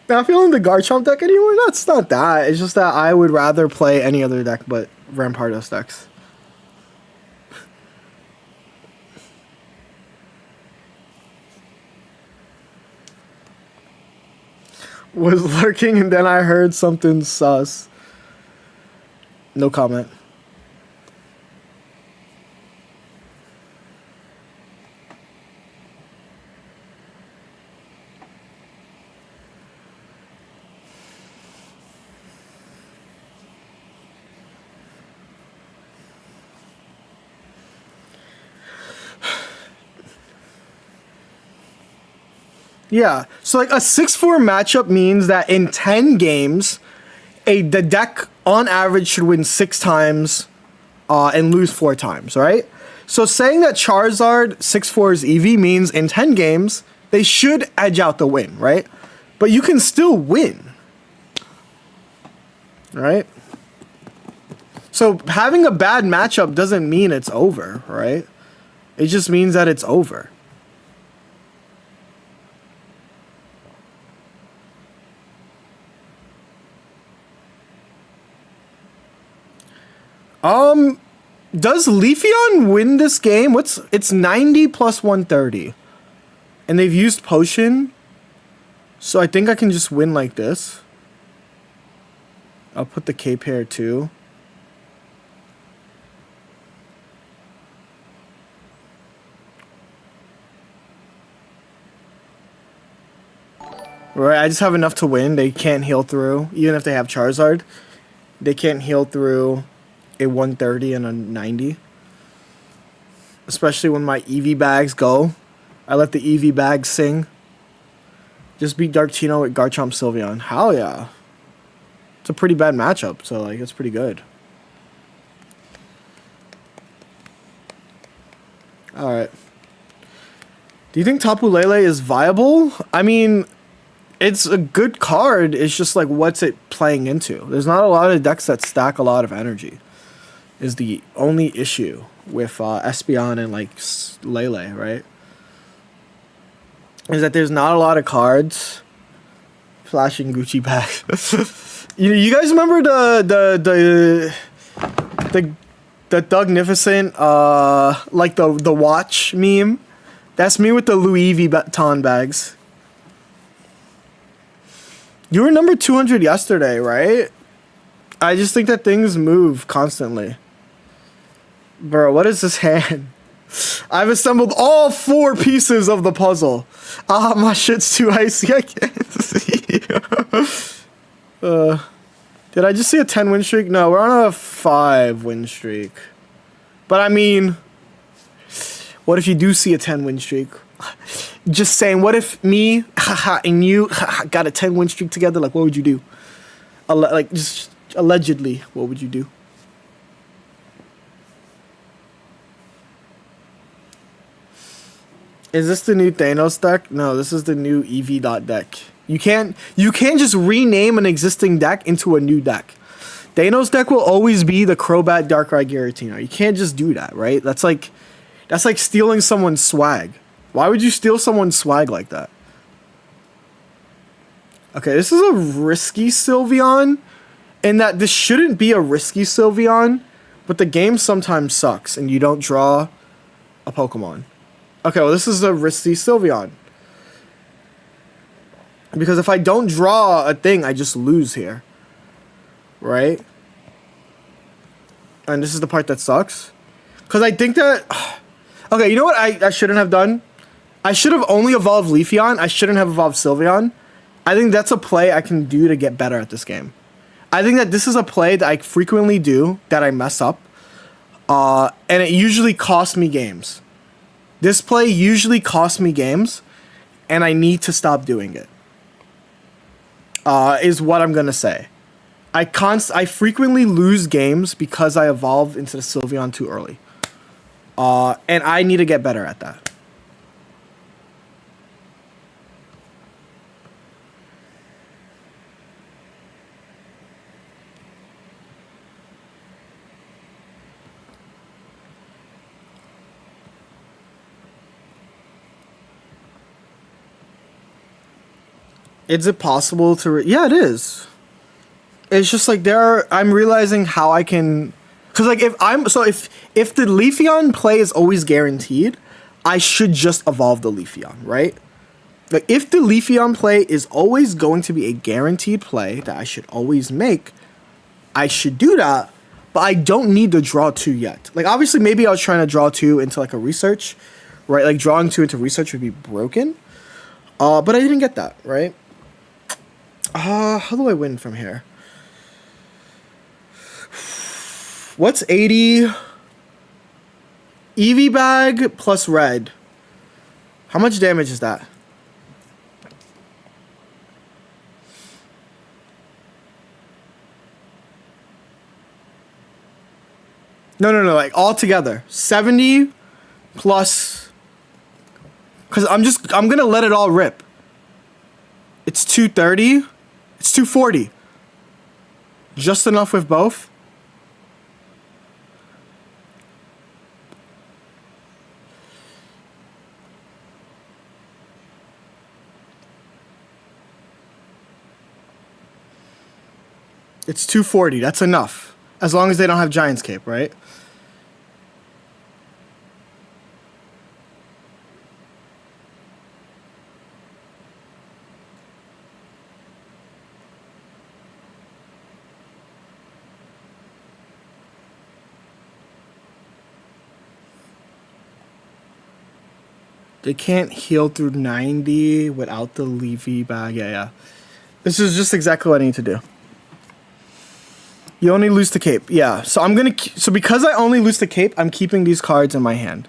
Not feeling the Garchomp deck anymore? That's not that. It's just that I would rather play any other deck but Rampardos decks. Was lurking and then I heard something sus. No comment. Yeah, so like a 6-4 matchup means that in 10 games, the deck on average should win 6 times and lose 4 times, right? So saying that Charizard 6-4's EV means in 10 games, they should edge out the win, right? But you can still win, right? So having a bad matchup doesn't mean it's over, right? It just means that it's over. Does Leafeon win this game? It's 90 plus 130. And they've used Potion. So I think I can just win like this. I'll put the K-Pair too. Right, I just have enough to win. They can't heal through. Even if they have Charizard, they can't heal through a 130 and a 90. Especially when my EV bags go. I let the EV bags sing. Just beat Darkchino with Garchomp Sylveon. Hell yeah. It's a pretty bad matchup, so like it's pretty good. Alright. Do you think Tapu Lele is viable? I mean, it's a good card. It's just like, what's it playing into? There's not a lot of decks that stack a lot of energy. Is the only issue with Espeon and like Lele, right? Is that there's not a lot of cards flashing Gucci bags. you guys remember the Dougnificent like the watch meme? That's me with the Louis Vuitton bags. You were number 200 yesterday, right? I just think that things move constantly. Bro, what is this hand? I've assembled all 4 pieces of the puzzle. Ah, my shit's too icy. I can't see. Did I just see a 10 win streak? No, we're on a 5 win streak. But I mean, what if you do see a 10 win streak? Just saying, what if me and you got a 10 win streak together? Like, what would you do? Like, just allegedly, what would you do? Is this the new Thanos deck? No, this is the new EV dot deck. You can't just rename an existing deck into a new deck. Thanos deck will always be the Crobat Darkrai Giratina. You can't just do that, right? That's like stealing someone's swag. Why would you steal someone's swag like that? Okay, this is a risky Sylveon, in that this shouldn't be a risky Sylveon, but the game sometimes sucks and you don't draw a Pokemon. Okay, well, this is a risky Sylveon. Because if I don't draw a thing, I just lose here. Right? And this is the part that sucks. Because I think that... Okay, you know what I shouldn't have done? I should have only evolved Leafeon. I shouldn't have evolved Sylveon. I think that's a play I can do to get better at this game. I think that this is a play that I frequently do, that I mess up. And it usually costs me games. This play usually costs me games, and I need to stop doing it. Is what I'm gonna say. I frequently lose games because I evolved into the Sylveon too early. And I need to get better at that. Is it possible to... Yeah, it is. It's just like I'm realizing how I can... Because like if the Leafeon play is always guaranteed, I should just evolve the Leafeon, right? Like if the Leafeon play is always going to be a guaranteed play that I should always make, I should do that, but I don't need to draw 2 yet. Like obviously maybe I was trying to draw 2 into like a research, right? Like drawing 2 into research would be broken. But I didn't get that, right? How do I win from here? What's 80? EV bag plus red. How much damage is that? No, like all together. 70 plus, cause I'm gonna let it all rip. It's 230. It's 240. Just enough with both. It's 240. That's enough. As long as they don't have Giant's Cape, right? They can't heal through 90 without the Levy bag. Yeah. This is just exactly what I need to do. You only lose the cape. Yeah. So so because I only lose the cape, I'm keeping these cards in my hand.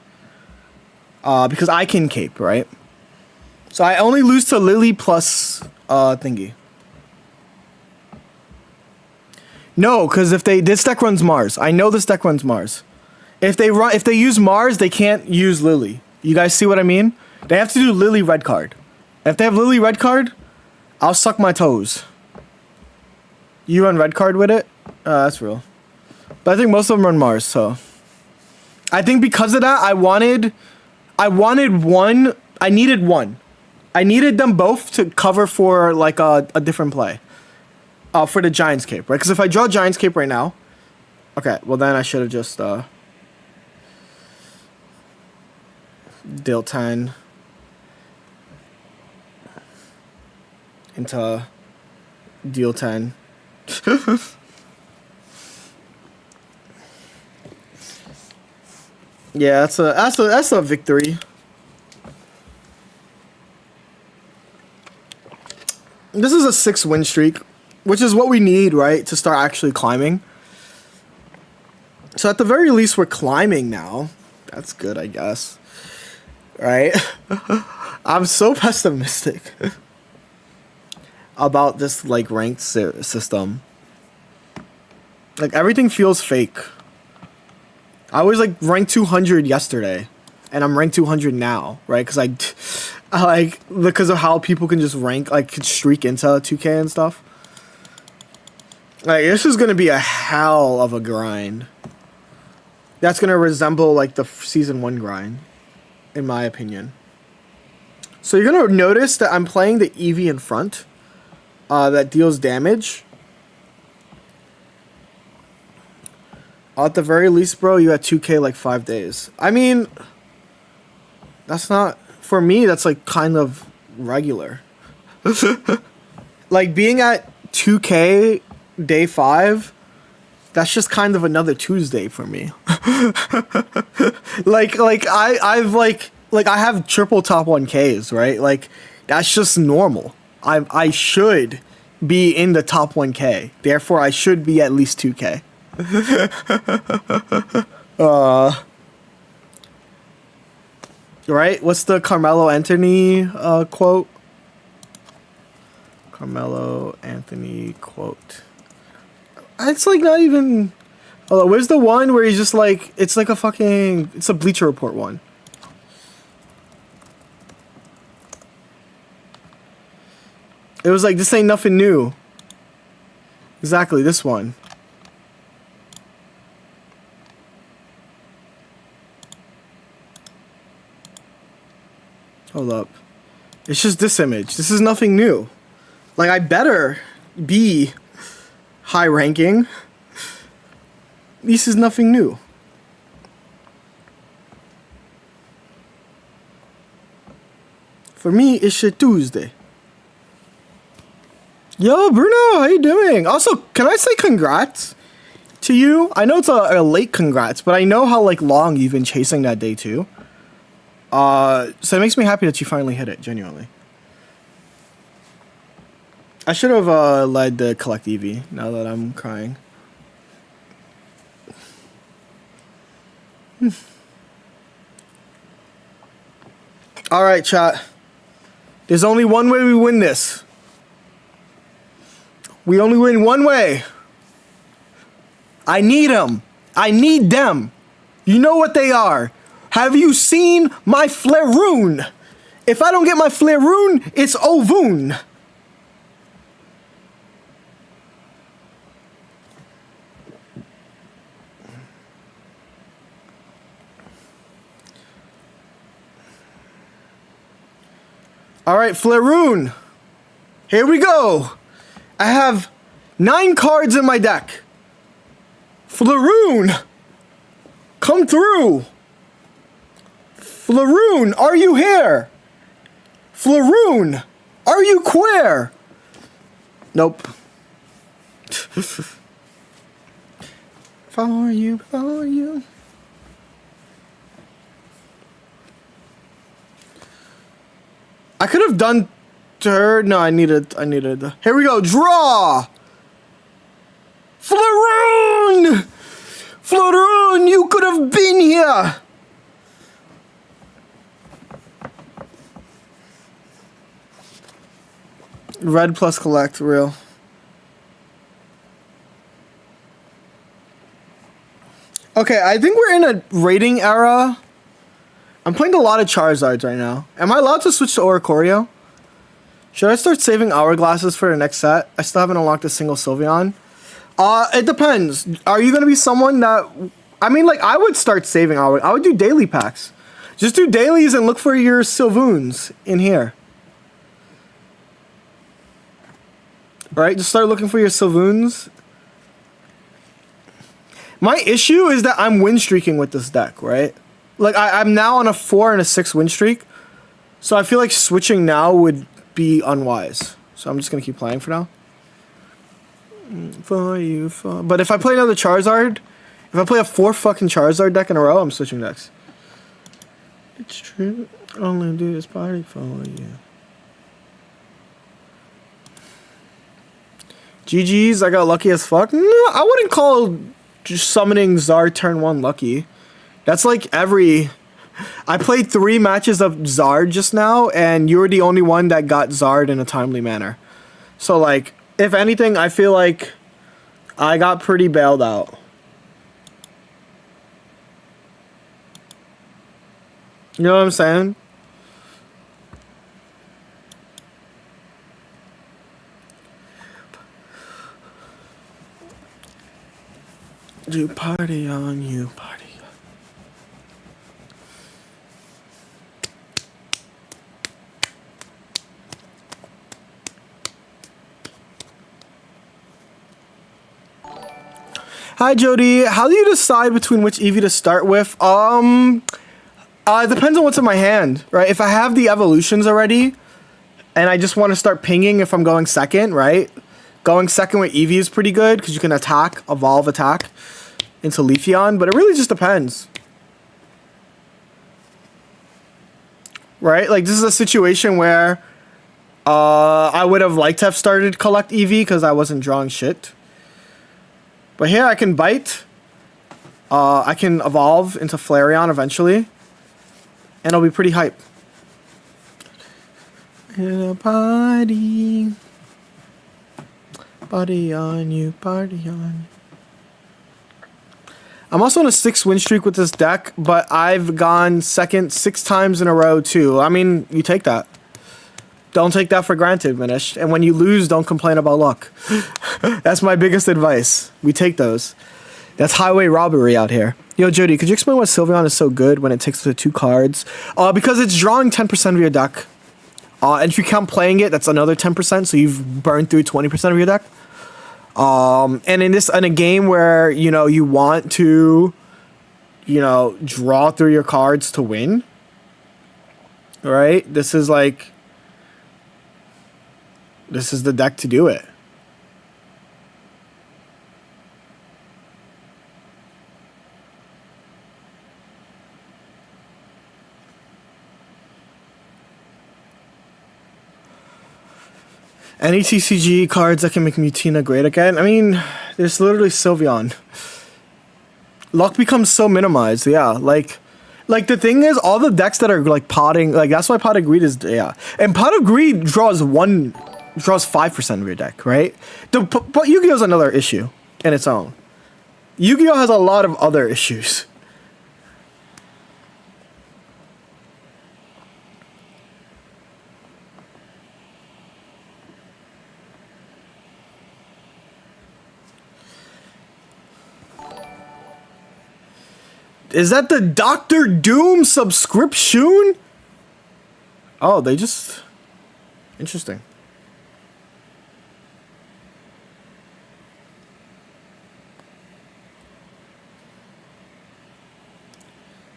Because I can cape, right? So I only lose to Lily plus thingy. No, because this deck runs Mars. I know this deck runs Mars. If they use Mars, they can't use Lily. You guys see what I mean? They have to do Lily red card. If they have Lily red card, I'll suck my toes. You run red card with it? That's real. But I think most of them run Mars, so. I think because of that, I needed one. I needed them both to cover for like a different play. For the Giant's Cape, right? Because if I draw Giant's Cape right now, okay, well then I should have just deal 10 into deal 10. Yeah, that's a victory. This is a 6-win streak, which is what we need, right, to start actually climbing. So at the very least, we're climbing now. That's good, I guess. Right? I'm so pessimistic about this, like, ranked system. Like, everything feels fake. I was, like, ranked 200 yesterday, and I'm ranked 200 now, right? Because because of how people can just rank, like, can streak into 2K and stuff. Like, this is going to be a hell of a grind. That's going to resemble, like, the Season 1 grind, in my opinion. So you're going to notice that I'm playing the Eevee in front. That deals damage. At the very least, bro, you had 2K, like, 5 days. I mean, that's not... For me, that's, like, kind of regular. Like, being at 2K day 5... That's just kind of another Tuesday for me. I have triple top 1Ks, right? Like, that's just normal. I should be in the top 1K. Therefore, I should be at least 2K. Right? What's the Carmelo Anthony quote? Carmelo Anthony quote. It's like not even... Oh, where's the one where he's just like... It's like a fucking... It's a Bleacher Report one. It was like, this ain't nothing new. Exactly, this one. Hold up. It's just this image. This is nothing new. Like, I better be... high ranking. This is nothing new. For me, it's a Tuesday. Yo, Bruno, how you doing? Also, can I say congrats to you? I know it's a late congrats, but I know how like long you've been chasing that day too. So it makes me happy that you finally hit it, genuinely. I should have led the collect Eevee, now that I'm crying. Alright, chat. There's only one way we win this. We only win one way. I need him. I need them. You know what they are. Have you seen my Flareon? If I don't get my Flareon, it's Ovoon. All right, Flareon. Here we go. I have 9 cards in my deck. Flareon, come through. Flareon, are you here? Flareon, are you queer? Nope. For you, for you. I could have done her. No, I needed. Here we go. Draw. Flareon! Flareon, you could have been here. Red plus collect, real. Okay, I think we're in a rating era. I'm playing a lot of Charizards right now. Am I allowed to switch to Oricorio? Should I start saving hourglasses for the next set? I still haven't unlocked a single Sylveon. It depends. Are you gonna be someone that... I mean, like, I would start saving hours. I would do daily packs. Just do dailies and look for your Sylvoons in here. Right? Just start looking for your Sylvoons. My issue is that I'm win streaking with this deck, right? Like, I'm now on a 4 and a 6 win streak. So I feel like switching now would be unwise. So I'm just going to keep playing for now. For you, for... But if I play another Charizard, if I play a 4 fucking Charizard deck in a row, I'm switching decks. It's true. Only do this party for you. GG's, I got lucky as fuck. No, I wouldn't call just summoning Zard turn 1 lucky. That's like every... I played 3 matches of Zard just now, and you're the only one that got Zard in a timely manner. So, like, if anything, I feel like I got pretty bailed out. You know what I'm saying? Do party on you, party. Hi Jody, how do you decide between which Eevee to start with? It depends on what's in my hand, right? If I have the evolutions already, and I just want to start pinging if I'm going second, right? Going second with Eevee is pretty good, because you can attack, evolve attack into Leafeon, but it really just depends. Right? Like, this is a situation where I would have liked to have started collect Eevee, because I wasn't drawing shit. But here I can bite. I can evolve into Flareon eventually. And it'll be pretty hype. In a party. Party on you, party on you. I'm also on a 6 win streak with this deck, but I've gone second 6 times in a row too. I mean, you take that. Don't take that for granted, Minish. And when you lose, don't complain about luck. That's my biggest advice. We take those. That's highway robbery out here. Yo, Jody, could you explain why Sylveon is so good when it takes the 2 cards? Because it's drawing 10% of your deck. And if you count playing it, that's another 10%, so you've burned through 20% of your deck. And in a game where, you know, you want to, you know, draw through your cards to win, right? This is the deck to do it. Any TCG cards that can make Mutina great again? I mean, there's literally Sylveon. Luck becomes so minimized, yeah. Like the thing is, all the decks that are like potting, like that's why Pot of Greed is, yeah. And Pot of Greed draws 5% of your deck, right? But Yu-Gi-Oh's another issue in its own. Yu-Gi-Oh has a lot of other issues. Is that the Doctor Doom subscription? Oh, they just... Interesting.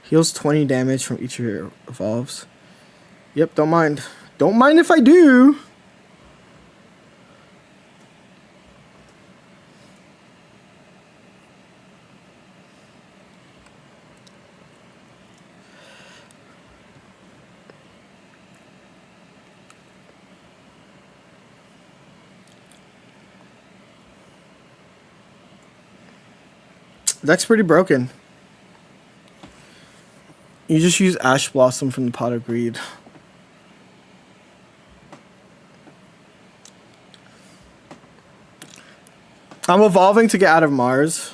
Heals 20 damage from each of your evolves. Yep, don't mind. Don't mind if I do. Deck's pretty broken. You just use Ash Blossom from the Pot of Greed. I'm evolving to get out of Mars.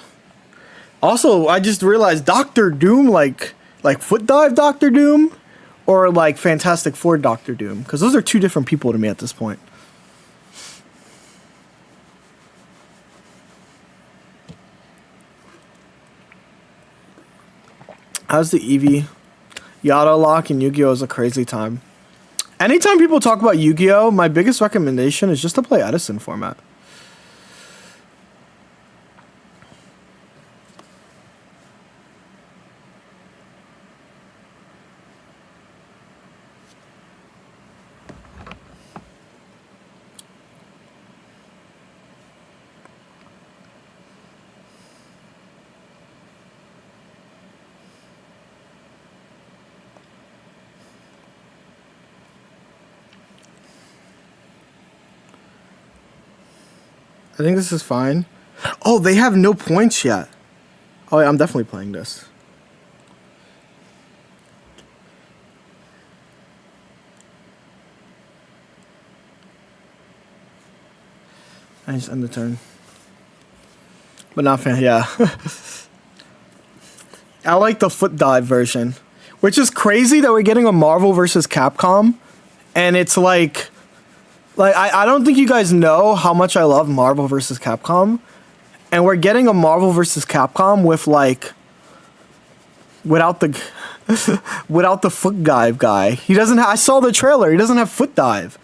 Also, I just realized Doctor Doom, like Foot Dive Doctor Doom, or like Fantastic Four Doctor Doom, because those are two different people to me at this point. How's the Eevee? Yada Lock and Yu-Gi-Oh is a crazy time. Anytime people talk about Yu-Gi-Oh, my biggest recommendation is just to play Edison format. I think this is fine. Oh, they have no points yet. Oh, yeah, I'm definitely playing this. I just end the turn. But not fan, yeah. I like the Foot Dive version. Which is crazy that we're getting a Marvel versus Capcom. And it's like I don't think you guys know how much I love Marvel vs. Capcom. And we're getting a Marvel vs. Capcom with like without the Foot Dive guy. He doesn't I saw the trailer. He doesn't have Foot Dive.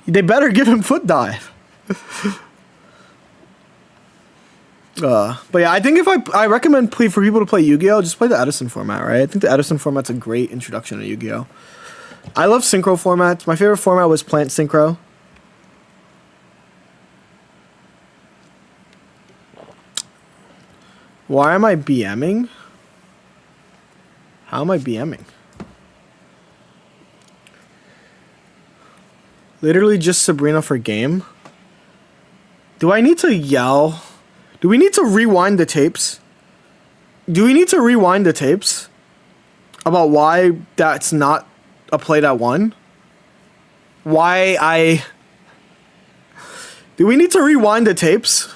They better give him Foot Dive. But yeah, I think if I recommend for people to play Yu-Gi-Oh, just play the Edison format, right? I think the Edison format's a great introduction to Yu-Gi-Oh. I love synchro formats. My favorite format was Plant Synchro. Why am I BMing? How am I BMing? Literally just Sabrina for game. Do I need to yell? Do we need to rewind the tapes? Do we need to rewind the tapes about why that's not a play that won? Do we need to rewind the tapes?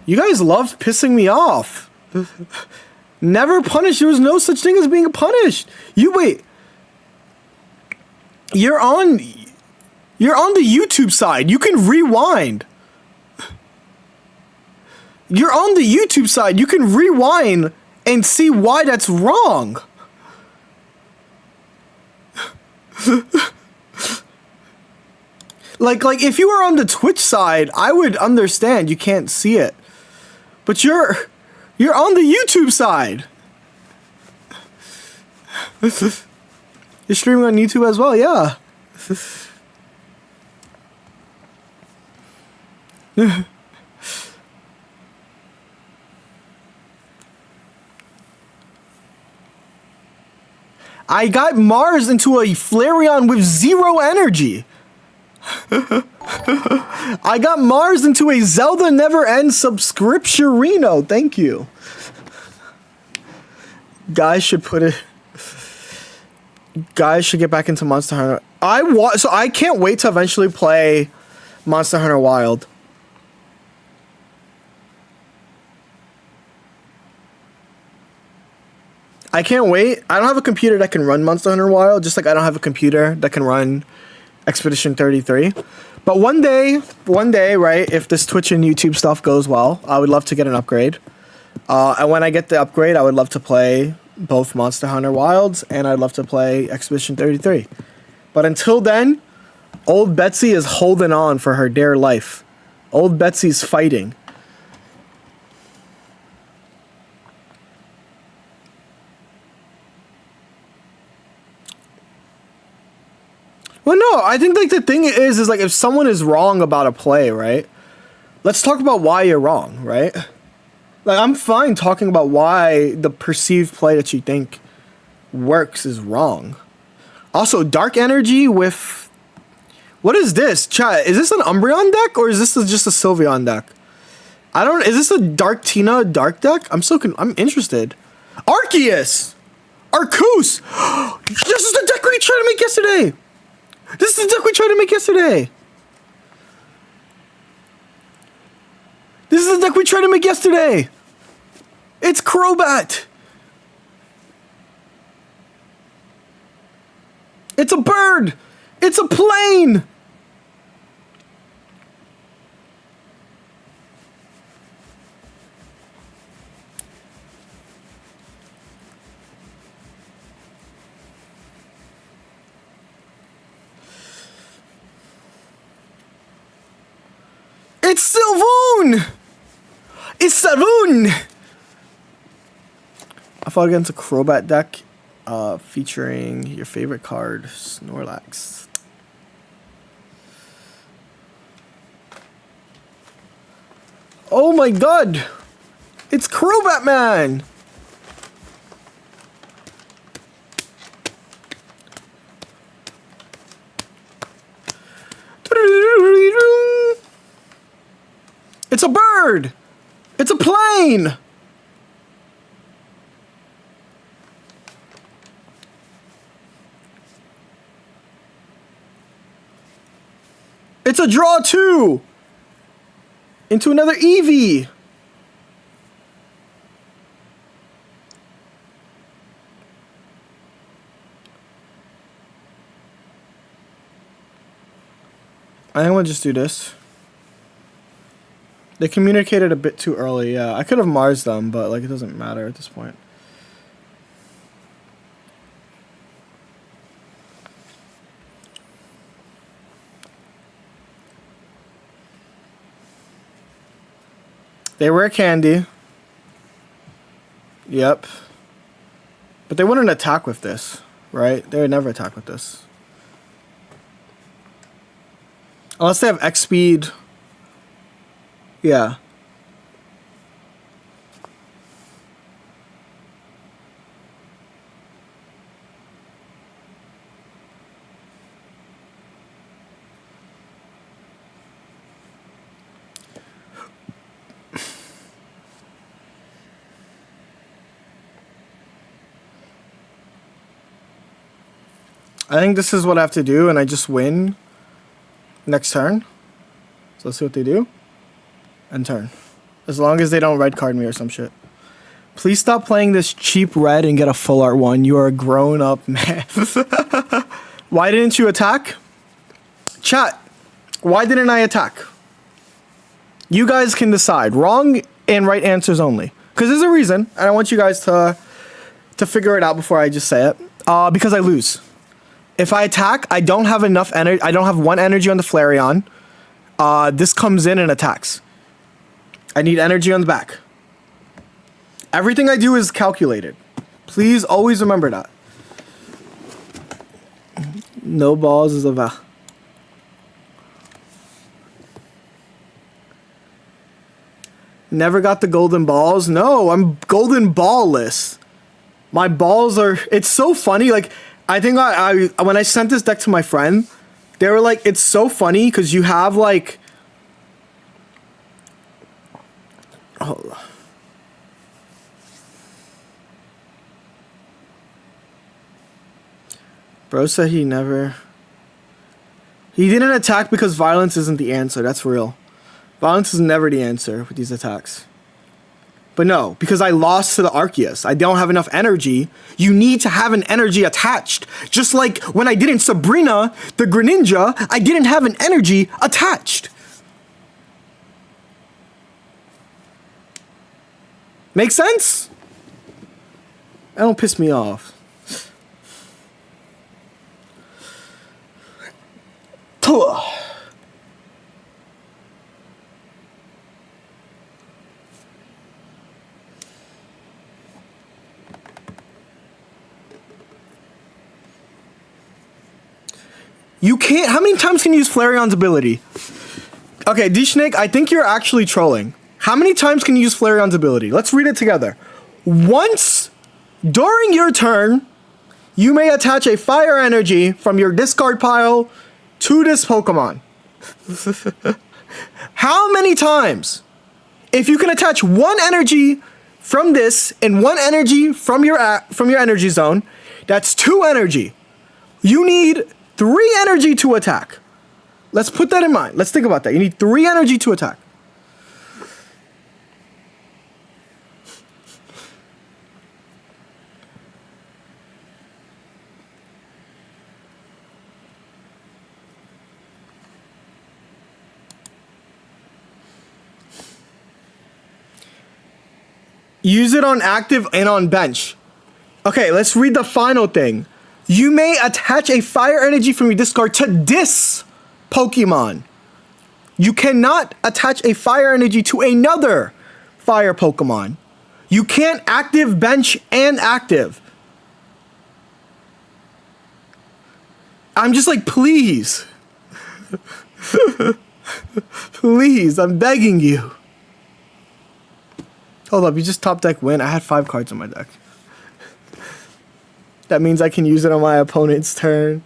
You guys love pissing me off. Never punished. There was no such thing as being punished. Wait. You're on the YouTube side. You can rewind. You're on the YouTube side. You can rewind and see why that's wrong. like if you were on the Twitch side, I would understand you can't see it. But you're on the YouTube side. You're streaming on YouTube as well, yeah. I got Mars into a Flareon with 0 energy. I got Mars into a Zelda Never Ends subscription-reno. Thank you. Guys should get back into Monster Hunter. So I can't wait to eventually play Monster Hunter Wild. I can't wait. I don't have a computer that can run Monster Hunter Wild, just like I don't have a computer that can run Expedition 33. But one day, right, if this Twitch and YouTube stuff goes well, I would love to get an upgrade. And when I get the upgrade, I would love to play both Monster Hunter Wilds and I'd love to play Expedition 33. But until then, old Betsy is holding on for her dear life. Old Betsy's fighting. Well, no, I think like the thing is like if someone is wrong about a play, right? Let's talk about why you're wrong, right? Like I'm fine talking about why the perceived play that you think works is wrong. Also, Dark Energy with... What is this? Chat, is this an Umbreon deck or is this just a Sylveon deck? I don't... Is this a Dark Tina Dark deck? I'm interested. Arceus! Arceus! This is the deck we tried to make yesterday! This is the deck we tried to make yesterday! This is the deck we tried to make yesterday! It's Crobat! It's a bird! It's a plane! It's Sylvoon! It's Sylvoon! I fought against a Crobat deck featuring your favorite card, Snorlax. Oh my god! It's Crobat Man! It's a bird! It's a plane! It's a draw 2! Into another Eevee! I think we'll just do this. They communicated a bit too early, yeah. I could have Mars them, but like it doesn't matter at this point. They were candy. Yep. But they wouldn't attack with this, right? They would never attack with this. Unless they have X speed. Yeah. I think this is what I have to do, and I just win next turn. So let's see what they do. End turn. As long as they don't red card me or some shit. Please stop playing this cheap red and get a full art one. You are a grown up man. Why didn't you attack? Chat, why didn't I attack? You guys can decide. Wrong and right answers only. Because there's a reason, and I want you guys to figure it out before I just say it. Because I lose. If I attack, I don't have enough energy. I don't have 1 energy on the Flareon. This comes in and attacks. I need energy on the back. Everything I do is calculated. Please always remember that. No balls is a va. Never got the golden balls. No, I'm golden ballless. My balls are... It's so funny. Like, I think I when I sent this deck to my friend, they were like, it's so funny because you have like... Hold on. Bro said he never... He didn't attack because violence isn't the answer. That's real. Violence is never the answer with these attacks. But no, because I lost to the Arceus. I don't have enough energy. You need to have an energy attached. Just like when I did in Sabrina, the Greninja, I didn't have an energy attached. Make sense? That don't piss me off. You can't. How many times can you use Flareon's ability? Okay, D-Snake, I think you're actually trolling. How many times can you use Flareon's ability? Let's read it together. Once during your turn, you may attach a fire energy from your discard pile to this Pokemon. How many times? If you can attach one energy from this and one energy from your energy zone, that's 2 energy. You need 3 energy to attack. Let's put that in mind. Let's think about that. You need 3 energy to attack. Use it on active and on bench. Okay, let's read the final thing. You may attach a fire energy from your discard to this Pokemon. You cannot attach a fire energy to another fire Pokemon. You can't active, bench, and active. I'm just like, please. Please, I'm begging you. Hold up, you just top deck win. I had 5 cards in my deck. That means I can use it on my opponent's turn.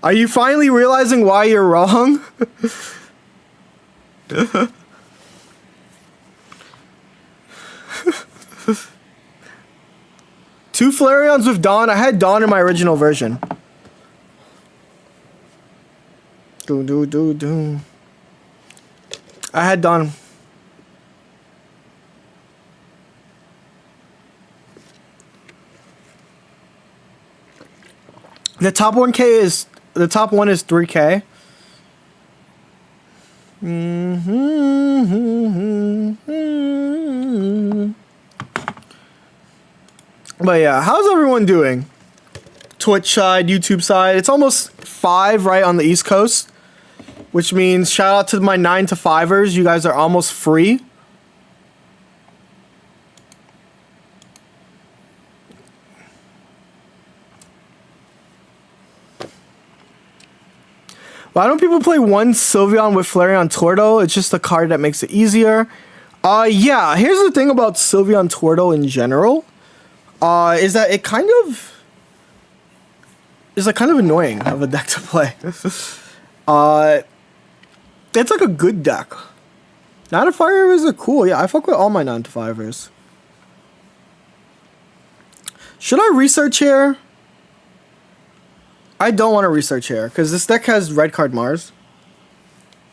Are you finally realizing why you're wrong? Two Flareons with Dawn. I had Dawn in my original version. I had Dawn. The top 1K is the top one is 3K. But yeah, how's everyone doing? Twitch side, YouTube side. It's almost 5 right on the East Coast, which means shout out to my 9 to 5ers. You guys are almost free. Why don't people play one Sylveon with Flareon Torto? It's just a card that makes it easier. Yeah, here's the thing about Sylveon Torto in general. Is that it kind of is like kind of annoying of a deck to play. It's like a good deck. 9 to 5ers are cool. Yeah, I fuck with all my 9 to 5ers. Should I research here? I don't want to research here because this deck has red card Mars.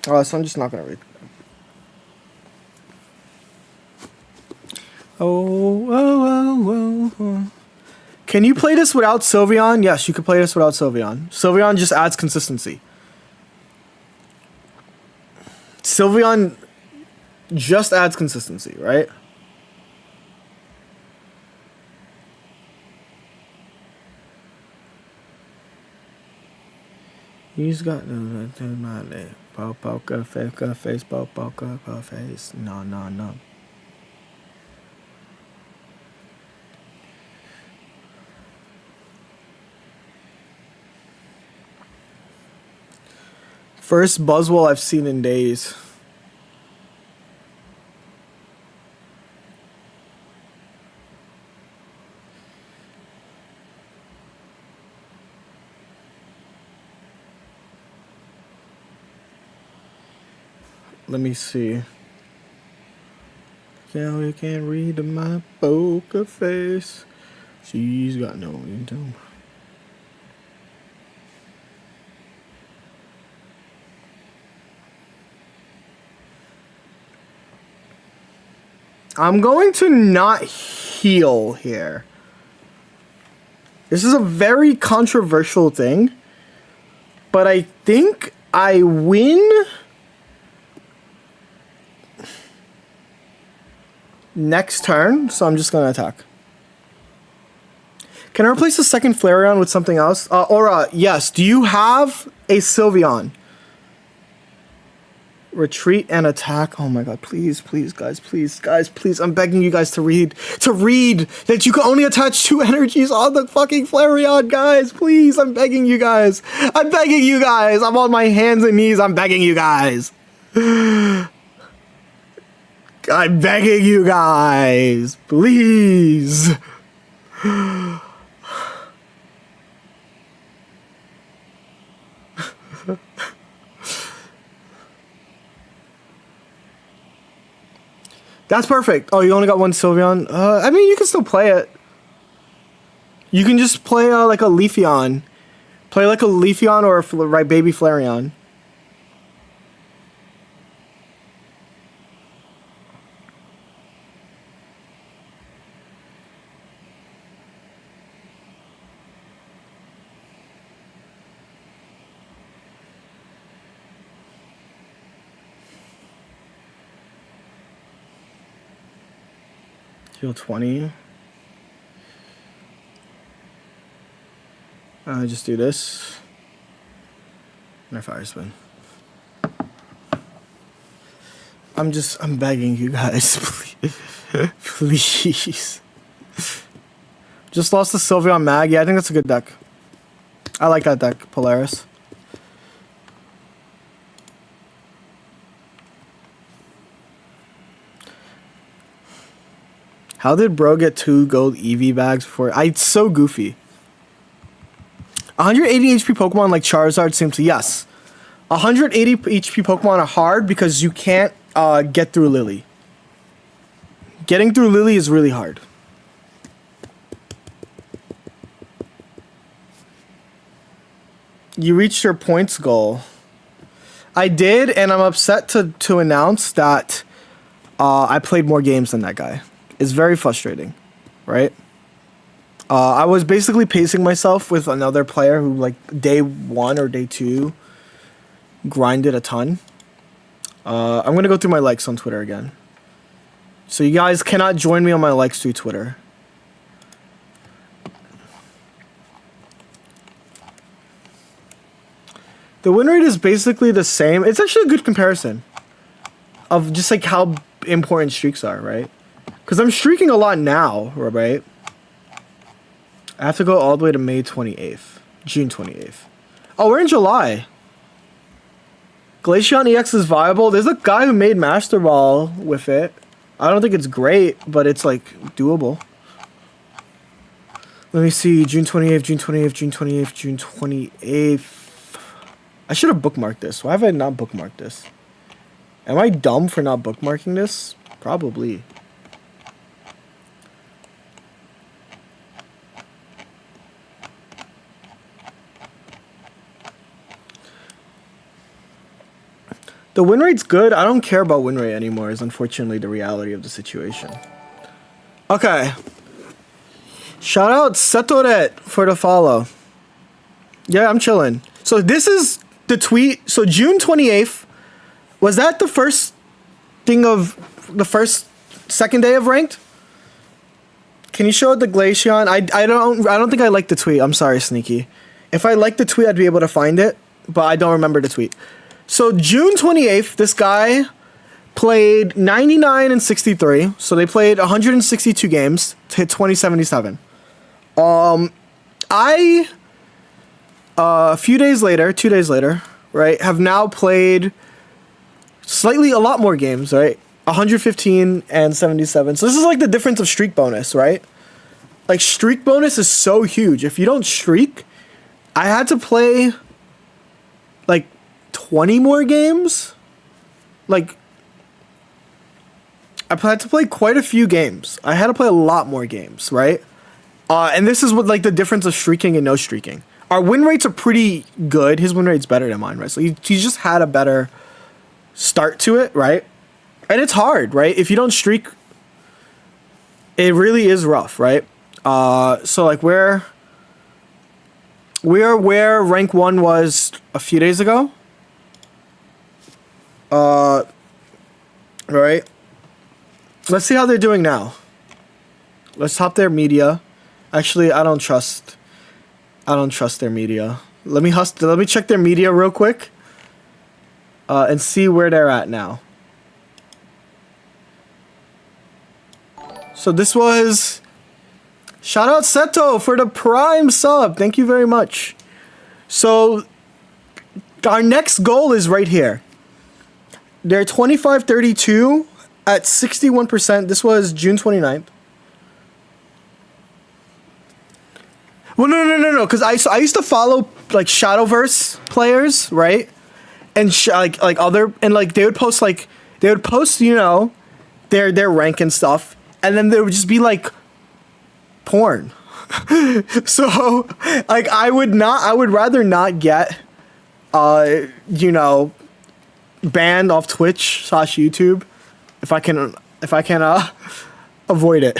So I'm just not gonna read. Oh. Can you play this without Sylveon? Yes, you can play this without Sylveon. Sylveon just adds consistency. Sylveon just adds consistency, right? He's got the poker face, poker face. No. First Buzzwole I've seen in days. Let me see. girl, you can't read my poker face. She's got no income. I'm going to not heal here. This is a very controversial thing, but I think I win next turn, so I'm just going to attack. Can I replace the second Flareon with something else? Aura, yes. Do you have a Sylveon? Retreat and attack. Oh my god, please, please, guys, please. I'm begging you guys to read that you can only attach 2 energies on the fucking Flareon, guys. Please, I'm begging you guys. I'm on my hands and knees. I'm begging you guys. I'm begging you guys. Please. That's perfect. Oh, you only got one Sylveon? I mean, you can still play it. You can just play like a Leafeon. Play like a Leafeon or a baby Flareon. Heal 20. Just do this. And I fire spin. I'm begging you guys, please. Please. Just lost the Sylveon Mag. Yeah, I think that's a good deck. I like that deck, Polaris. How did bro get 2 gold EV bags before? It's so goofy. 180 HP Pokemon like Charizard seem to... Yes. 180 HP Pokemon are hard because you can't get through Lily. Getting through Lily is really hard. You reached your points goal. I did, and I'm upset to announce that I played more games than that guy. It's very frustrating, right? I was basically pacing myself with another player who, like, day 1 or day 2 grinded a ton. I'm going to go through my likes on Twitter again. So you guys cannot join me on my likes through Twitter. The win rate is basically the same. It's actually a good comparison of just, like, how important streaks are, right? Because I'm streaking a lot now, right? I have to go all the way to May 28th. June 28th. Oh, we're in July. Glaceon EX is viable. There's a guy who made Master Ball with it. I don't think it's great, but it's, like, doable. Let me see. June 28th, June 28th, June 28th, June 28th. I should have bookmarked this. Why have I not bookmarked this? Am I dumb for not bookmarking this? Probably. The win rate's good. I don't care about win rate anymore is unfortunately the reality of the situation. Okay. Shout out Setoret for the follow. Yeah, I'm chilling. So this is the tweet. So June 28th. Was that the first thing of the second day of ranked? Can you show the Glaceon? I don't think I like the tweet. I'm sorry, Sneaky. If I liked the tweet, I'd be able to find it, but I don't remember the tweet. So June 28th, this guy played 99 and 63. So they played 162 games to hit 2077. A few days later, 2 days later, right, have now played a lot more games, right? 115 and 77. So this is like the difference of streak bonus, right? Like, streak bonus is so huge. If you don't streak, I had to play like 20 more games. Like, I had to play quite a few games. I had to play a lot more games, right? And this is what like the difference of streaking and no streaking. Our win rates are pretty good. His win rate's better than mine, right? So he just had a better start to it, right? And it's hard, right? If you don't streak, it really is rough, right? So like we're where rank 1 was a few days ago. Right. Let's see how they're doing now. Let's hop their media. Actually, I don't trust their media. Let me check their media real quick. And see where they're at now. So this was... Shout out Seto for the Prime sub. Thank you very much. So our next goal is right here. They're 25-32 at 61%. This was June 29th. Well, no. Because I used to follow like Shadowverse players, right? And like other, and like they would post you know their rank and stuff, and then there would just be like porn. So like I would rather not get you know, banned off Twitch/YouTube if I can avoid it.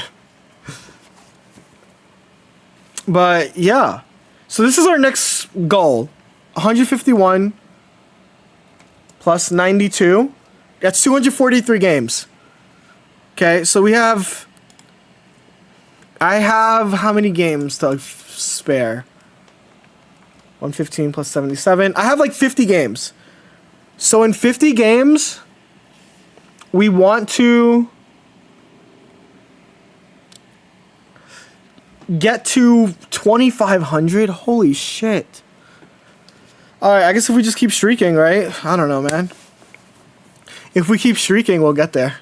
But yeah, so this is our next goal: 151 plus 92. That's 243 games. Okay, so I have how many games to spare? 115 plus 77. I have like 50 games. So in 50 games, we want to get to 2,500. Holy shit. Alright, I guess if we just keep streaking, right? I don't know, man. If we keep streaking, we'll get there.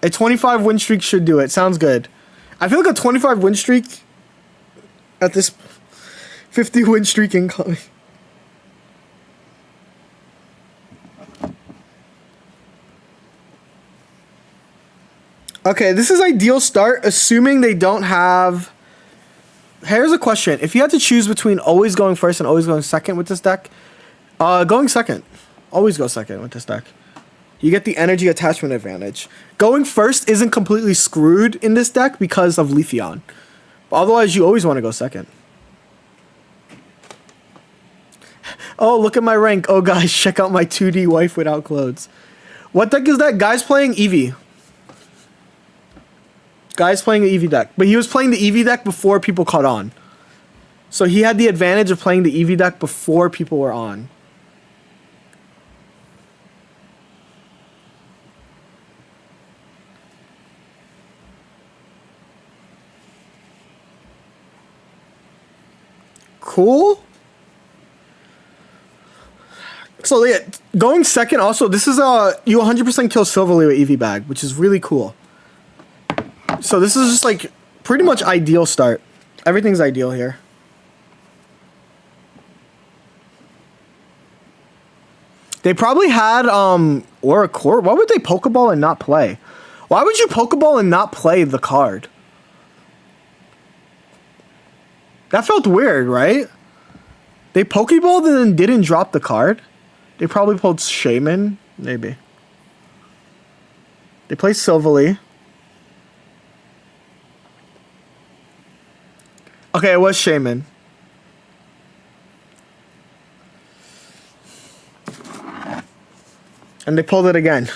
A 25 win streak should do it. Sounds good. I feel like a 25 win streak at this 50 win streak incoming. Okay, this is ideal start, assuming they don't have... Here's a question. If you had to choose between always going first and always going second with this deck, going second. Always go second with this deck. You get the energy attachment advantage. Going first isn't completely screwed in this deck because of Leafeon. But otherwise, you always want to go second. Oh, look at my rank. Oh, guys, check out my 2D wife without clothes. What deck is that? Guy's playing Eevee. Guy's playing the Eevee deck. But he was playing the Eevee deck before people caught on. So he had the advantage of playing the Eevee deck before people were on. Cool. So yeah, going second also, this is you 100% kill Silverly with Eevee Bag, which is really cool. So this is just like pretty much ideal start. Everything's ideal here. They probably had Oracore. Why would they Pokeball and not play? Why would you Pokeball and not play the card? That felt weird, right? They Pokeballed and then didn't drop the card. They probably pulled Shaman, maybe. They played Silverly. Okay, it was Shaman. And they pulled it again.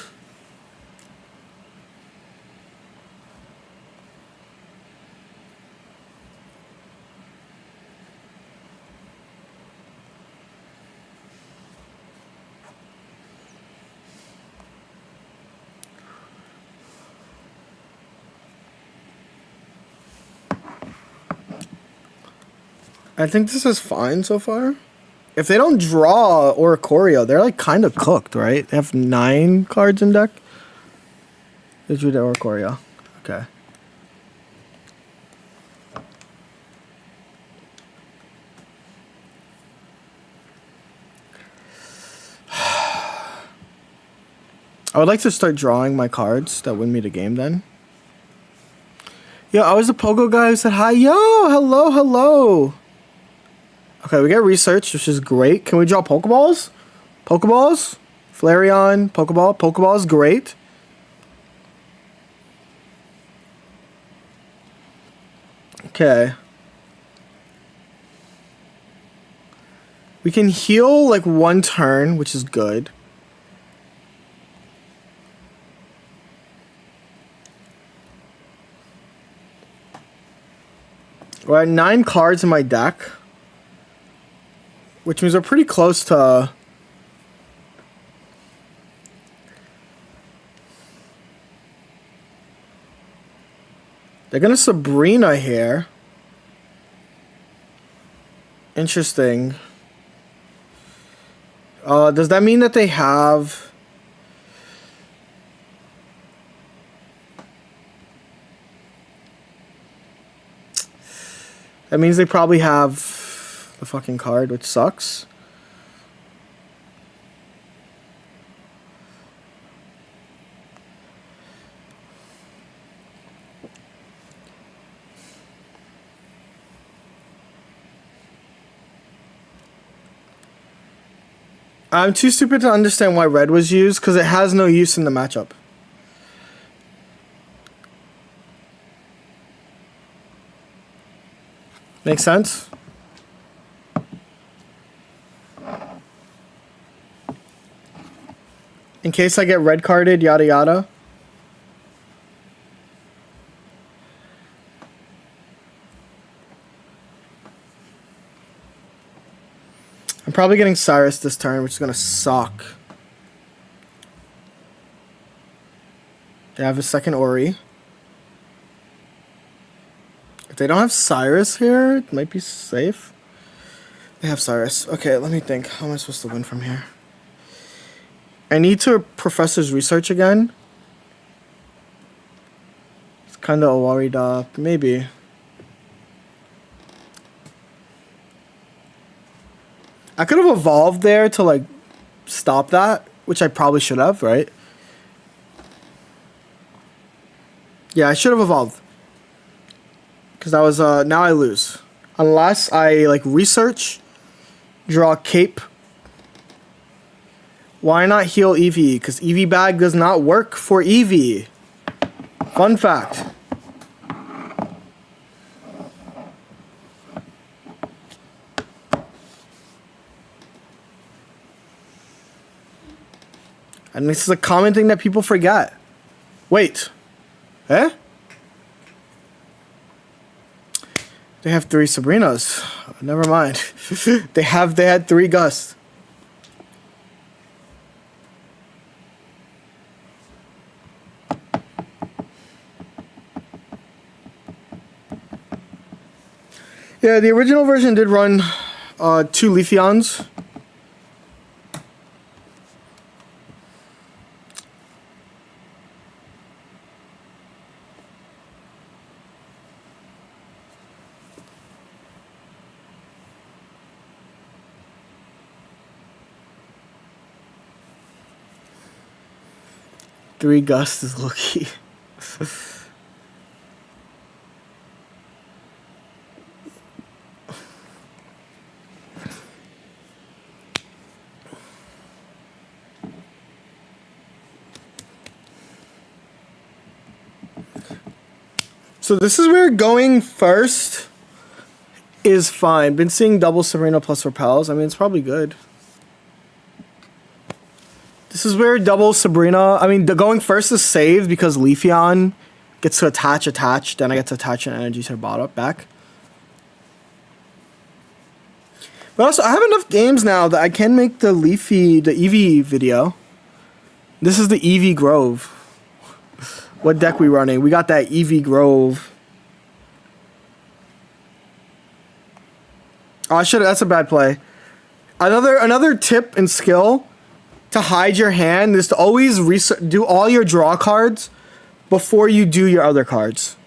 I think this is fine so far. If they don't draw Oricorio, they're like kind of cooked, right? They have 9 cards in deck. They drew the Oricorio. Okay. I would like to start drawing my cards that win me the game then. Yo, I was the Pogo guy who said hi. Yo, hello, hello. Okay, we get research, which is great. Can we draw Pokeballs? Pokeballs? Flareon, Pokeball. Pokeball is great. Okay. We can heal like one turn, which is good. We're at 9 cards in my deck, which means we're pretty close to... They're gonna Sabrina here. Interesting. Does that mean that they have... That means they probably have the fucking card, which sucks. I'm too stupid to understand why red was used, because it has no use in the matchup. Makes sense? In case I get red carded, yada yada. I'm probably getting Cyrus this turn, which is gonna suck. They have a second Ori. If they don't have Cyrus here, it might be safe. They have Cyrus. Okay, let me think. How am I supposed to win from here? I need to Professor's Research again. It's kind of worried up. Maybe. I could have evolved there to, like, stop that, which I probably should have, right? Yeah, I should have evolved. Because that was, now I lose. Unless I, like, research, draw Cape. Why not heal Eevee? Because Eevee Bag does not work for Eevee. Fun fact. And this is a common thing that people forget. Wait. Eh? They have 3 Sabrinas. Never mind. They had 3 Gus. Yeah, the original version did run 2 Leafeons. Three Gust is lucky. So this is where going first is fine. Been seeing double Sabrina plus repels. I mean, it's probably good. This is where double Sabrina... I mean, the going first is saved because Leafeon gets to attach, then I get to attach an energy to the bottom back. But also, I have enough games now that I can make the Eevee video. This is the Eevee Grove. What deck we running? We got that Eevee Grove. Oh, that's a bad play. Another tip and skill to hide your hand is to always do all your draw cards before you do your other cards.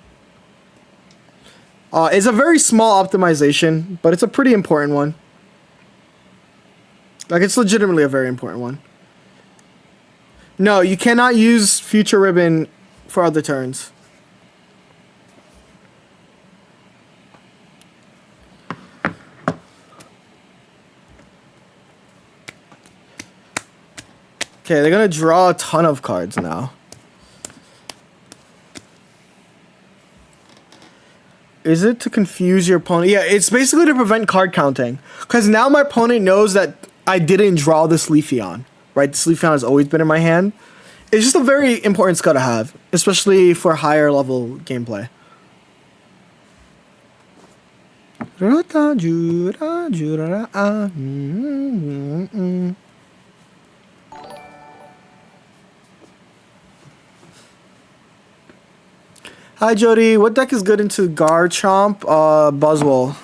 It's a very small optimization, but it's a pretty important one. Like, it's legitimately a very important one. No, you cannot use future ribbon for other turns. Okay, they're gonna draw a ton of cards now. Is it to confuse your opponent? Yeah, it's basically to prevent card counting. Because now my opponent knows that I didn't draw this Leafeon, right? This Leafeon has always been in my hand. It's just a very important skill to have, especially for higher level gameplay. Hi Jody, what deck is good into Garchomp? Buzzwole.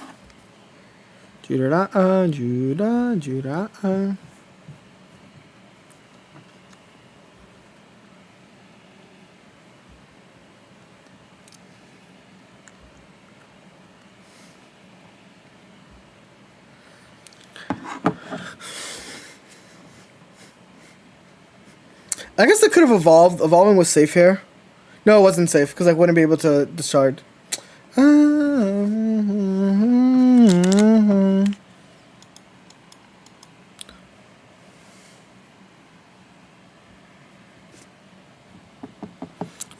I guess it could have evolved. Evolving was safe here. No, it wasn't safe because I wouldn't be able to discard.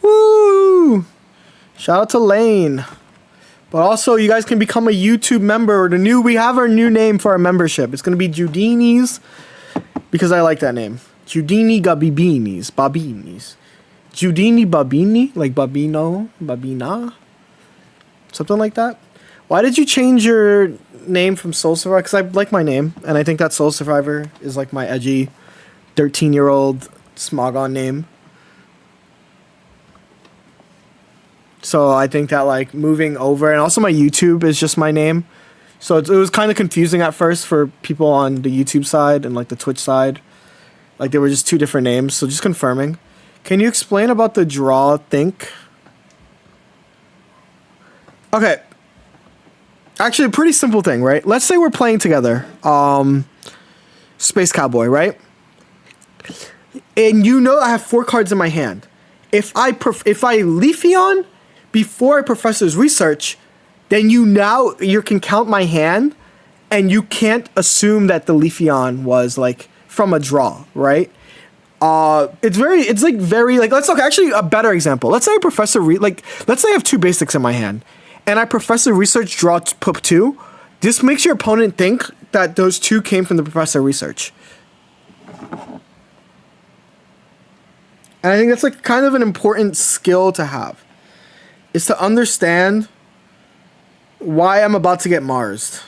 Woo! Shout out to Lane. But also, you guys can become a YouTube member. We have our new name for our membership. It's gonna be Judini's because I like that name. Judini Gabibinis, Babinis. Judini Babini, like Babino, Babina, something like that. Why did you change your name from Soul Survivor? Because I like my name, and I think that Soul Survivor is like my edgy 13-year-old Smogon name. So I think that like moving over, and also my YouTube is just my name. So it was kind of confusing at first for people on the YouTube side and like the Twitch side. Like they were just two different names. So just confirming. Can you explain about the draw think? Okay. Actually, a pretty simple thing, right? Let's say we're playing together. Space Cowboy, right? And you know I have 4 cards in my hand. If I Leafeon before I Professor's Research, then you can count my hand, and you can't assume that the Leafeon was like from a draw, right? Let's look actually a better example. Let's say I let's say I have 2 basics in my hand, and I Professor Research draw put 2. This makes your opponent think that those 2 came from the Professor Research. And I think that's like kind of an important skill to have, is to understand why I'm about to get Marsed.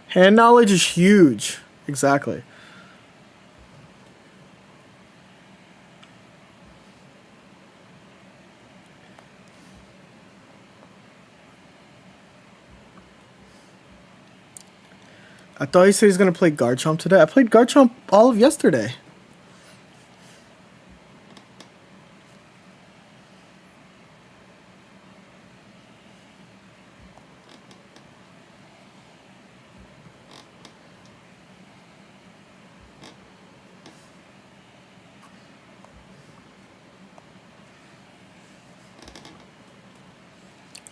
Hand knowledge is huge. Exactly. I thought he said he's going to play Garchomp today. I played Garchomp all of yesterday.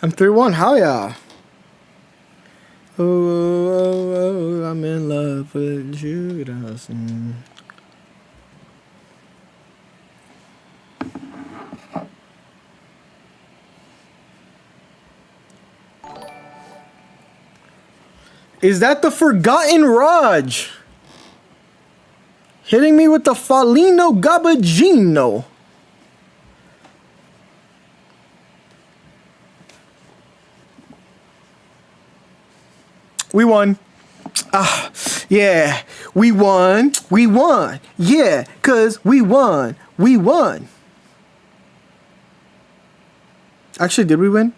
I'm 3-1. Hell yeah. Oh, I'm in love with you. Is that the Forgotten Raj? Hitting me with the Falino Gabagino. We won. Yeah, we won. We won. Yeah, cause we won. We won. Actually, did we win?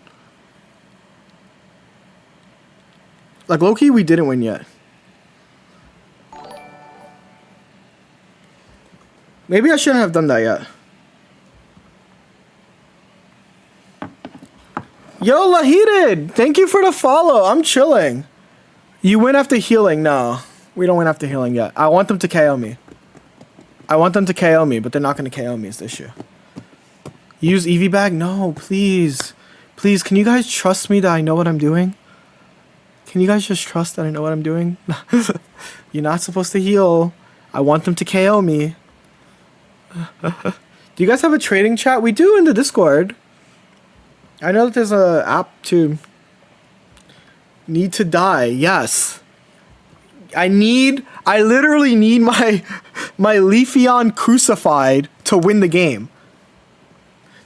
Like, low-key, we didn't win yet. Maybe I shouldn't have done that yet. Yo, Lahided! Thank you for the follow. I'm chilling. You win after healing. No, we don't win after healing yet. I want them to KO me. I want them to KO me, but they're not going to KO me is the issue. Use EV bag? No, please. Please, can you guys trust me that I know what I'm doing? Can you guys just trust that I know what I'm doing? You're not supposed to heal. I want them to KO me. Do you guys have a trading chat? We do in the Discord. I know that there's a app to need to die. Yes. I literally need my Leafeon crucified to win the game.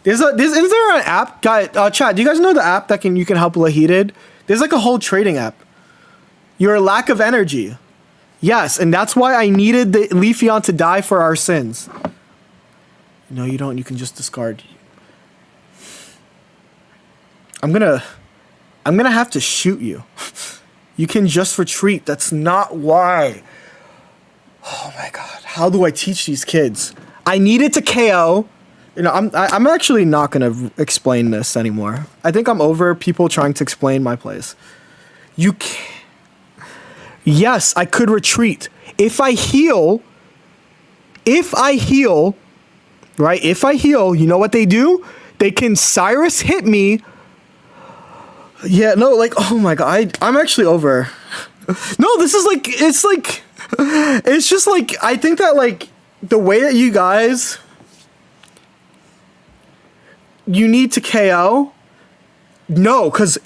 Is there an app? Chat, do you guys know the app that you can help Lahided? There's like a whole trading app. Your lack of energy. Yes, and that's why I needed the Leafeon to die for our sins. No, you don't. You can just discard. I'm gonna have to shoot you. You can just retreat. That's not why. Oh my god. How do I teach these kids? I needed to KO. You know, I'm actually not gonna explain this anymore. I think I'm over people trying to explain my plays. You can't. Yes, I could retreat. If I heal, right? If I heal, you know what they do? They can Cyrus hit me. Yeah, no, like, oh my god, I'm actually over. No, this is like, it's just like, I think that like, the way that you guys, you need to KO. No, because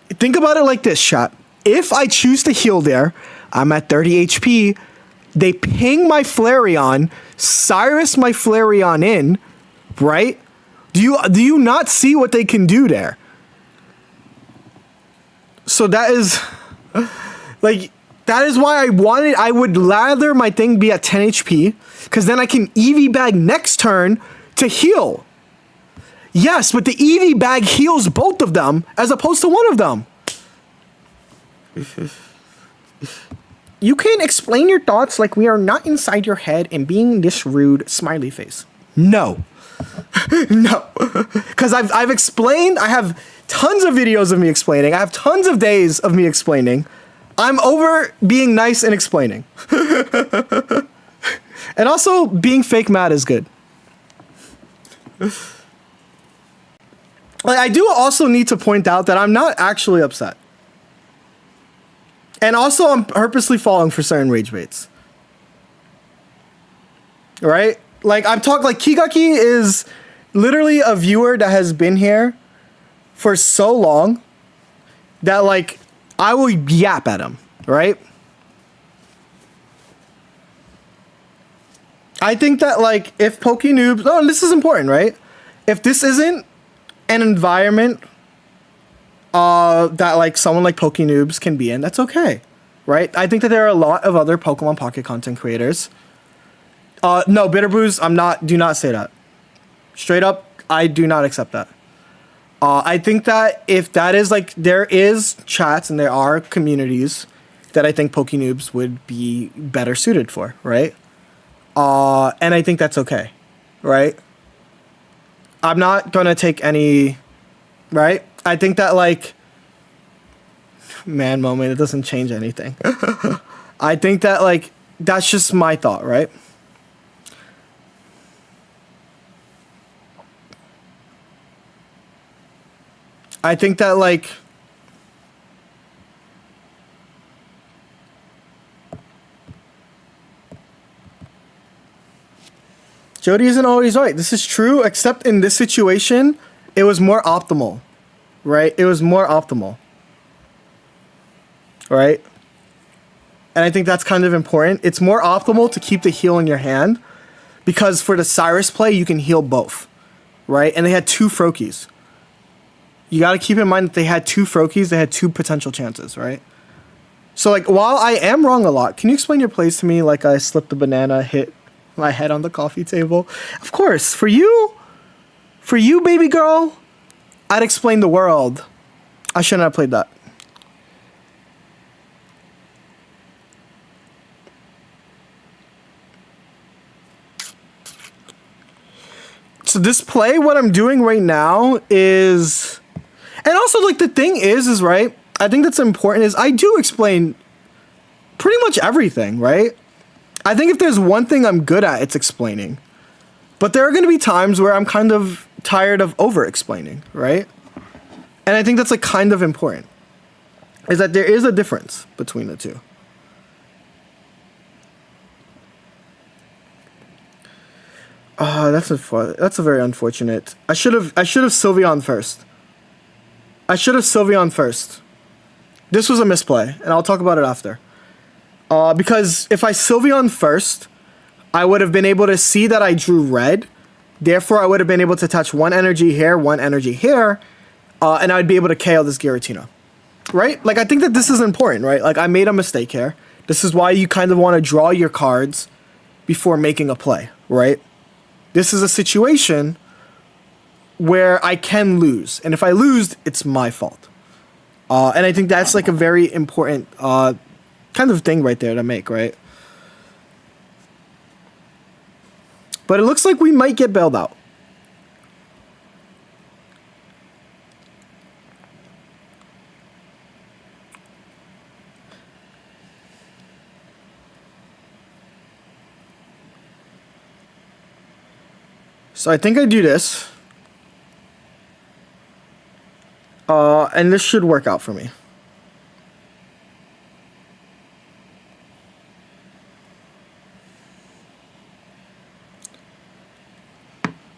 think about it like this, chat. If I choose to heal there, I'm at 30 HP, they ping my Flareon, Cyrus my Flareon in, right? Do you not see what they can do there? So that is like, that is why I would rather my thing be at 10 HP, because then I can EV bag next turn to heal. Yes, but the EV bag heals both of them as opposed to one of them. You can explain your thoughts like we are not inside your head and being this rude, smiley face. No. No. Because I've explained, I have tons of videos of me explaining. I have tons of days of me explaining. I'm over being nice and explaining. And also, being fake mad is good. Like, I do also need to point out that I'm not actually upset. And also, I'm purposely falling for certain rage baits. Right? Like, I'm talking, like, Kigaki is literally a viewer that has been here for so long that, like, I will yap at him, right? I think that, like, if PokeNoobs... Oh, this is important, right? If this isn't an environment that, like, someone like PokeNoobs can be in, that's okay, right? I think that there are a lot of other Pokemon Pocket content creators. No, Bitterbrews, do not say that. Straight up, I do not accept that. I think that if that is, like, there is chats and there are communities that I think PokeNoobs would be better suited for, right? And I think that's okay, right? I'm not gonna take any, right? I think that, like, man moment, it doesn't change anything. I think that, like, that's just my thought, right? I think that, like, Jody isn't always right. This is true, except in this situation, it was more optimal, right? It was more optimal, right? And I think that's kind of important. It's more optimal to keep the heal in your hand because for the Cyrus play, you can heal both, right? And they had 2 Froakies. You got to keep in mind that they had 2 Froakies. They had 2 potential chances, right? So, like, while I am wrong a lot, can you explain your plays to me like I slipped the banana, hit my head on the coffee table? Of course. For you, baby girl, I'd explain the world. I shouldn't have played that. So this play, what I'm doing right now is, and also like the thing is right, I think that's important is I do explain pretty much everything, right? I think if there's one thing I'm good at, it's explaining. But there are going to be times where I'm kind of tired of over explaining, right? And I think that's like kind of important, is that there is a difference between the two. That's a very unfortunate. I should have Sylveon first. This was a misplay, and I'll talk about it after. Because if I Sylveon first, I would have been able to see that I drew red. Therefore, I would have been able to touch one energy here, and I'd be able to KO this Giratina. Right? Like, I think that this is important, right? Like, I made a mistake here. This is why you kind of want to draw your cards before making a play, right? This is a situation where I can lose. And if I lose, it's my fault. And I think that's like a very important kind of thing right there to make, right? But it looks like we might get bailed out. So I think I do this. And this should work out for me.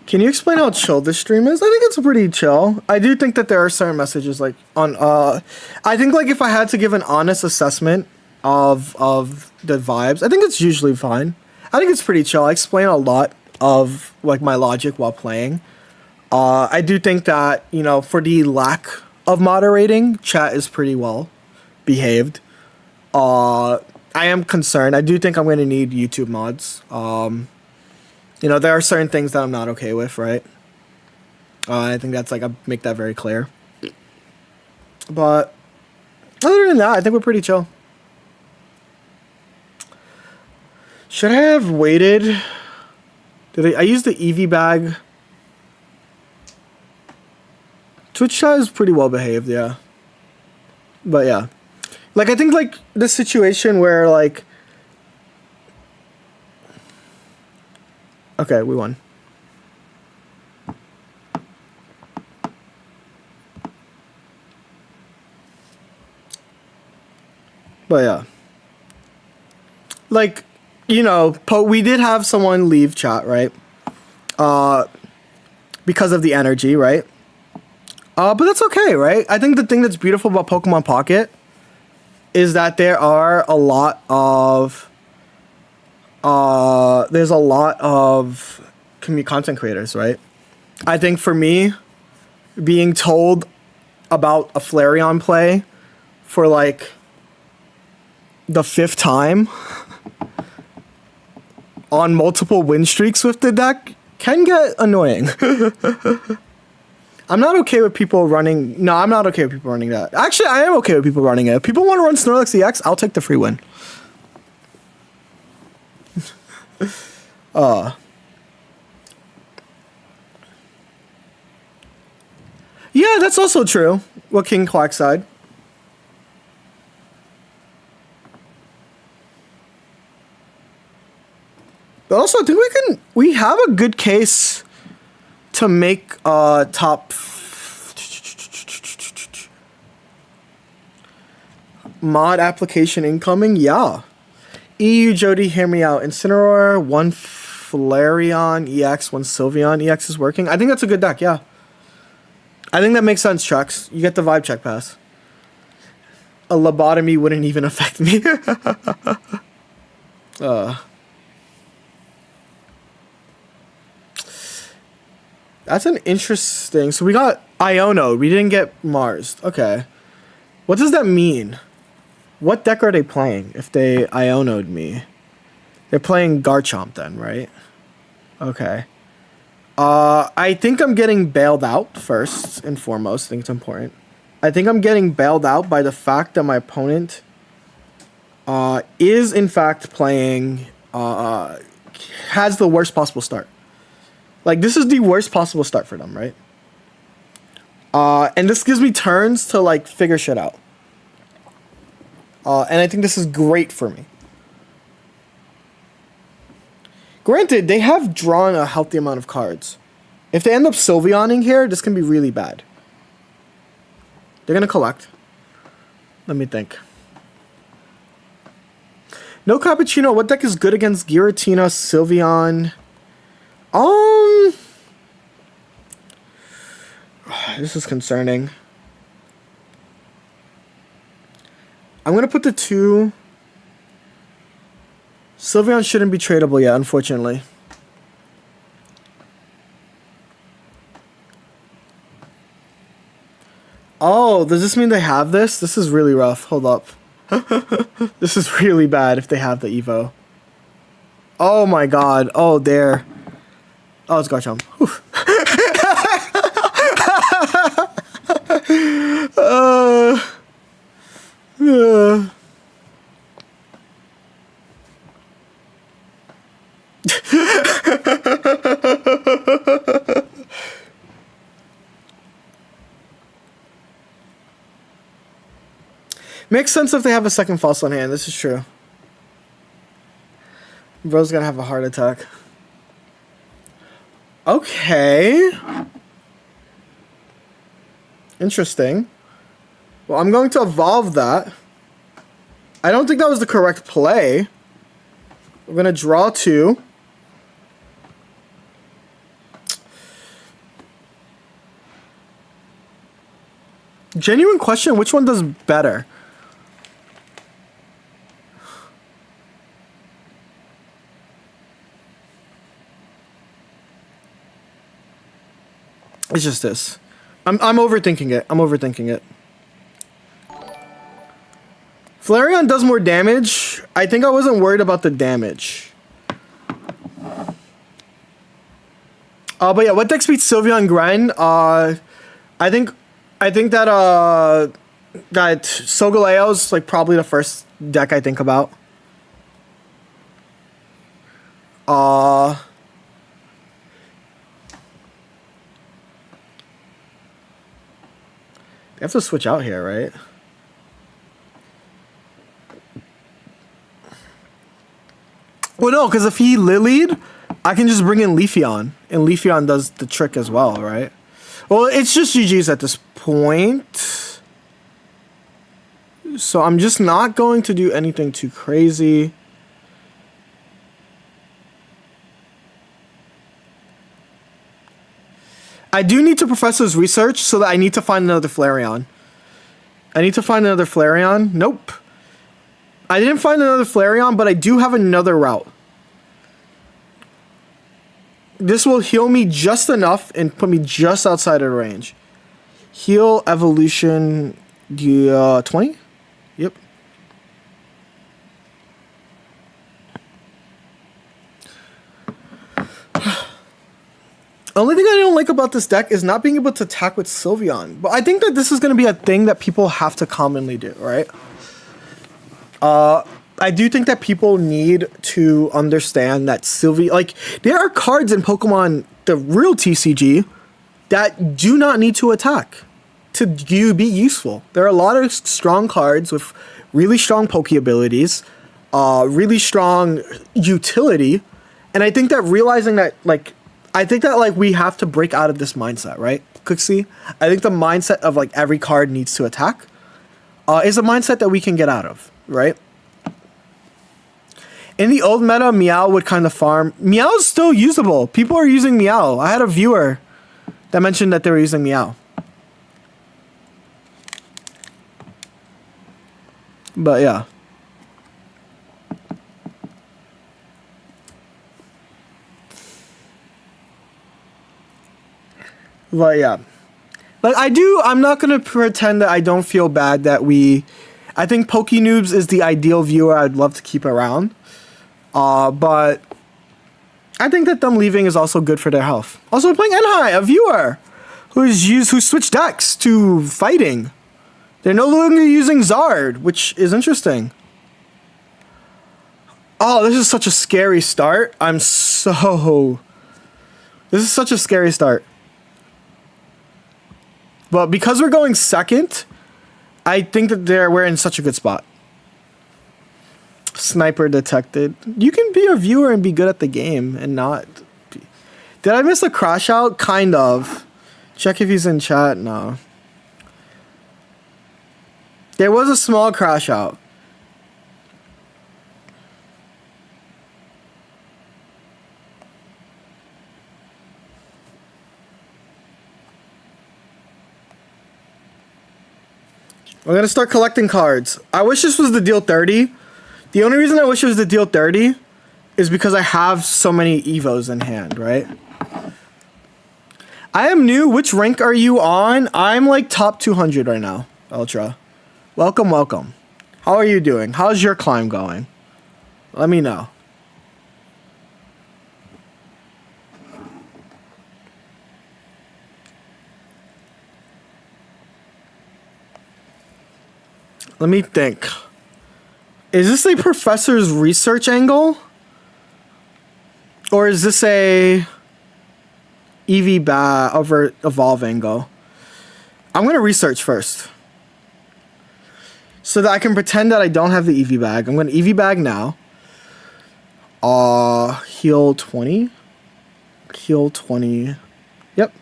Can you explain how chill this stream is? I think it's pretty chill. I do think that there are certain messages like on I think like if I had to give an honest assessment of the vibes, I think it's usually fine. I think it's pretty chill. I explain a lot of like my logic while playing. I do think that, you know, for the lack of moderating, chat is pretty well behaved. I am concerned. I do think I'm going to need YouTube mods. You know, there are certain things that I'm not okay with, right? I think that's like, I make that very clear. But other than that, I think we're pretty chill. Should I have waited? I used the EV bag. Twitch chat is pretty well behaved, yeah. But yeah. Like, I think like the situation where like, okay, we won. But yeah. Like, you know, we did have someone leave chat, right? Because of the energy, right? But that's okay, right? I think the thing that's beautiful about Pokemon Pocket is that there are a lot of there's a lot of content creators, right? I think for me, being told about a Flareon play for like the 5th time on multiple win streaks with the deck can get annoying. I'm not okay with people running. No, I'm not okay with people running that. Actually, I am okay with people running it. If people want to run Snorlax EX, I'll take the free win. Yeah, that's also true. What King Quack said. But also, I think we have a good case to make top mod application incoming. Yeah. EU Jody, hear me out. Incineroar, one Flareon EX, one Sylveon EX is working. I think that's a good deck, yeah. I think that makes sense, Chucks. You get the vibe check pass. A lobotomy wouldn't even affect me. That's an interesting... So we got Iono. We didn't get Mars. Okay. What does that mean? What deck are they playing if they Iono'd me? They're playing Garchomp then, right? Okay. I think I'm getting bailed out first and foremost. I think it's important. I think I'm getting bailed out by the fact that my opponent is in fact playing... has the worst possible start. Like, this is the worst possible start for them, right? And this gives me turns to, like, figure shit out. And I think this is great for me. Granted, they have drawn a healthy amount of cards. If they end up Sylveoning here, this can be really bad. They're going to collect. Let me think. No Cappuccino. What deck is good against Giratina, Sylveon? This is concerning. I'm going to put the 2. Sylveon shouldn't be tradable yet, unfortunately. Oh, does this mean they have this? This is really rough. Hold up. This is really bad if they have the Evo. Oh my god. Oh, there. Oh, it's Garchomp. Makes sense if they have a second fossil in hand. This is true. Bro's gonna have a heart attack. Okay. Interesting. Well, I'm going to evolve that. I don't think that was the correct play. We're gonna draw 2. Genuine question, which one does better? It's just this. I'm overthinking it. I'm overthinking it. Flareon does more damage. I think I wasn't worried about the damage. But yeah, what deck beats Sylveon Gren? I think that Solgaleo's like probably the first deck I think about. They have to switch out here, right? Well, no, because if he Lilied, I can just bring in Leafeon, and Leafeon does the trick as well, right? Well, it's just GG's at this point. So I'm just not going to do anything too crazy. I do need to Professor's Research so that I need to find another Flareon. I need to find another Flareon. Nope. I didn't find another Flareon, but I do have another route. This will heal me just enough and put me just outside of range. Heal Evolution 20? Yep. Only thing I don't like about this deck is not being able to attack with Sylveon. But I think that this is going to be a thing that people have to commonly do, right? I do think that people need to understand that like, there are cards in Pokemon, the real TCG, that do not need to attack to be useful. There are a lot of strong cards with really strong Poke abilities, really strong utility, and I think that realizing that, like, we have to break out of this mindset, right, Cooksey? I think the mindset of, like, every card needs to attack is a mindset that we can get out of, right? In the old meta, Meow would kind of farm. Meow is still usable. People are using Meow. I had a viewer that mentioned that they were using Meow. But yeah. But yeah. Like, I'm not going to pretend that I don't feel bad that I think PokeNoobs is the ideal viewer I'd love to keep around. But I think that them leaving is also good for their health. Also playing Enhai, a viewer who switched decks to fighting. They're no longer using Zard, which is interesting. Oh, this is such a scary start. I'm so This is such a scary start. But because we're going second, I think that we're in such a good spot. Sniper detected. You can be a viewer and be good at the game and not... Did I miss a crash out? Kind of. Check if he's in chat. No. There was a small crash out. We're going to start collecting cards. I wish this was the deal 30. The only reason I wish it was the deal 30 is because I have so many Evos in hand, right? I am new. Which rank are you on? I'm like top 200 right now, Ultra. Welcome, welcome. How are you doing? How's your climb going? Let me know. Let me think. Is this a professor's research angle? Or is this a over evolve angle? I'm going to research first. So that I can pretend that I don't have the EV bag. I'm going to EV bag now. Heal 20. Heal 20. Yep.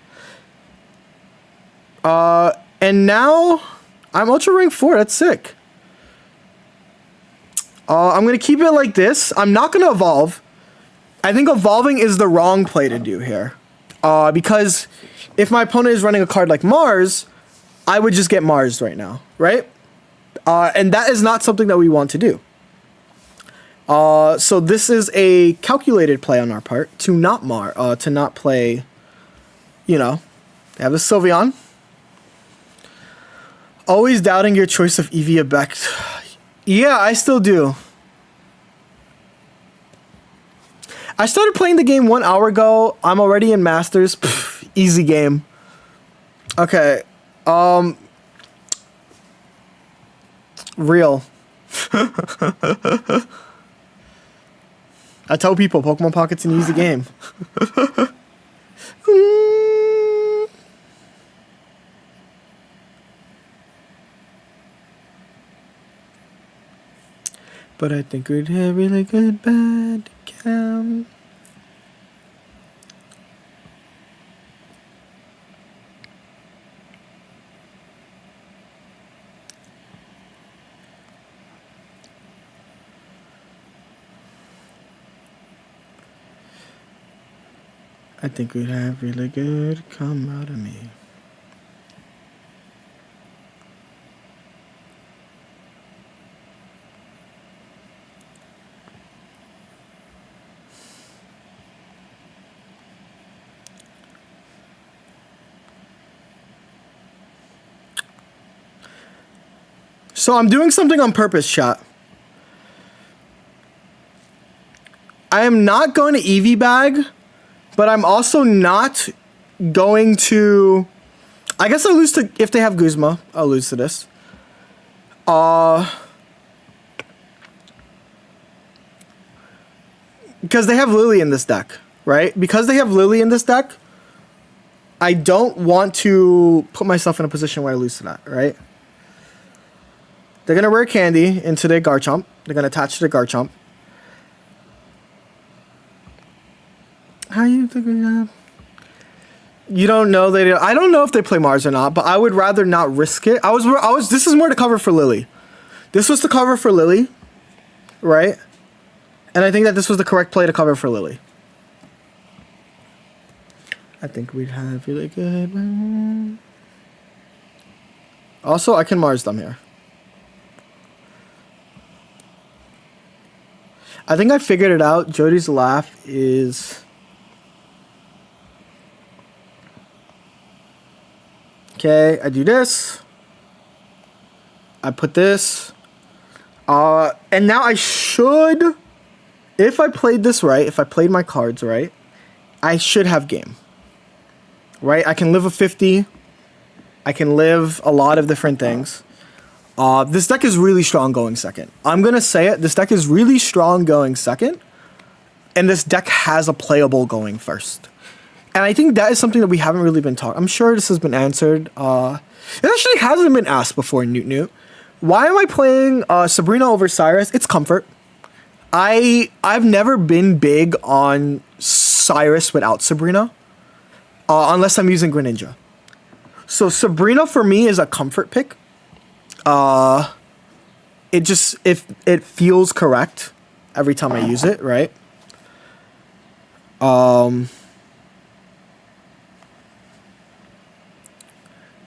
And now I'm Ultra Rank 4. That's sick. I'm going to keep it like this. I'm not going to evolve. I think evolving is the wrong play to do here. Because if my opponent is running a card like Mars, I would just get Mars right now, right? And that is not something that we want to do. So this is a calculated play on our part to not play, you know, have a Sylveon. Always doubting your choice of EV Abect. Yeah, I still do. I started playing the game 1 hour ago. I'm already in Masters. Pff, easy game. Okay. Real. I tell people Pokemon Pocket's an easy game. But I think we'd have really good bad cam. I think we'd have really good come out of me. So I'm doing something on purpose, chat. I am not going to EV bag, but I'm also not going to... I guess I'll lose to... If they have Guzma, I'll lose to this. Because they have Lily in this deck, right? Because they have Lily in this deck, I don't want to put myself in a position where I lose to that, right? They're going to rare candy into their Garchomp. They're going to attach to the Garchomp. How you thinking that? You don't know they. I don't know if they play Mars or not, but I would rather not risk it. This is more to cover for Lily. This was to cover for Lily, right? And I think that this was the correct play to cover for Lily. I think we'd have really good. Also, I can Mars them here. I think I figured it out. Jody's laugh is... Okay, I do this. I put this. And now I should... If I played this right, if I played my cards right, I should have game. Right? I can live a 50. I can live a lot of different things. This deck is really strong going second. I'm going to say it. This deck is really strong going second. And this deck has a playable going first. And And I think that is something that we haven't really been taught. I'm sure this has been answered. It actually hasn't been asked before, Newt Newt. Why am I playing Sabrina over Cyrus? It's comfort. I've never been big on Cyrus without Sabrina, unless I'm using Greninja. So Sabrina for me is a comfort pick. It just it feels correct every time I use it, right?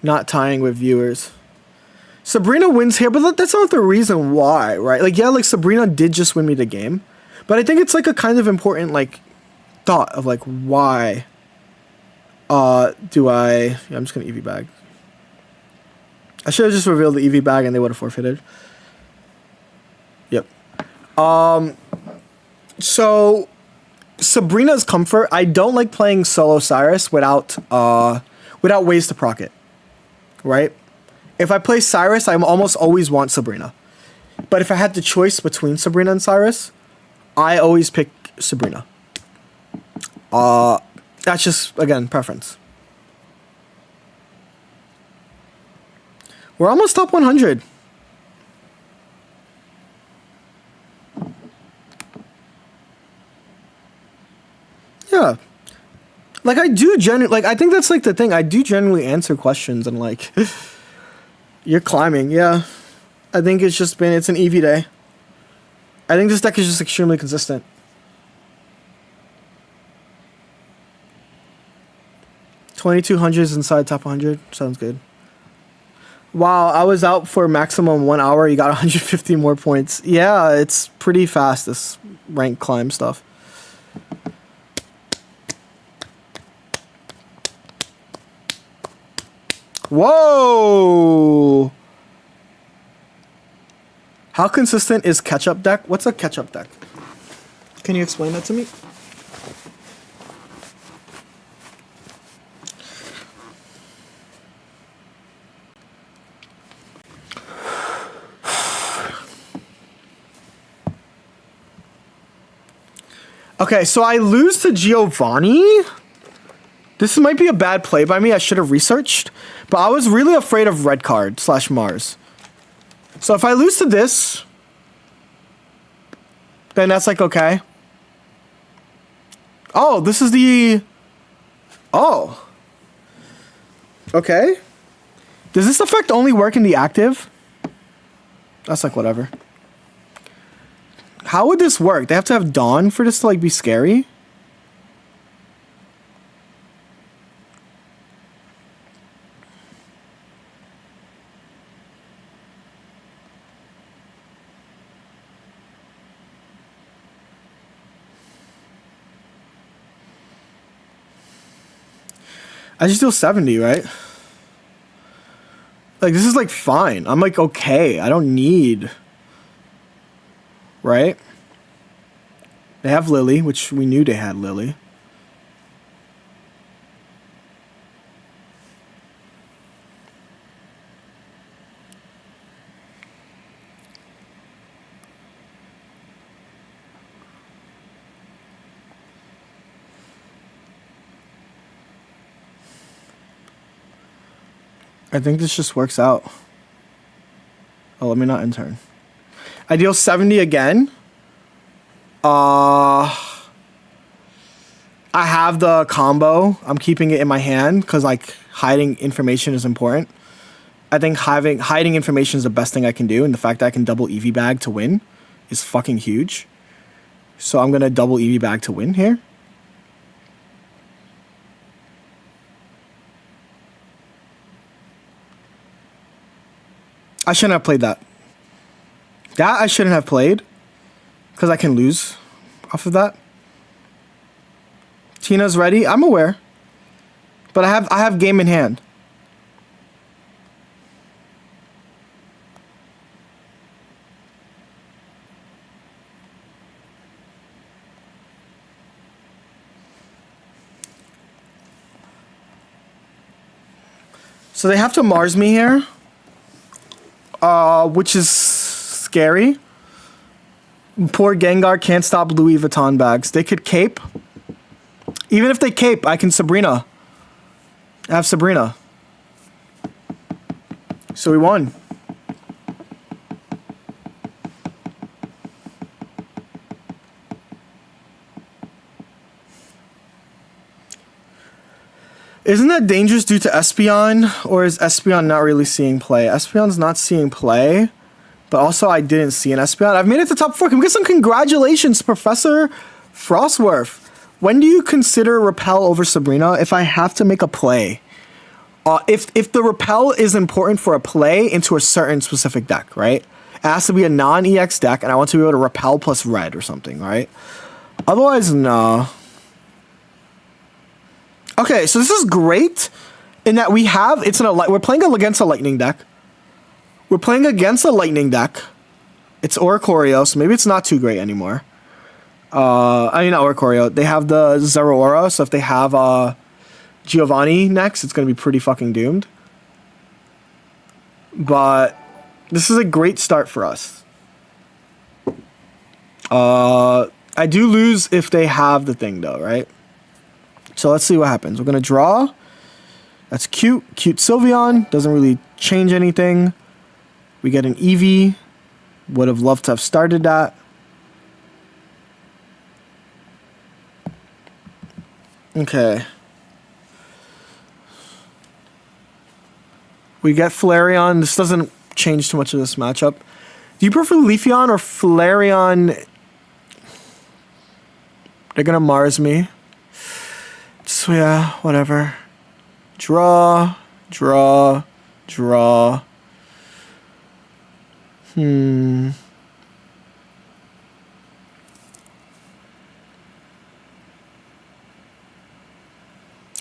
Not tying with viewers. Sabrina wins here, but that's not the reason why, right? Like, yeah, like Sabrina did just win me the game, but I think it's like a kind of important like thought of like why do I... Yeah, I'm just gonna EV bag. I should have just revealed the EV bag and they would have forfeited. Yep. So Sabrina's comfort. I don't like playing solo Cyrus without ways to proc it. Right? If I play Cyrus, I almost always want Sabrina. But if I had the choice between Sabrina and Cyrus, I always pick Sabrina. That's just, again, preference. We're almost top 100. Yeah. Like, I do like, I think that's, like, the thing. I do generally answer questions and, like, you're climbing. Yeah. I think it's just been, it's an EV day. I think this deck is just extremely consistent. $2,200 inside top 100. Sounds good. Wow, I was out for maximum 1 hour. You got 150 more points. Yeah, it's pretty fast, this rank climb stuff. Whoa! How consistent is catch-up deck? What's a catch-up deck? Can you explain that to me? Okay, so I lose to Giovanni. This might be a bad play by me. I should have researched. But I was really afraid of red card / Mars. So if I lose to this, then that's like okay. Oh, this is the... Oh. Okay. Does this effect only work in the active? That's like whatever. How would this work? They have to have Dawn for this to like be scary? I just deal 70, right? Like, this is like fine. I'm like okay. I don't need... Right? They have Lily, which we knew they had Lily. I think this just works out. Oh, let me not intern. I deal 70 again. I have the combo. I'm keeping it in my hand because like hiding information is important. I think hiding information is the best thing I can do, and the fact that I can double EV bag to win is fucking huge. So I'm gonna double EV bag to win here. I shouldn't have played that. That I shouldn't have played, because I can lose off of that. Tina's ready. I'm aware, but I have game in hand. So they have to Mars me here, which is scary. Poor Gengar can't stop Louis Vuitton bags. They could cape. Even if they cape, I can Sabrina. I have Sabrina. So we won. Isn't that dangerous due to Espeon? Or is Espeon not really seeing play? Espeon's not seeing play. But also I didn't see an Espeon. I've made it to top 4. Can we get some congratulations, Professor Frostworth? When do you consider Repel over Sabrina if I have to make a play? If the Repel is important for a play into a certain specific deck, right? It has to be a non-EX deck, and I want to be able to Repel plus red or something, right? Otherwise, no. Okay, so this is great in that we're playing against a lightning deck. We're playing against a lightning deck. It's Oricorio, so maybe it's not too great anymore. Not Oricorio. They have the Zeraora, so if they have Giovanni next, it's going to be pretty fucking doomed. But this is a great start for us. I do lose if they have the thing, though, right? So let's see what happens. We're going to draw. That's cute. Cute Sylveon. Doesn't really change anything. We get an Eevee. Would have loved to have started that. Okay. We get Flareon. This doesn't change too much of this matchup. Do you prefer Leafeon or Flareon? They're going to Mars me. So yeah, whatever. Draw, draw, draw.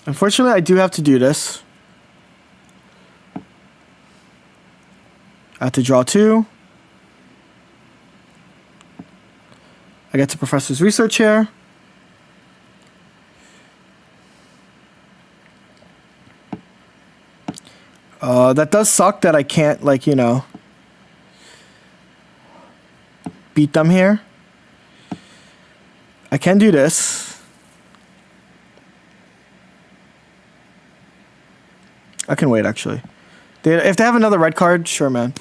Unfortunately, I do have to do this. I have to draw 2. I get to Professor's Research here. That does suck that I can't, beat them here. I can do this. I can wait, actually. If they have another red card, sure, man.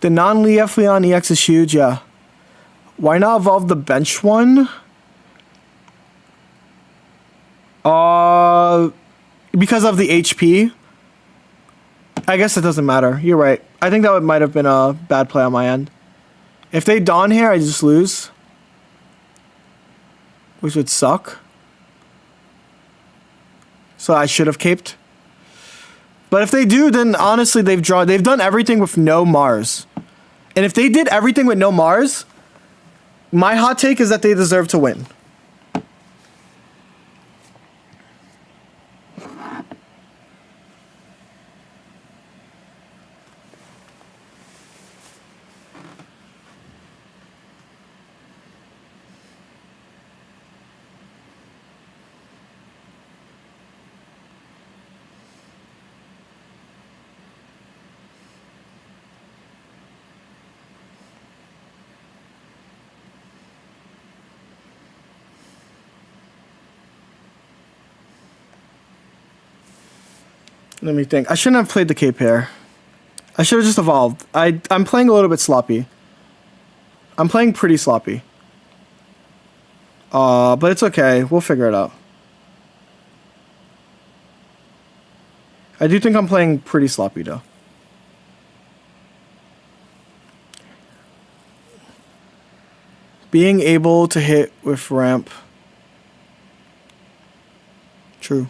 The non-Leafeon EX is huge, yeah. Why not evolve the bench one? Because of the HP. I guess it doesn't matter. You're right. I think that might have been a bad play on my end. If they Dawn here, I just lose. Which would suck. So I should have caped. But if they do, then honestly, they've done everything with no Mars. And if they did everything with no Mars, my hot take is that they deserve to win. Let me think. I shouldn't have played the cape here. I should have just evolved. I'm playing a little bit sloppy. I'm playing pretty sloppy. But it's okay. We'll figure it out. I do think I'm playing pretty sloppy, though. Being able to hit with ramp. True.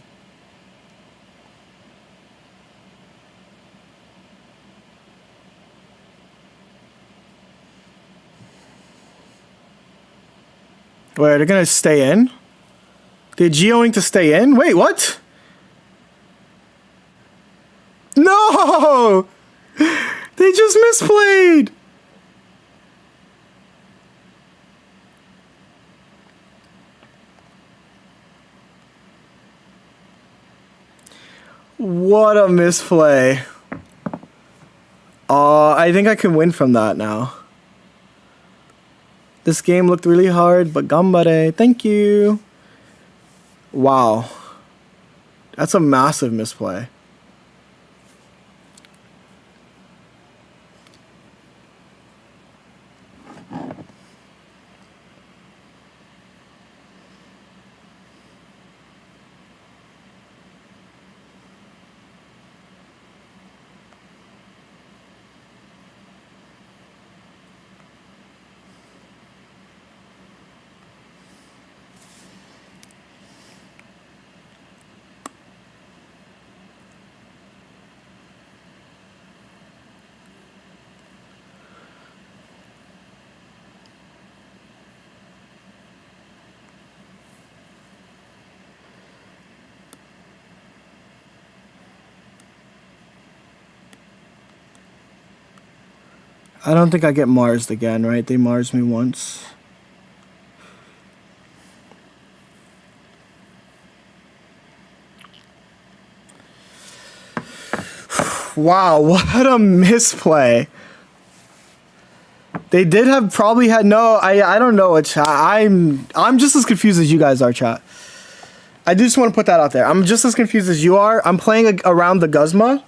Wait, they're gonna stay in? They're geoing to stay in? Wait, what? No! They just misplayed! What a misplay. I think I can win from that now. This game looked really hard, but gambare. Thank you. Wow. That's a massive misplay. I don't think I get Marsed again, right? They Marsed me once. Wow, what a misplay. They did have probably had no, I don't know what chat. I'm just as confused as you guys are, chat. I just want to put that out there. I'm just as confused as you are. I'm playing around the Guzma.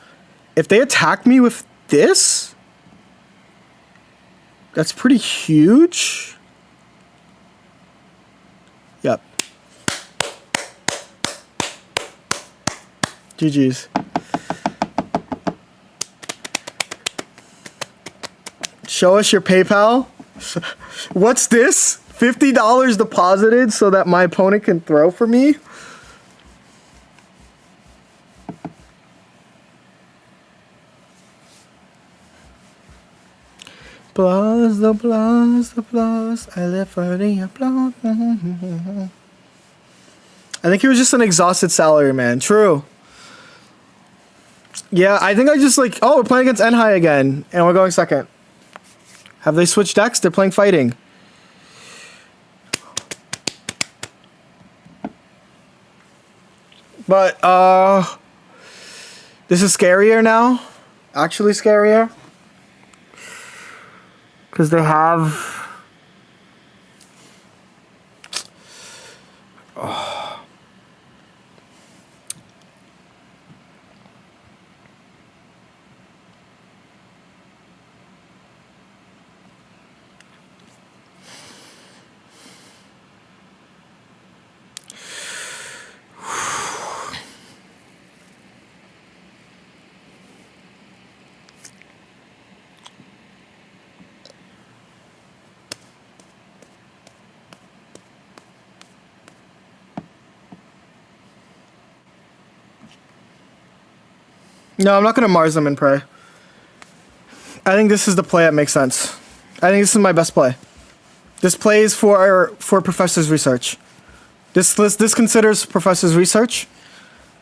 If they attack me with this, that's pretty huge. Yep. GG's. Show us your PayPal. What's this? $50 deposited so that my opponent can throw for me? Plus, the plus, I live for the applause. I think he was just an exhausted salary man. True. Yeah, I think I just like, oh, we're playing against Enhai again, and we're going second. Have they switched decks? They're playing fighting. But, this is scarier now. Actually scarier. Because they have... No, I'm not going to Mars them and pray. I think this is the play that makes sense. I think this is my best play. This play is for Professor's research. This considers Professor's research.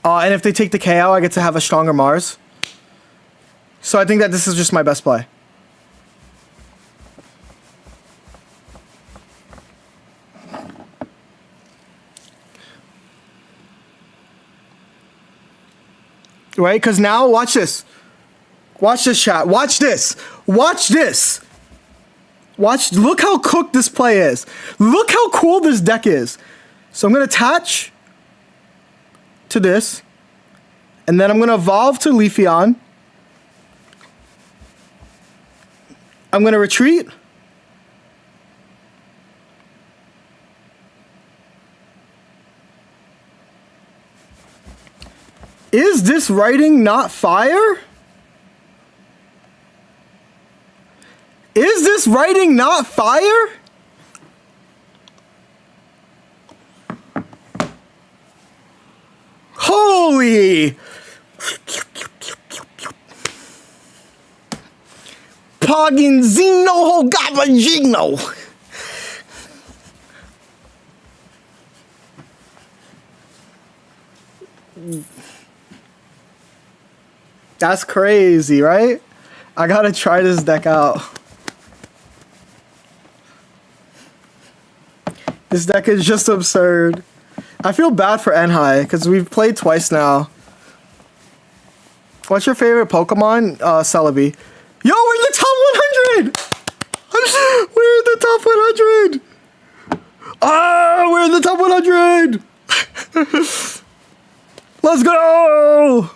And if they take the KO, I get to have a stronger Mars. So I think that this is just my best play. Right? Because now, watch this. Watch this, chat. Watch this. Watch this. Watch. Look how cooked this play is. Look how cool this deck is. So I'm going to attach to this. And then I'm going to evolve to Leafeon. I'm going to retreat. Is this writing not fire? Is this writing not fire? Holy! Paginzino Gabagino! That's crazy, right? I gotta try this deck out. This deck is just absurd. I feel bad for Enhai, because we've played twice now. What's your favorite Pokemon? Celebi. Yo, we're in the top 100! We're in the top 100! Ah, we're in the top 100! Let's go!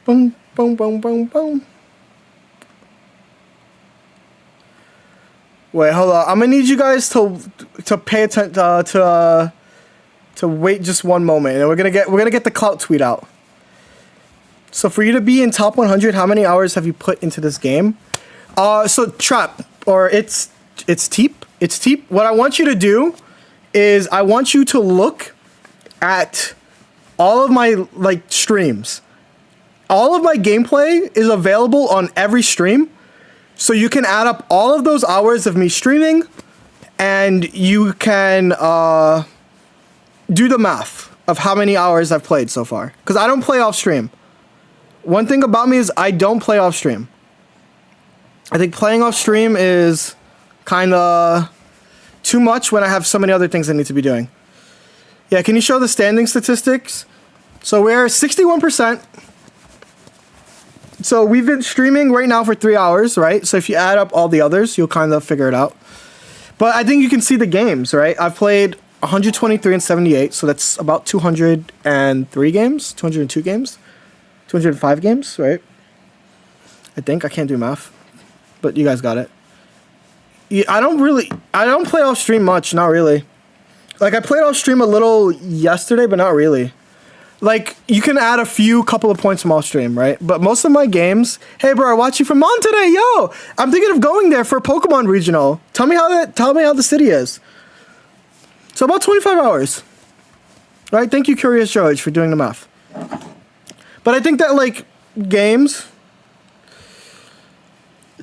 Boom, boom, boom, boom, boom. Wait, hold on. I'm gonna need you guys to pay attention to wait just one moment, and we're gonna get the clout tweet out. So for you to be in top 100, how many hours have you put into this game? So Trap, or it's Teep. What I want you to do is I want you to look at all of my streams. All of my gameplay is available on every stream. So you can add up all of those hours of me streaming, and you can do the math of how many hours I've played so far. Because I don't play off stream. One thing about me is I don't play off stream. I think playing off stream is kind of too much when I have so many other things I need to be doing. Yeah, can you show the standing statistics? So we're 61%. So we've been streaming right now for 3 hours, right? So if you add up all the others, you'll kind of figure it out. But I think you can see the games, right? I've played 123 and 78, so that's about 203 games, 202 games, 205 games, right? I think. I can't do math, but you guys got it. Yeah, I don't play off stream much, not really. Like I played off stream a little yesterday, but not really. Like, you can add a couple of points from off stream, right? But most of my games, hey bro, I watch you from Mon today, yo! I'm thinking of going there for Pokemon Regional. Tell me how the city is. So about 25 hours. Right? Thank you, Curious George, for doing the math. But I think that games,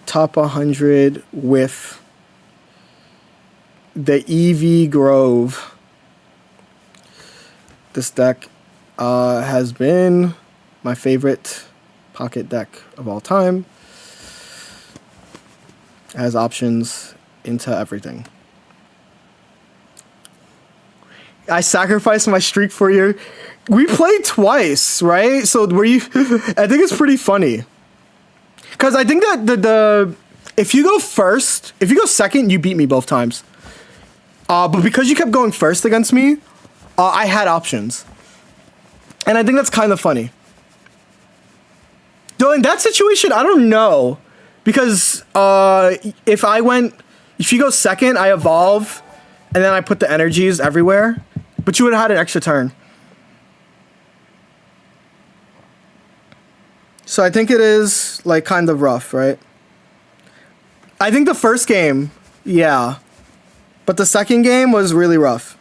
top 100 with the EV Grove. This deck has been my favorite pocket deck of all time. It has options into everything. I sacrificed my streak for you. We played twice, right? So I think it's pretty funny. Because I think that if you go second, you beat me both times. But because you kept going first against me, I had options. And I think that's kind of funny. Though in that situation, I don't know. Because if you go second, I evolve, and then I put the energies everywhere. But you would have had an extra turn. So I think it is kind of rough, right? I think the first game, yeah. But the second game was really rough.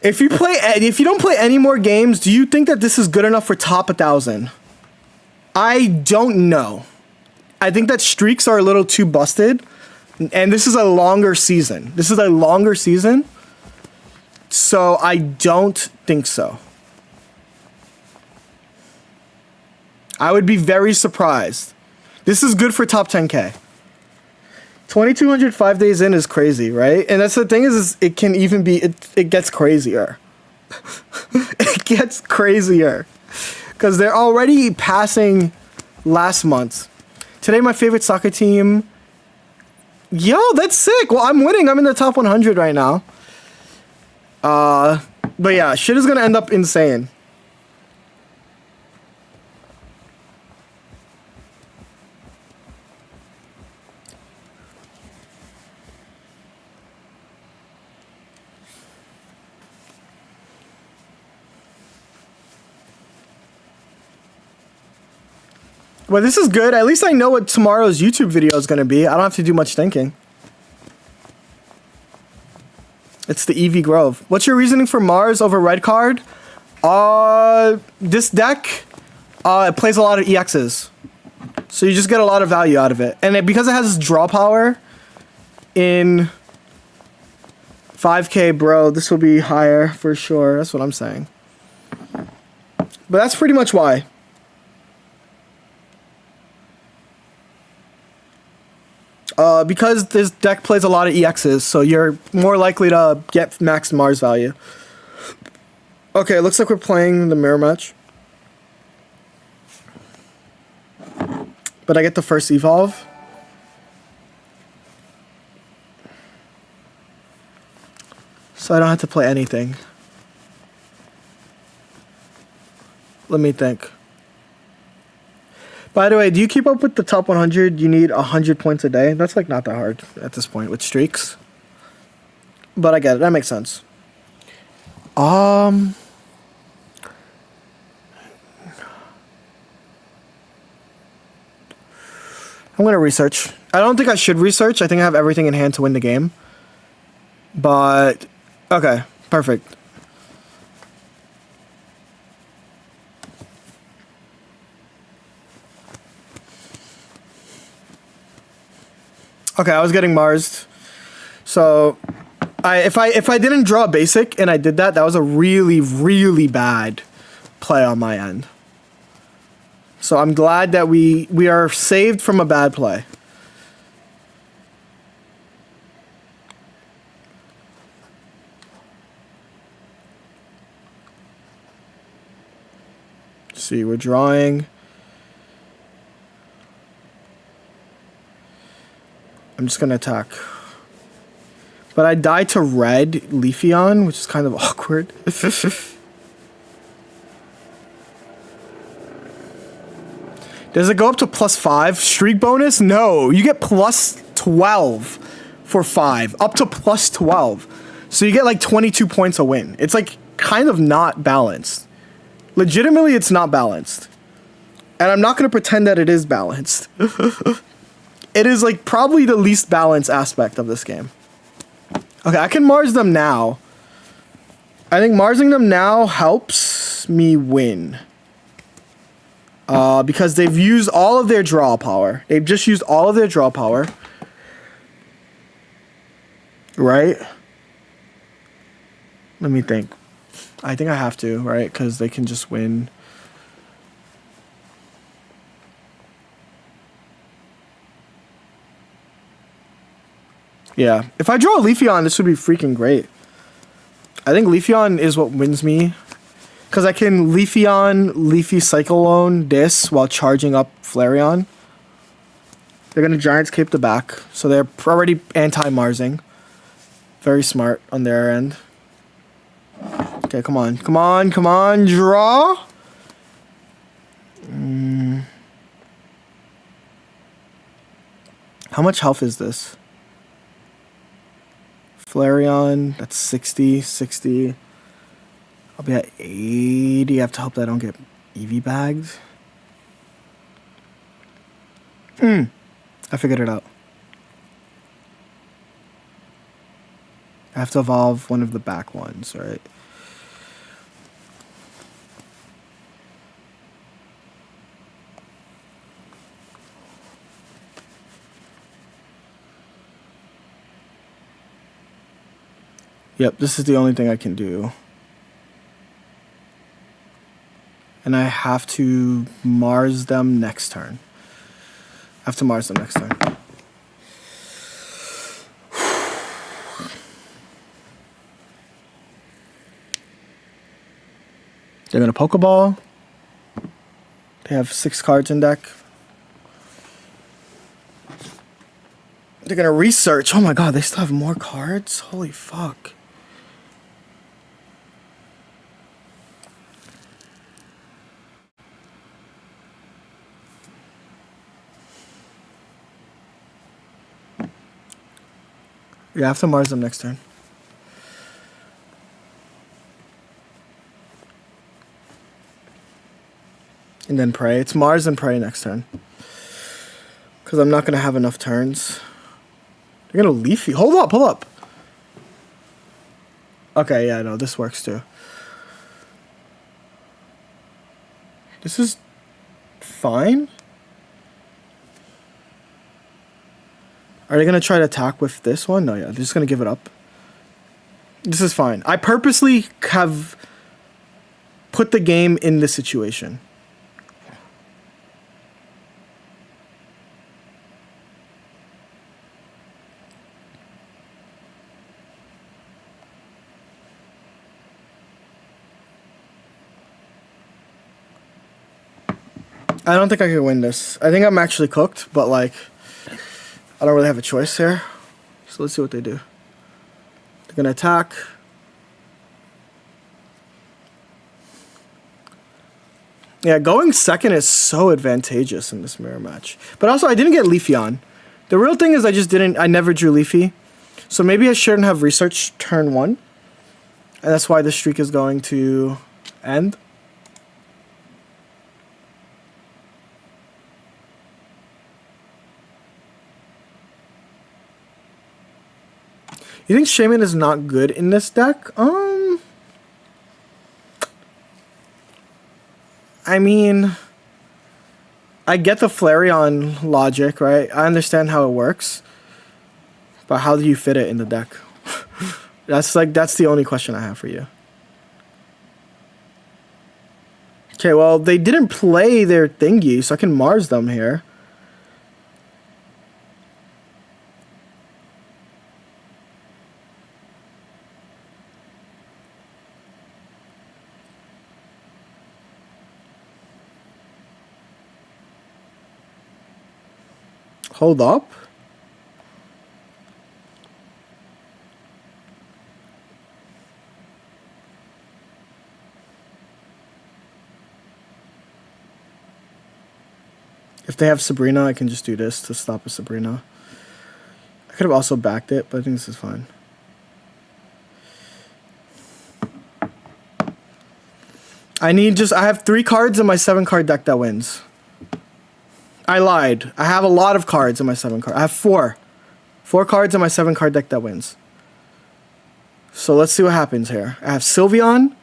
If you don't play any more games, do you think that this is good enough for top 1,000? I don't know. I think that streaks are a little too busted, and this is a longer season. So I don't think so. I would be very surprised. This is good for top 10K. 2,200 5 days in is crazy, right? And that's the thing is it can even be, it gets crazier. It gets crazier. Because they're already passing last month. Today, my favorite soccer team. Yo, that's sick. Well, I'm winning. I'm in the top 100 right now. But yeah, shit is going to end up insane. Well, this is good. At least I know what tomorrow's YouTube video is going to be. I don't have to do much thinking. It's the EV Grove. What's your reasoning for Mars over red card? This deck, it plays a lot of EXs. So you just get a lot of value out of it. And because it has draw power in 5K, bro, this will be higher for sure. That's what I'm saying. But that's pretty much why. Because this deck plays a lot of EXs, so you're more likely to get max Mars value. Okay, it looks like we're playing the mirror match. But I get the first evolve. So I don't have to play anything. Let me think. By the way, do you keep up with the top 100? You need 100 points a day. That's like not that hard at this point with streaks. But I get it. That makes sense. I'm gonna research. I don't think I should research. I think I have everything in hand to win the game. But okay, perfect. Okay, I was getting Marsed. So if I didn't draw a basic and I did that, that was a really, really bad play on my end. So I'm glad that we are saved from a bad play. Let's see, we're drawing. I'm just gonna attack. But I died to red Leafeon, which is kind of awkward. Does it go up to +5? Streak bonus? No, you get +12 for 5. Up to +12. So you get like 22 points a win. It's like kind of not balanced. Legitimately, it's not balanced. And I'm not going to pretend that it is balanced. It is like probably the least balanced aspect of this game. Okay, I can Mars them now. I think Marsing them now helps me win. Because they've used all of their draw power. They've just used all of their draw power. Right? Let me think. I think I have to, right? Because they can just win. Yeah. If I draw a Leafeon, this would be freaking great. I think Leafeon is what wins me. Because I can Leafeon, Leafy Cyclone this while charging up Flareon. They're going to Giants Cape the back. So they're already anti-Marsing. Very smart on their end. Okay, come on. Come on, come on. Draw. How much health is this? Flareon, that's 60, 60. I'll be at 80. I have to hope that I don't get EV bagged. I figured it out. I have to evolve one of the back ones, right? Yep, this is the only thing I can do. And I have to Mars them next turn. I have to Mars them next turn. They're going to Pokeball. They have 6 cards in deck. They're going to research. Oh my god, they still have more cards? Holy fuck. Yeah, I have to Mars them next turn. And then pray. It's Mars and pray next turn. Because I'm not going to have enough turns. They're going to Leafy. Hold up, hold up. Okay, yeah, no, this works too. This is fine. Are they going to try to attack with this one? No, yeah, they're just going to give it up. This is fine. I purposely have put the game in this situation. I don't think I can win this. I think I'm actually cooked, but like, I don't really have a choice here. So let's see what they do. They're gonna attack. Yeah, going second is so advantageous in this mirror match. But also, I didn't get Leafy on. The real thing is I never drew Leafy. So maybe I shouldn't have researched turn 1. And that's why the streak is going to end. You think Shaman is not good in this deck? I mean, I get the Flareon logic, right? I understand how it works. But how do you fit it in the deck? That's the only question I have for you. Okay, well, they didn't play their thingy, so I can Mars them here. Hold up. If they have Sabrina, I can just do this to stop a Sabrina. I could have also backed it, but I think this is fine. I have 3 cards in my 7-card deck that wins. I lied. I have a lot of cards in my 7-card. I have 4. 4 cards in my 7-card deck that wins. So let's see what happens here. I have Sylveon.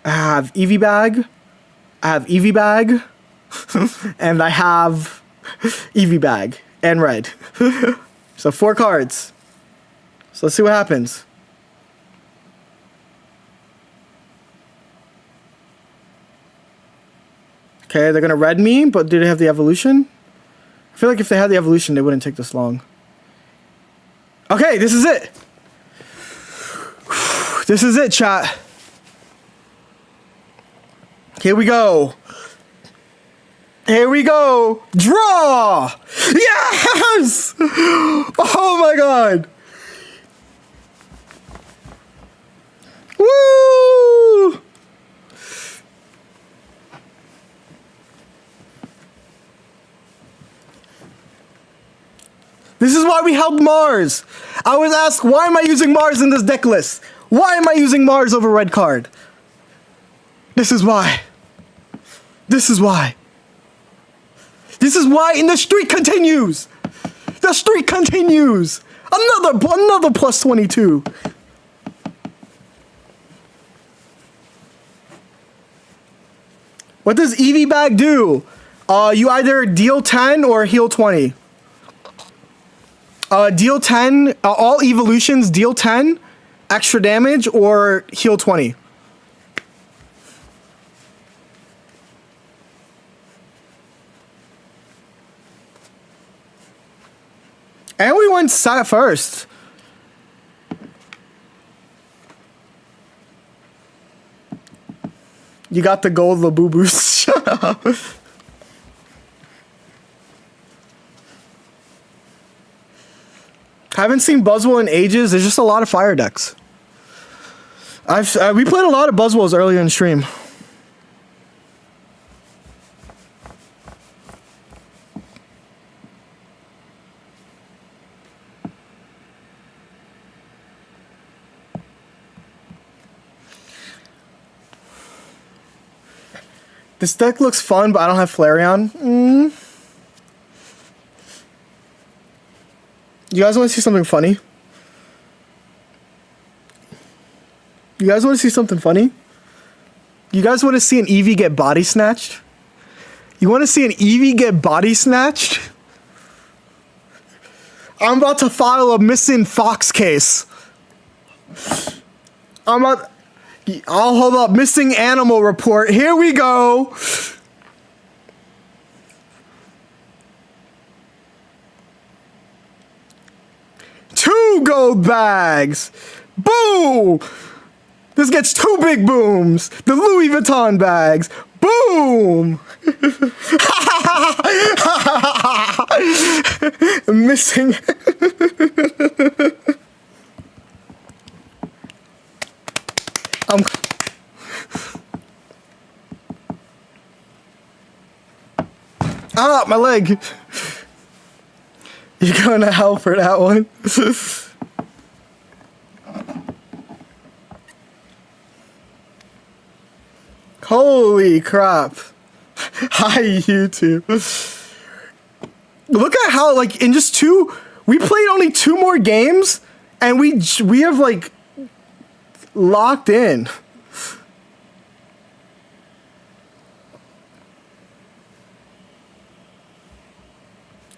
I have Eevee Bag. I have Eevee Bag. And I have Eevee Bag. And red. So 4 cards. So let's see what happens. Okay, they're going to red me, but do they have the evolution? I feel like if they had the evolution, they wouldn't take this long. Okay, this is it. This is it, chat. Here we go. Here we go. Draw! Yes! Oh my god. Woo! This is why we held Mars. I was asked, why am I using Mars in this deck list? Why am I using Mars over red card? This is why. This is why. This is why, and the streak continues. The streak continues. Another plus 22. What does Eevee Bag do? You either deal 10 or heal 20. Deal 10, all evolutions deal 10 extra damage or heal 20. And we went sat first. You got the gold Labubu's. Shut up. Haven't seen Buzzwole in ages. There's just a lot of fire decks. We played a lot of Buzzwoles earlier in the stream. This deck looks fun, but I don't have Flareon. You guys want to see something funny? You guys want to see something funny? You guys want to see an Eevee get body snatched? You want to see an Eevee get body snatched? I'm about to file a missing fox case. I'll hold up. Missing animal report. Here we go. Two gold bags. Boom. This gets 2 big booms. The Louis Vuitton bags. Boom. Boom! Missing. Ah, my leg. You're going to hell for that one. Holy crap. Hi, YouTube. Look at how, like, in just we played only 2 more games, and we have, like, locked in.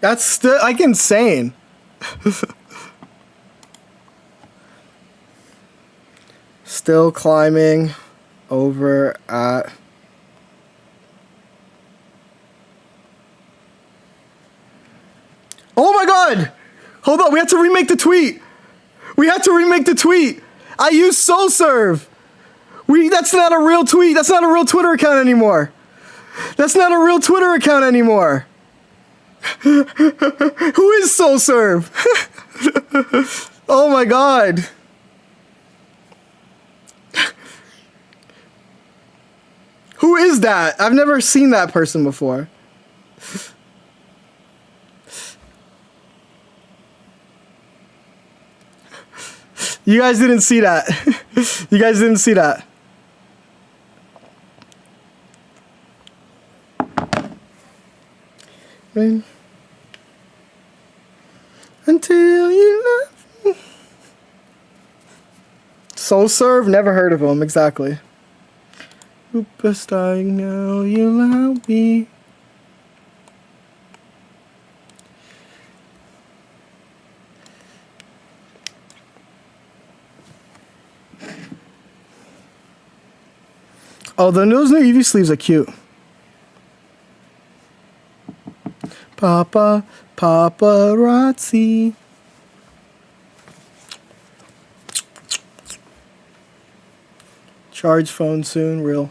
That's still, like, insane. Still climbing over at... Oh my god! Hold on, we have to remake the tweet. We have to remake the tweet. I used Soul Serve. That's not a real tweet. That's not a real Twitter account anymore. That's not a real Twitter account anymore. Who is Soul Serve? Oh my god. Who is that? I've never seen that person before. You guys didn't see that. You guys didn't see that. Until you love me. Soul Serve? Never heard of him, exactly. Superstar, you know you love me. Oh, those new Eevee sleeves are cute. Paparazzi. Charge phone soon, real.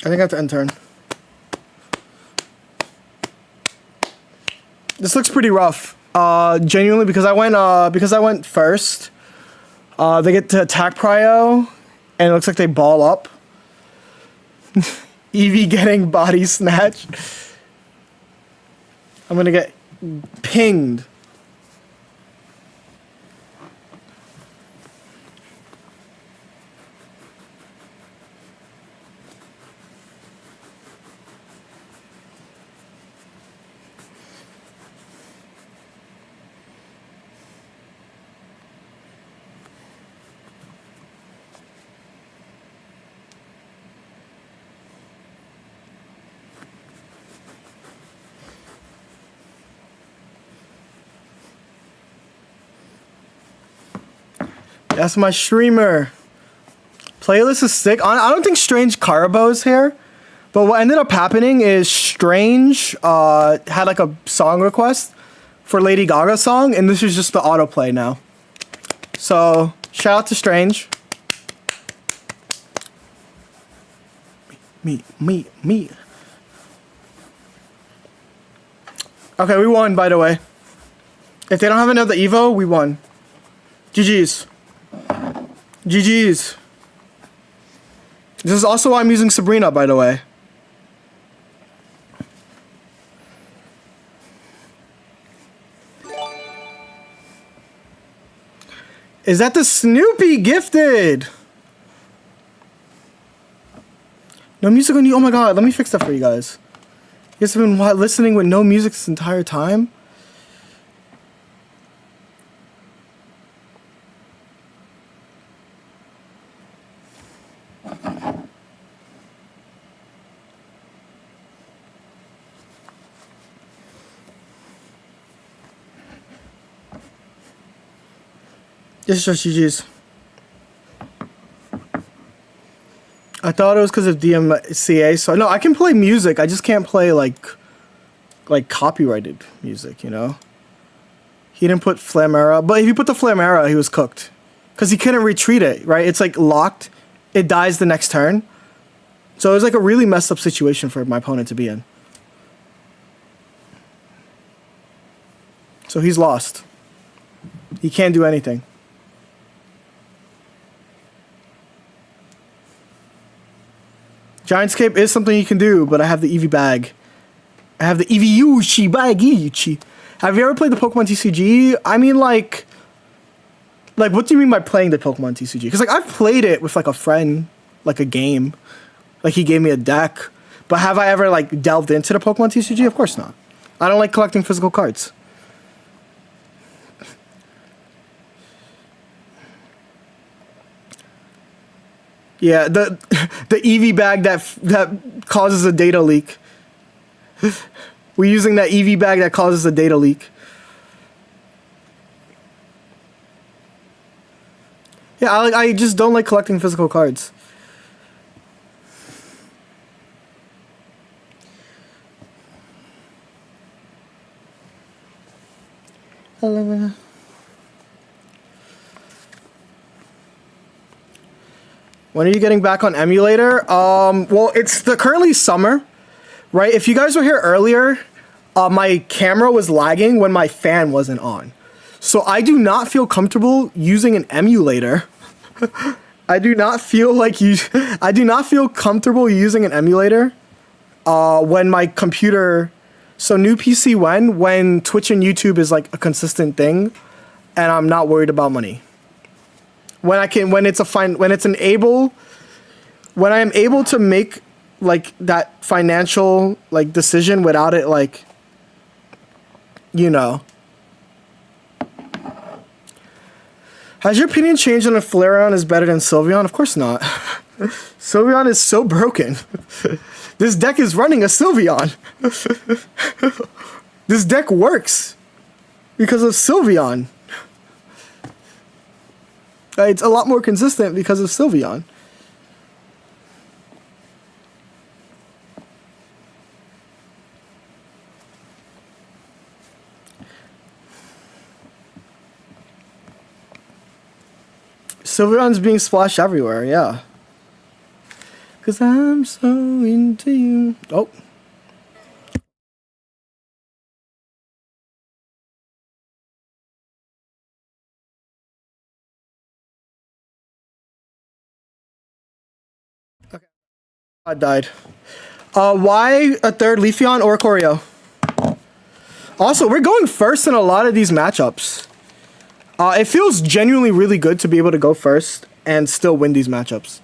I think I have to end turn. This looks pretty rough. Genuinely, because I went first. They get to attack prio, and it looks like they ball up. Eevee getting body snatched. I'm gonna get pinged. That's my streamer. Playlist is sick. I don't think Strange Carabo is here. But what ended up happening is Strange had like a song request for Lady Gaga song. And this is just the autoplay now. So shout out to Strange. Me. Okay, we won, by the way. If they don't have another Evo, we won. GG's. GG's. This is also why I'm using Sabrina, by the way. Is that the Snoopy gifted? No music on you? Oh my god, let me fix that for you guys. You guys have been listening with no music this entire time? This is just GG's. I thought it was because of DMCA. So no, I can play music. I just can't play like copyrighted music. You know. He didn't put Flamera, but if you put the Flamera, he was cooked, because he couldn't retreat it. Right? It's like locked. It dies the next turn. So it was like a really messed up situation for my opponent to be in. So he's lost. He can't do anything. Giantscape is something you can do, but I have the Eevee bag. I have the Eevee bag. Have you ever played the Pokemon TCG? I mean, like, what do you mean by playing the Pokemon TCG? Because, like, I've played it with, like, a friend, like, a game. Like, he gave me a deck. But have I ever, like, delved into the Pokemon TCG? Of course not. I don't like collecting physical cards. Yeah, the Eevee bag that causes a data leak. We're using that Eevee bag that causes a data leak. Yeah, I just don't like collecting physical cards. When are you getting back on emulator? Well, it's currently summer, right? If you guys were here earlier, my camera was lagging when my fan wasn't on. So I do not feel comfortable using an emulator. I do not feel comfortable using an emulator when my computer. So new PC when Twitch and YouTube is like a consistent thing, and I'm not worried about money. When I am able to make like that financial like decision without it, like, you know. Has your opinion changed on if Flareon is better than Sylveon? Of course not. Sylveon is so broken. This deck is running a Sylveon. This deck works because of Sylveon. It's a lot more consistent because of Sylveon. Sylveon's being splashed everywhere, yeah. 'Cause I'm so into you. Oh. Okay. I died. Why a third Leafeon or Choreo? Also, we're going first in a lot of these matchups. It feels genuinely really good to be able to go first and still win these matchups.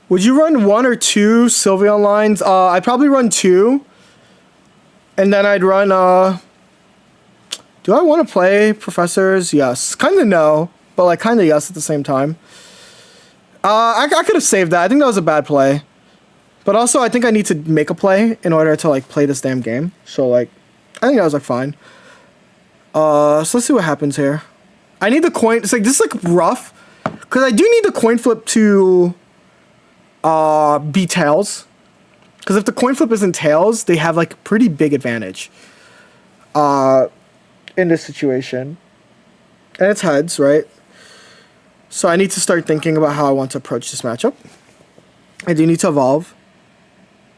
Would you run 1 or 2 Sylveon lines? I'd probably run 2. And then I'd run, do I want to play Professors? Yes. Kind of no, but like kind of yes at the same time. I could have saved that. I think that was a bad play. But also, I think I need to make a play in order to, like, play this damn game. So, like, I think that was, like, fine. So let's see what happens here. I need the coin. It's, like, this is, like, rough. Because I do need the coin flip to be tails. Because if the coin flip isn't tails, they have, like, pretty big advantage in this situation. And it's heads, right? So I need to start thinking about how I want to approach this matchup. I do need to evolve.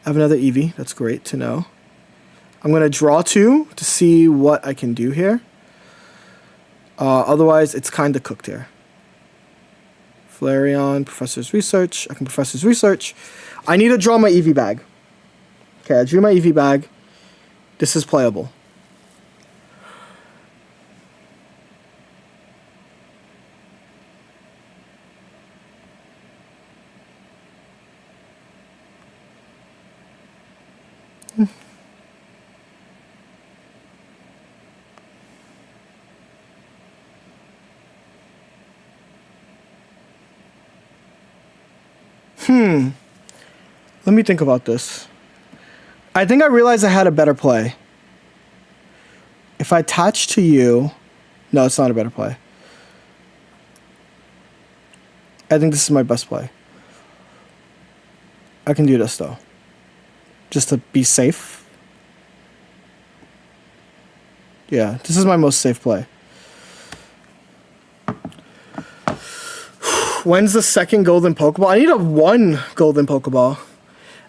I have another Eevee. That's great to know. I'm going to draw 2 to see what I can do here. Otherwise, it's kind of cooked here. Flareon, Professor's Research. I can Professor's Research. I need to draw my Eevee bag. Okay, I drew my Eevee bag. This is playable. Let me think about this. I think I realized I had a better play. If I attach to you... No, it's not a better play. I think this is my best play. I can do this though. Just to be safe. Yeah, this is my most safe play. When's the second golden Pokeball? I need a 1 golden Pokeball.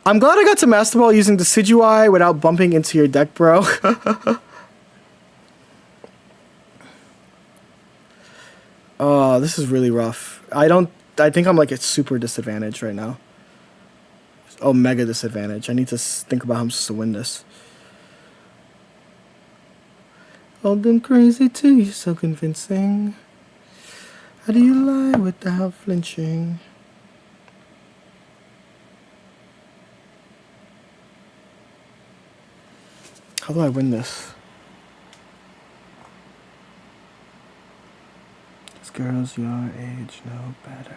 I'm glad I got to Master Ball using Decidueye without bumping into your deck, bro. Oh, this is really rough. I think I'm like at super disadvantage right now. Oh, mega disadvantage. I need to think about how I'm supposed to win this. Oh, them crazy too, you're so convincing. How do you lie without flinching? How do I win this? These girls your age know better.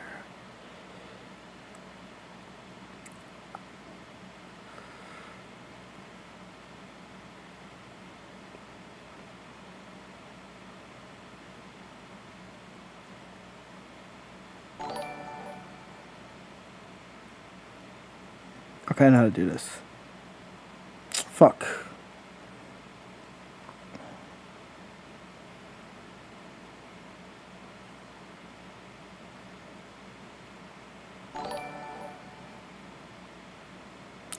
Okay, I know how to do this. Fuck.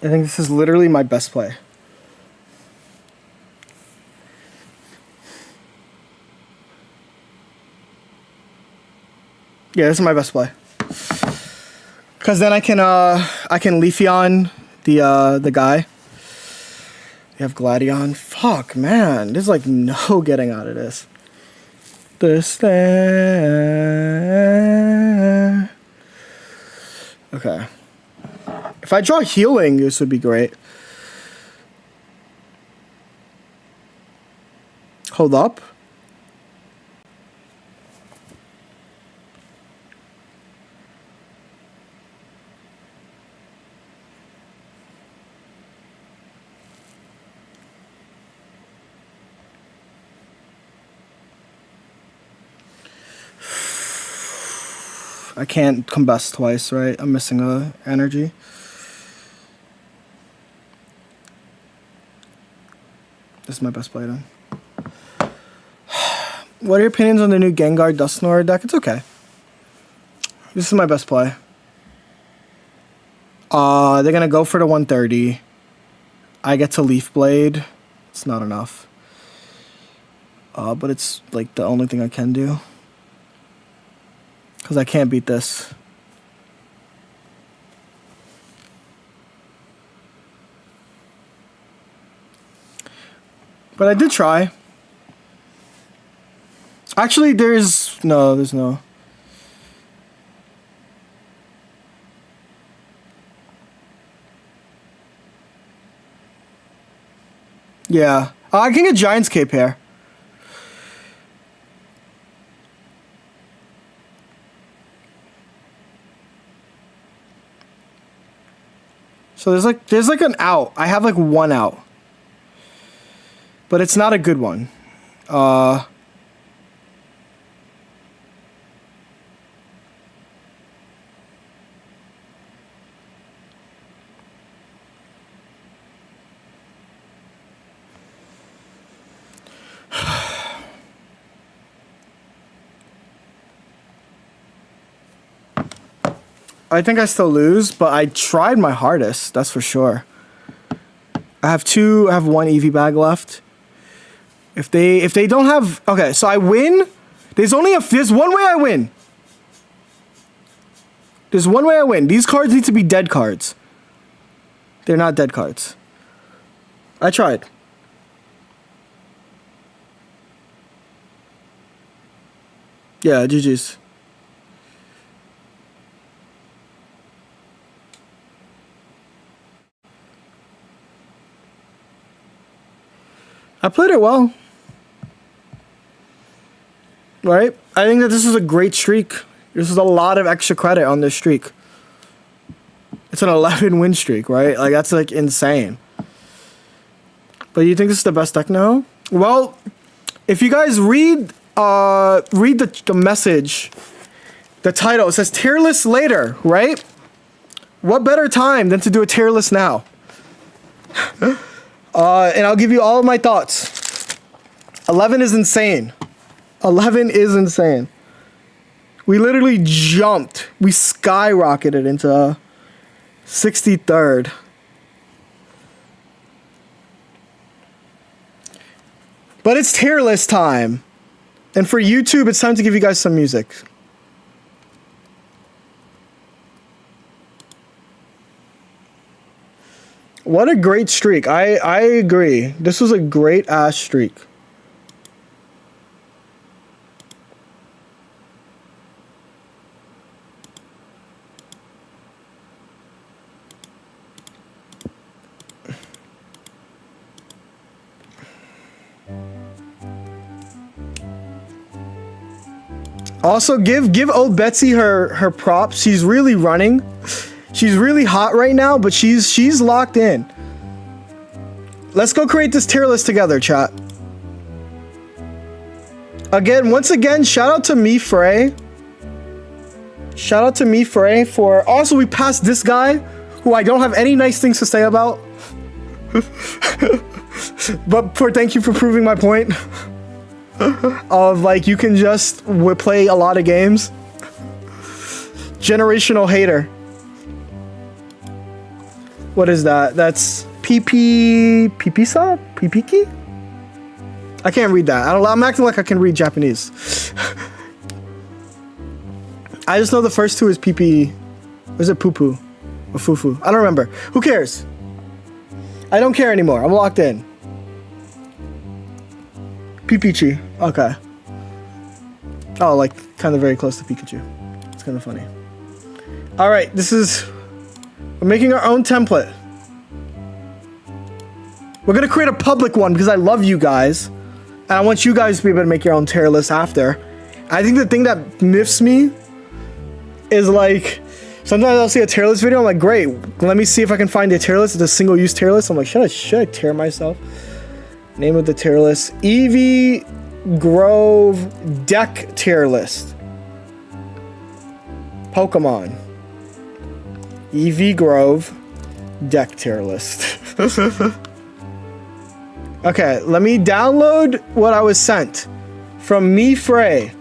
I think this is literally my best play. Yeah, this is my best play. Cause then I can Leafeon the guy. You have Gladion. Fuck, man. There's like no getting out of this. Okay. If I draw healing, this would be great. Hold up. I can't combust twice, right? I'm missing a energy. This is my best play then. What are your opinions on the new Gengar Dusknoir deck? It's okay. This is my best play. They're gonna go for the 130. I get to Leaf Blade. It's not enough. But it's like the only thing I can do. Because I can't beat this. But I did try. Actually, there's no. Yeah. I can get Giant's Cape here. So there's like an out. I have like one out. But it's not a good one. I think I still lose, but I tried my hardest, that's for sure. I have one EV bag left. If they don't have, okay, so I win. There's one way I win. There's one way I win. These cards need to be dead cards. They're not dead cards. I tried. Yeah, GG's. I played it well. Right? I think that this is a great streak. This is a lot of extra credit on this streak. It's an 11 win streak, right? Like, that's like insane. But you think this is the best deck now? Well, if you guys read the message The title, it says tier list later, right? What better time than to do a tier list now? And I'll give you all of my thoughts. 11 is insane. 11 is insane. We literally jumped. We skyrocketed into 63rd. But it's tier list time. And for YouTube, it's time to give you guys some music. What a great streak. I agree. This was a great ass streak. Also, give old Betsy her props. She's really running. She's really hot right now, but she's locked in. Let's go create this tier list together, chat. Once again, shout out to me Frey. Shout out to me Frey for also we passed this guy who I don't have any nice things to say about. But thank you for proving my point. Of like you can just play a lot of games. Generational hater. What is that? That's PP-sa? PP-ki? I can't read that. I'm acting like I can read Japanese. I just know the first two is PP. Or is it poo-poo? Or fufu? I don't remember. Who cares? I don't care anymore. I'm locked in. Pipichi. Okay. Oh, like kind of very close to Pikachu. It's kind of funny. All right, we're making our own template. We're gonna create a public one because I love you guys, and I want you guys to be able to make your own tier list after. I think the thing that miffs me is like sometimes I'll see a tier list video. I'm like, great. Let me see if I can find a tier list. It's a single-use tier list. I'm like, should I tear myself? Name of the tier list: Eevee Grove Deck Tier List. Pokemon. Eevee Grove Deck Tier List. Okay, let me download what I was sent from me Frey.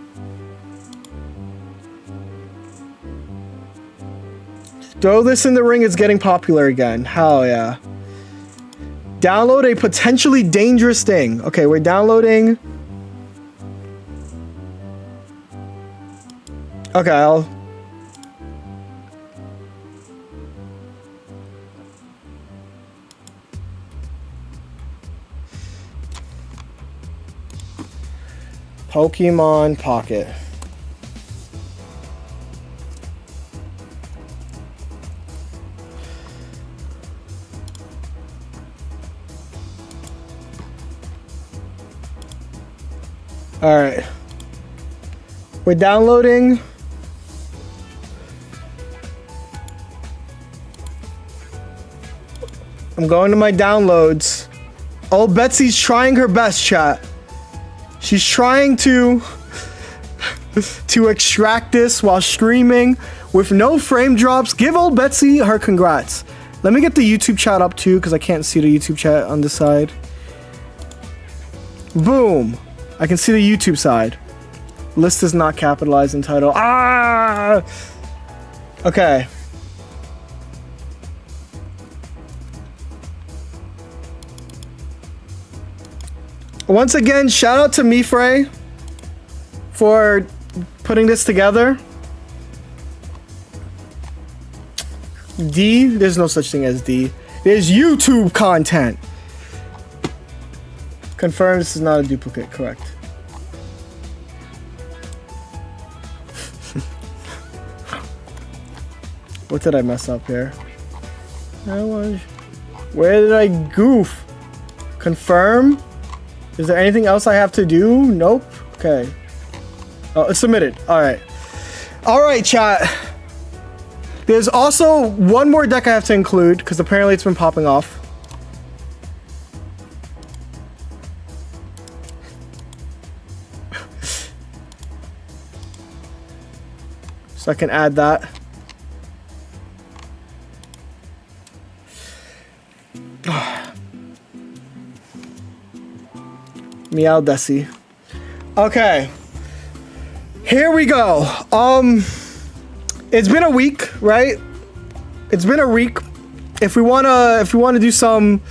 Throw this in the ring, it's getting popular again. Hell yeah. Download a potentially dangerous thing. Okay, we're downloading. Okay, I'll... Pokemon Pocket. Alright. We're downloading. I'm going to my downloads. Old Betsy's trying her best, chat. She's trying to extract this while streaming with no frame drops. Give old Betsy her congrats. Let me get the YouTube chat up too, because I can't see the YouTube chat on this side. Boom. I can see the YouTube side. List is not capitalized in title. Ah! Okay. Once again, shout out to me Frey for putting this together. D, there's no such thing as D. There's YouTube content. Confirm this is not a duplicate, correct. What did I mess up here? Where did I goof? Confirm? Is there anything else I have to do? Nope. Okay. Oh, it's submitted. Alright. Alright, chat. There's also one more deck I have to include, because apparently it's been popping off. So I can add that. Meow Desi. Okay. Here we go. It's been a week, right? It's been a week. If we wanna do some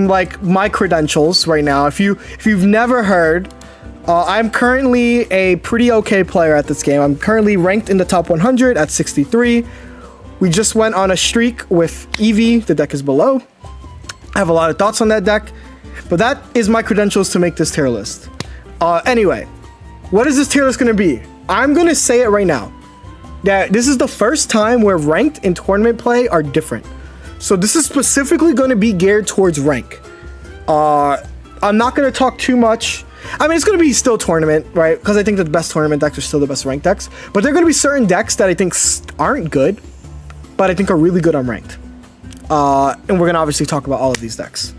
like my credentials right now. If you've never heard, I'm currently a pretty okay player at this game. I'm currently ranked in the top 100 at 63. We just went on a streak with Eevee. The deck is below. I have a lot of thoughts on that deck, but that is my credentials to make this tier list. Anyway, what is this tier list going to be? I'm going to say it right now. That this is the first time where ranked and tournament play are different. So this is specifically going to be geared towards rank. I'm not going to talk too much. I mean, it's going to be still tournament, right? Because I think that the best tournament decks are still the best ranked decks. But there are going to be certain decks that I think aren't good, but I think are really good on ranked. And we're going to obviously talk about all of these decks.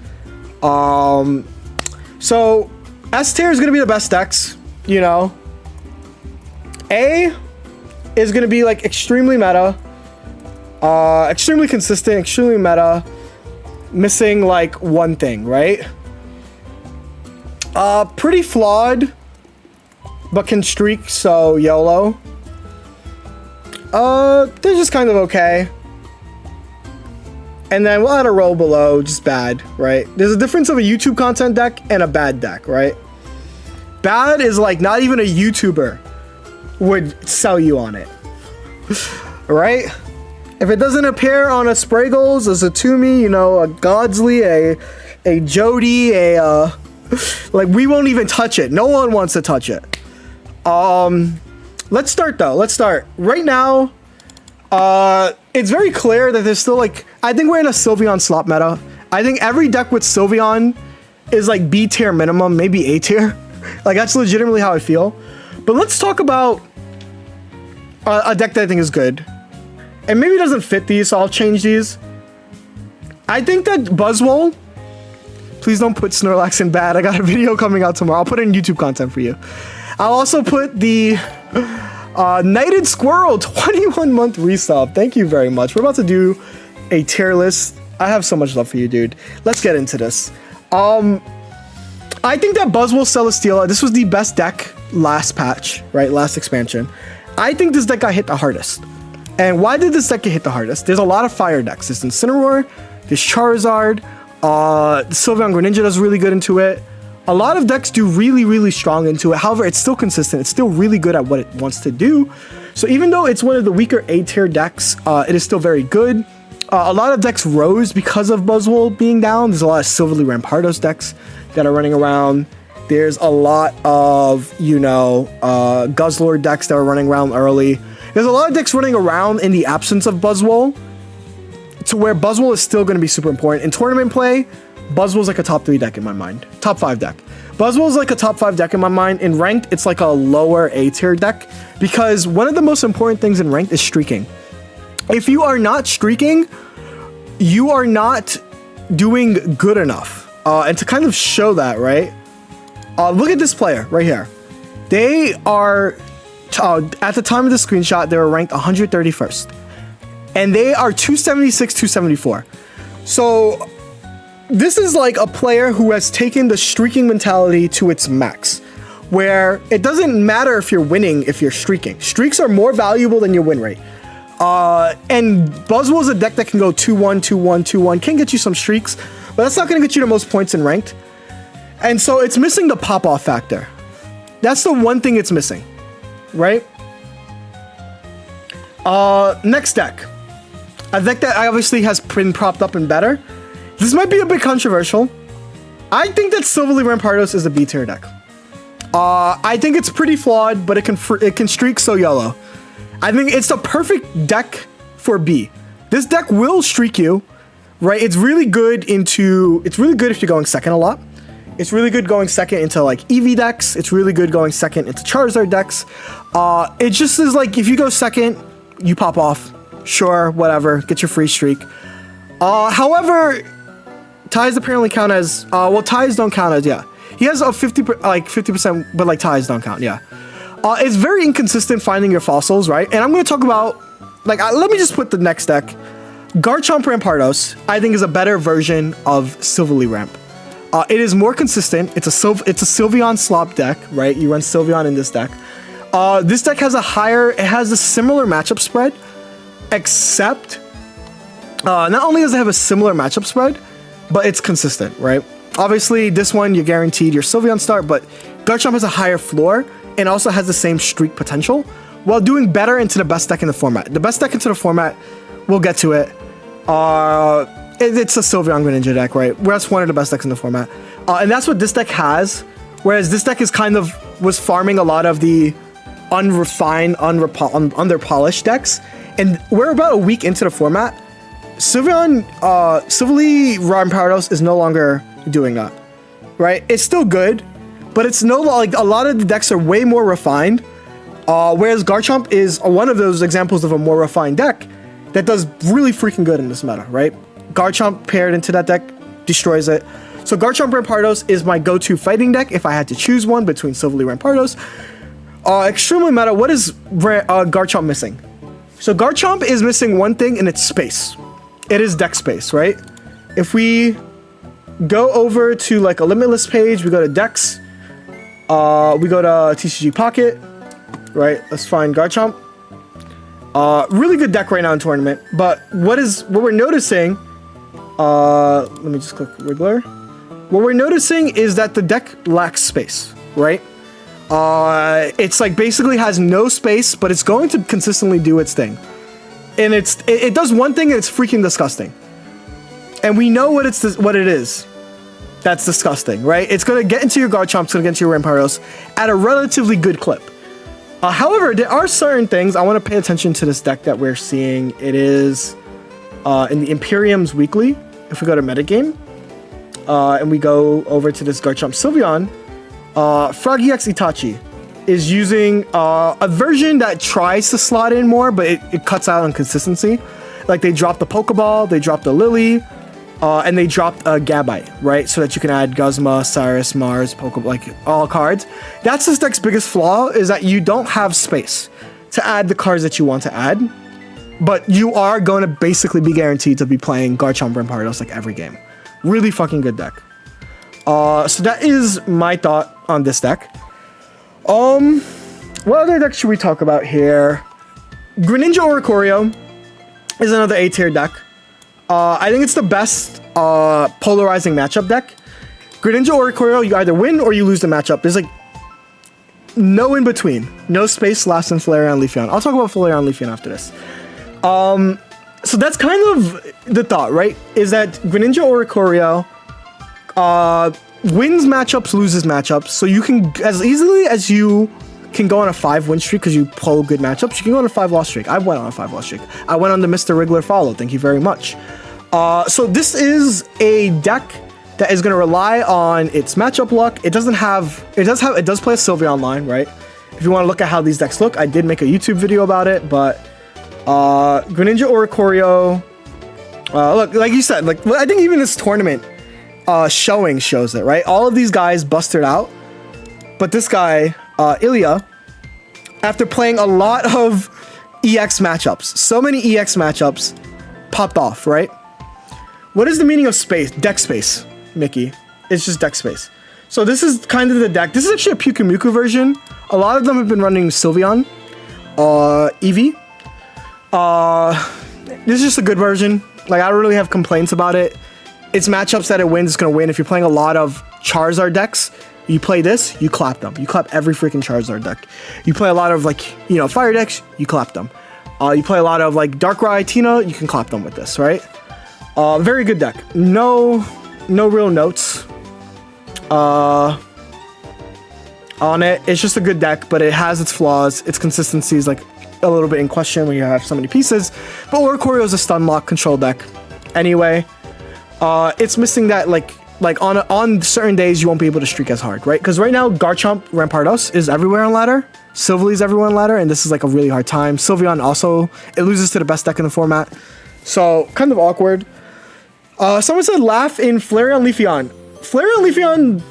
So S tier is going to be the best decks, you know. A is going to be like extremely meta, extremely consistent, extremely meta, missing like one thing, right? Pretty flawed, but can streak, so YOLO. They're just kind of okay. And then we'll add a roll below, just bad, right? There's a difference of a YouTube content deck and a bad deck, right? Bad is like not even a YouTuber would sell you on it, right? If it doesn't appear on a Spraggles, a Zatumi, you know, a Godsley, a Jody, like we won't even touch it. No one wants to touch it. Let's start though. Let's start right now. It's very clear that there's still like, I think we're in a Sylveon slot meta. I think every deck with Sylveon is like B tier minimum, maybe A tier. Like that's legitimately how I feel. But let's talk about a deck that I think is good. And maybe it doesn't fit these, so I'll change these. I think that Buzzwole, please don't put Snorlax in bad. I got a video coming out tomorrow. I'll put it in YouTube content for you. I'll also put the Knighted Squirrel 21-month resub. Thank you very much. We're about to do a tier list. I have so much love for you, dude. Let's get into this. I think that Buzzwole Celesteela, this was the best deck last patch, right? Last expansion. I think this deck got hit the hardest. And why did this deck get hit the hardest? There's a lot of fire decks. There's Incineroar, there's Charizard, Sylveon Greninja does really good into it. A lot of decks do really, really strong into it. However, it's still consistent. It's still really good at what it wants to do. So even though it's one of the weaker A tier decks, it is still very good. A lot of decks rose because of Buzzwole being down. There's a lot of Silverly Rampardos decks that are running around. There's a lot of, you know, Guzzlord decks that are running around early. There's a lot of decks running around in the absence of Buzzwole, to where Buzzwole is still going to be super important. In tournament play, Buzzwole's like a top 3 deck in my mind. Top 5 deck. Buzzwole's like a top 5 deck in my mind. In ranked, it's like a lower A tier deck, because one of the most important things in ranked is streaking. If you are not streaking, you are not doing good enough. And to kind of show that, right? Look at this player right here. They are, at the time of the screenshot, they were ranked 131st. And they are 276, 274. So this is like a player who has taken the streaking mentality to its max, where it doesn't matter if you're winning if you're streaking. Streaks are more valuable than your win rate. And Buzzwole is a deck that can go 2-1, 2-1, 2-1, can get you some streaks, but that's not going to get you the most points in ranked. And so it's missing the pop-off factor. That's the one thing it's missing, right? Next deck. A deck that obviously has been propped up and better. This might be a bit controversial. I think that Silverly Rampardos is a B tier deck. I think it's pretty flawed, but it can streak, so YOLO. I think it's the perfect deck for B. This deck will streak you, right? It's really good if you're going second a lot. It's really good going second into like Eevee decks. It's really good going second into Charizard decks. It just is like, if you go second, you pop off. Sure, whatever, get your free streak. However, ties apparently count as, well, ties don't count as, yeah. He has a 50%, but like ties don't count, yeah. It's very inconsistent finding your fossils, right? And I'm going to talk about, like, let me just put the next deck. Garchomp Rampardos, I think, is a better version of Silvally Ramp. It is more consistent. It's a Sylveon slop deck, right? You run Sylveon in this deck. This deck has it has a similar matchup spread, except not only does it have a similar matchup spread, but it's consistent, right? Obviously, this one, you're guaranteed your Sylveon start, but Garchomp has a higher floor and also has the same streak potential while doing better into the best deck in the format. The best deck into the format, we'll get to it. It's a Sylveon Greninja deck, right? That's one of the best decks in the format. And that's what this deck has, whereas this deck is was farming a lot of the unrefined, underpolished decks. And we're about a week into the format. Sylvally Rampardos is no longer doing that, right? It's still good, but it's like a lot of the decks are way more refined, whereas Garchomp is one of those examples of a more refined deck that does really freaking good in this meta, right? Garchomp paired into that deck destroys it. So Garchomp Rampardos is my go-to fighting deck if I had to choose one between Sylvally Rampardos. Extremely meta. What is Garchomp missing? So Garchomp is missing one thing, and it's space. It is deck space, right? If we go over to like a limitless page, we go to decks, we go to TCG Pocket, right? Let's find Garchomp. Really good deck right now in tournament, but what we're noticing, let me just click Wiggler. What we're noticing is that the deck lacks space, right? It's like basically has no space, but it's going to consistently do its thing. And it does one thing and it's freaking disgusting. And we know what it is. That's disgusting, right? It's going to get into your Garchomp, it's going to get into your Rampardos at a relatively good clip. However, there are certain things I want to pay attention to this deck that we're seeing. It is in the Imperium's Weekly. If we go to Metagame and we go over to this Garchomp Sylveon, Froggy X Itachi is using a version that tries to slot in more, but it cuts out on consistency. Like they dropped the Pokeball, they dropped the Lily, and they dropped a Gabite, right? So that you can add Guzma, Cyrus, Mars, Pokeball, like all cards. That's this deck's biggest flaw, is that you don't have space to add the cards that you want to add, but you are going to basically be guaranteed to be playing Garchomp Rampardos like every game. Really fucking good deck. So that is my thought on this deck. What other deck should we talk about here? Greninja Oricorio is another A-tier deck. I think it's the best polarizing matchup deck. Greninja Oricorio, you either win or you lose the matchup. There's like no in between. No space left in Flareon Leafeon. I'll talk about Flareon Leafeon after this. So that's kind of the thought, right? Is that Greninja Oricorio wins matchups, loses matchups. So you can, as easily as you can go on a 5-win streak because you pull good matchups, you can go on a 5-loss streak. I went on a 5-loss streak. I went on the Mr. Wriggler follow. Thank you very much. So this is a deck that is going to rely on its matchup luck. It does play a Sylveon line, right? If you want to look at how these decks look, I did make a YouTube video about it, but Greninja Oricorio, look, like you said, like I think even this tournament showing shows it, right? All of these guys busted out, but this guy, Ilya, after playing a lot of EX matchups, so many EX matchups, popped off, right? What is the meaning of space? Deck space, Mickey. It's just deck space. So this is kind of the deck. This is actually a Pyukumuku version. A lot of them have been running Sylveon, Eevee. This is just a good version. Like, I don't really have complaints about it. It's matchups that it wins, it's going to win. If you're playing a lot of Charizard decks, you play this, you clap them. You clap every freaking Charizard deck. You play a lot of, like, you know, fire decks, you clap them. You play a lot of, like, Darkrai, Tina, you can clap them with this, right? Very good deck. No real notes on it. It's just a good deck, but it has its flaws. Its consistency is, like, a little bit in question when you have so many pieces. But Oricorio is a stun lock control deck. Anyway, it's missing that, like on certain days you won't be able to streak as hard, right? Because right now Garchomp Rampardos is everywhere on ladder. Silvally everywhere on ladder, and this is like a really hard time. Sylveon also, it loses to the best deck in the format. So, kind of awkward. Someone said laugh in Flareon Leafeon. Flareon Leafeon,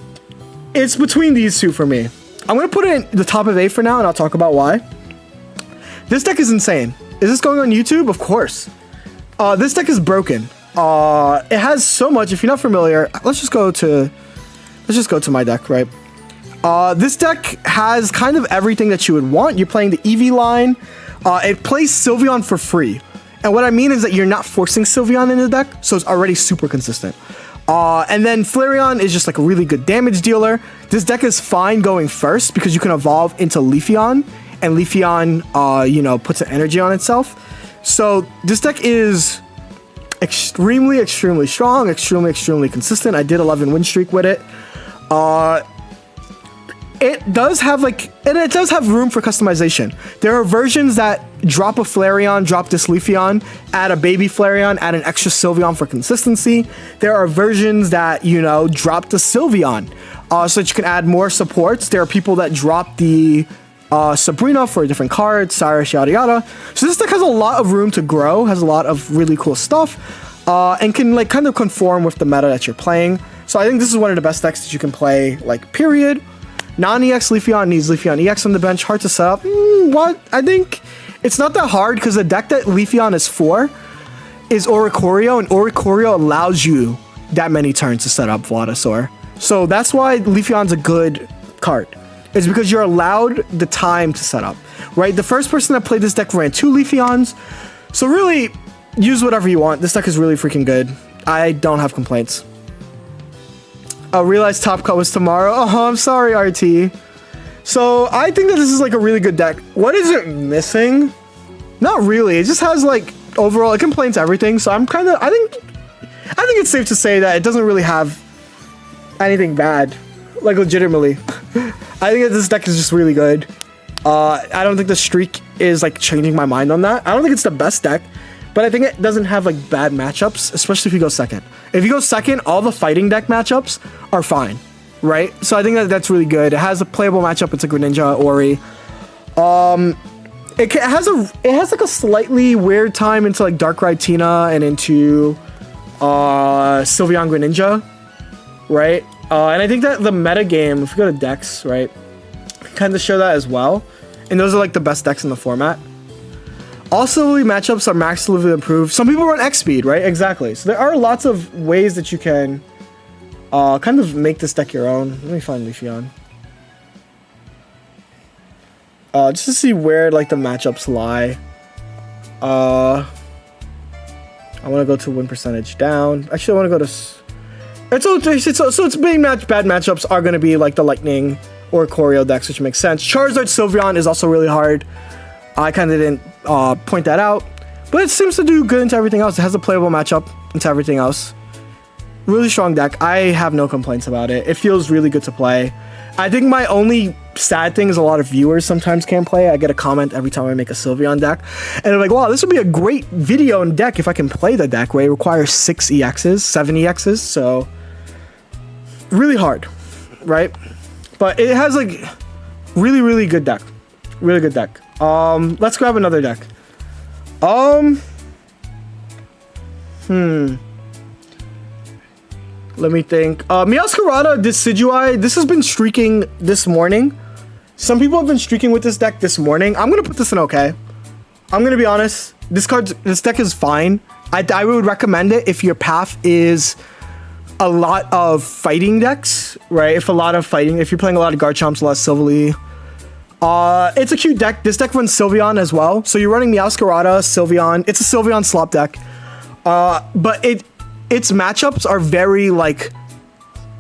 it's between these two for me. I'm going to put it in the top of 8 for now, and I'll talk about why. This deck is insane. Is this going on YouTube? Of course. This deck is broken. It has so much. If you're not familiar, let's just go to my deck, right? This deck has kind of everything that you would want. You're playing the EV line. It plays Sylveon for free. And what I mean is that you're not forcing Sylveon in the deck, so it's already super consistent. And then Flareon is just like a really good damage dealer. This deck is fine going first because you can evolve into Leafeon, and Leafeon, you know, puts an energy on itself. So this deck is extremely, extremely strong, extremely consistent. I did 11 win streak with it. It does have it does have room for customization. There are versions that drop a Flareon, drop this Leafeon, add a baby Flareon, add an extra Sylveon for consistency. There are versions that, you know, drop the Sylveon, so that you can add more supports. There are people that drop the Sabrina for a different card, Cyrus, yada yada. So this deck has a lot of room to grow, has a lot of really cool stuff, and can like kind of conform with the meta that you're playing. So I think this is one of the best decks that you can play, like, period. Non-EX Leafeon needs Leafeon EX on the bench. Hard to set up. What? I think it's not that hard because the deck that Leafeon is for is Oricorio, and Oricorio allows you that many turns to set up Velosaur. So that's why Leafeon's a good card. It's because you're allowed the time to set up, right? The first person that played this deck ran 2 Leafeons. So really, use whatever you want. This deck is really freaking good. I don't have complaints. I realized Top Cut was tomorrow. Oh, I'm sorry, RT. So I think that this is like a really good deck. What is it missing? Not really. It just has like overall, it complains everything. So I'm kind of, I think it's safe to say that it doesn't really have anything bad. Like, legitimately. I think that this deck is just really good. I don't think the streak is like changing my mind on that. I don't think it's the best deck, but I think it doesn't have like bad matchups, especially if you go second. If you go second, all the fighting deck matchups are fine, right? So I think that that's really good. It has a playable matchup. It's a Greninja, Ori. It has like a slightly weird time into like Darkrai Tina and into Sylveon Greninja, right? And I think that the meta game, if you go to decks, right, kind of show that as well. And those are like the best decks in the format. Also, matchups are maximally improved. Some people run X speed, right? Exactly. So there are lots of ways that you can kind of make this deck your own. Let me find Leafeon. Just to see where like the matchups lie. I want to go to win percentage down. Actually, I want to go to. So it's being bad matchups are going to be like the Lightning or Choreo decks, which makes sense. Charizard Sylveon is also really hard. I kind of didn't point that out, but it seems to do good into everything else. It has a playable matchup into everything else. Really strong deck. I have no complaints about it. It feels really good to play. I think my only sad thing is a lot of viewers sometimes can't play. I get a comment every time I make a Sylveon deck, and they're like, wow, this would be a great video and deck if I can play the deck, where it requires 6 EXs, 7 EXs, so really hard, right? But it has like really good deck. Really good deck. Let's grab another deck. Let me think. Meowscarada Decidueye. This has been streaking this morning. Some people have been streaking with this deck this morning. I'm gonna put this in okay. I'm gonna be honest. This deck is fine. I would recommend it if your path is a lot of fighting decks, right? If you're playing a lot of Garchomps, a lot of Silvally. It's a cute deck. This deck runs Sylveon as well. So you're running Meowscarada, Sylveon. It's a Sylveon slop deck. But its matchups are very like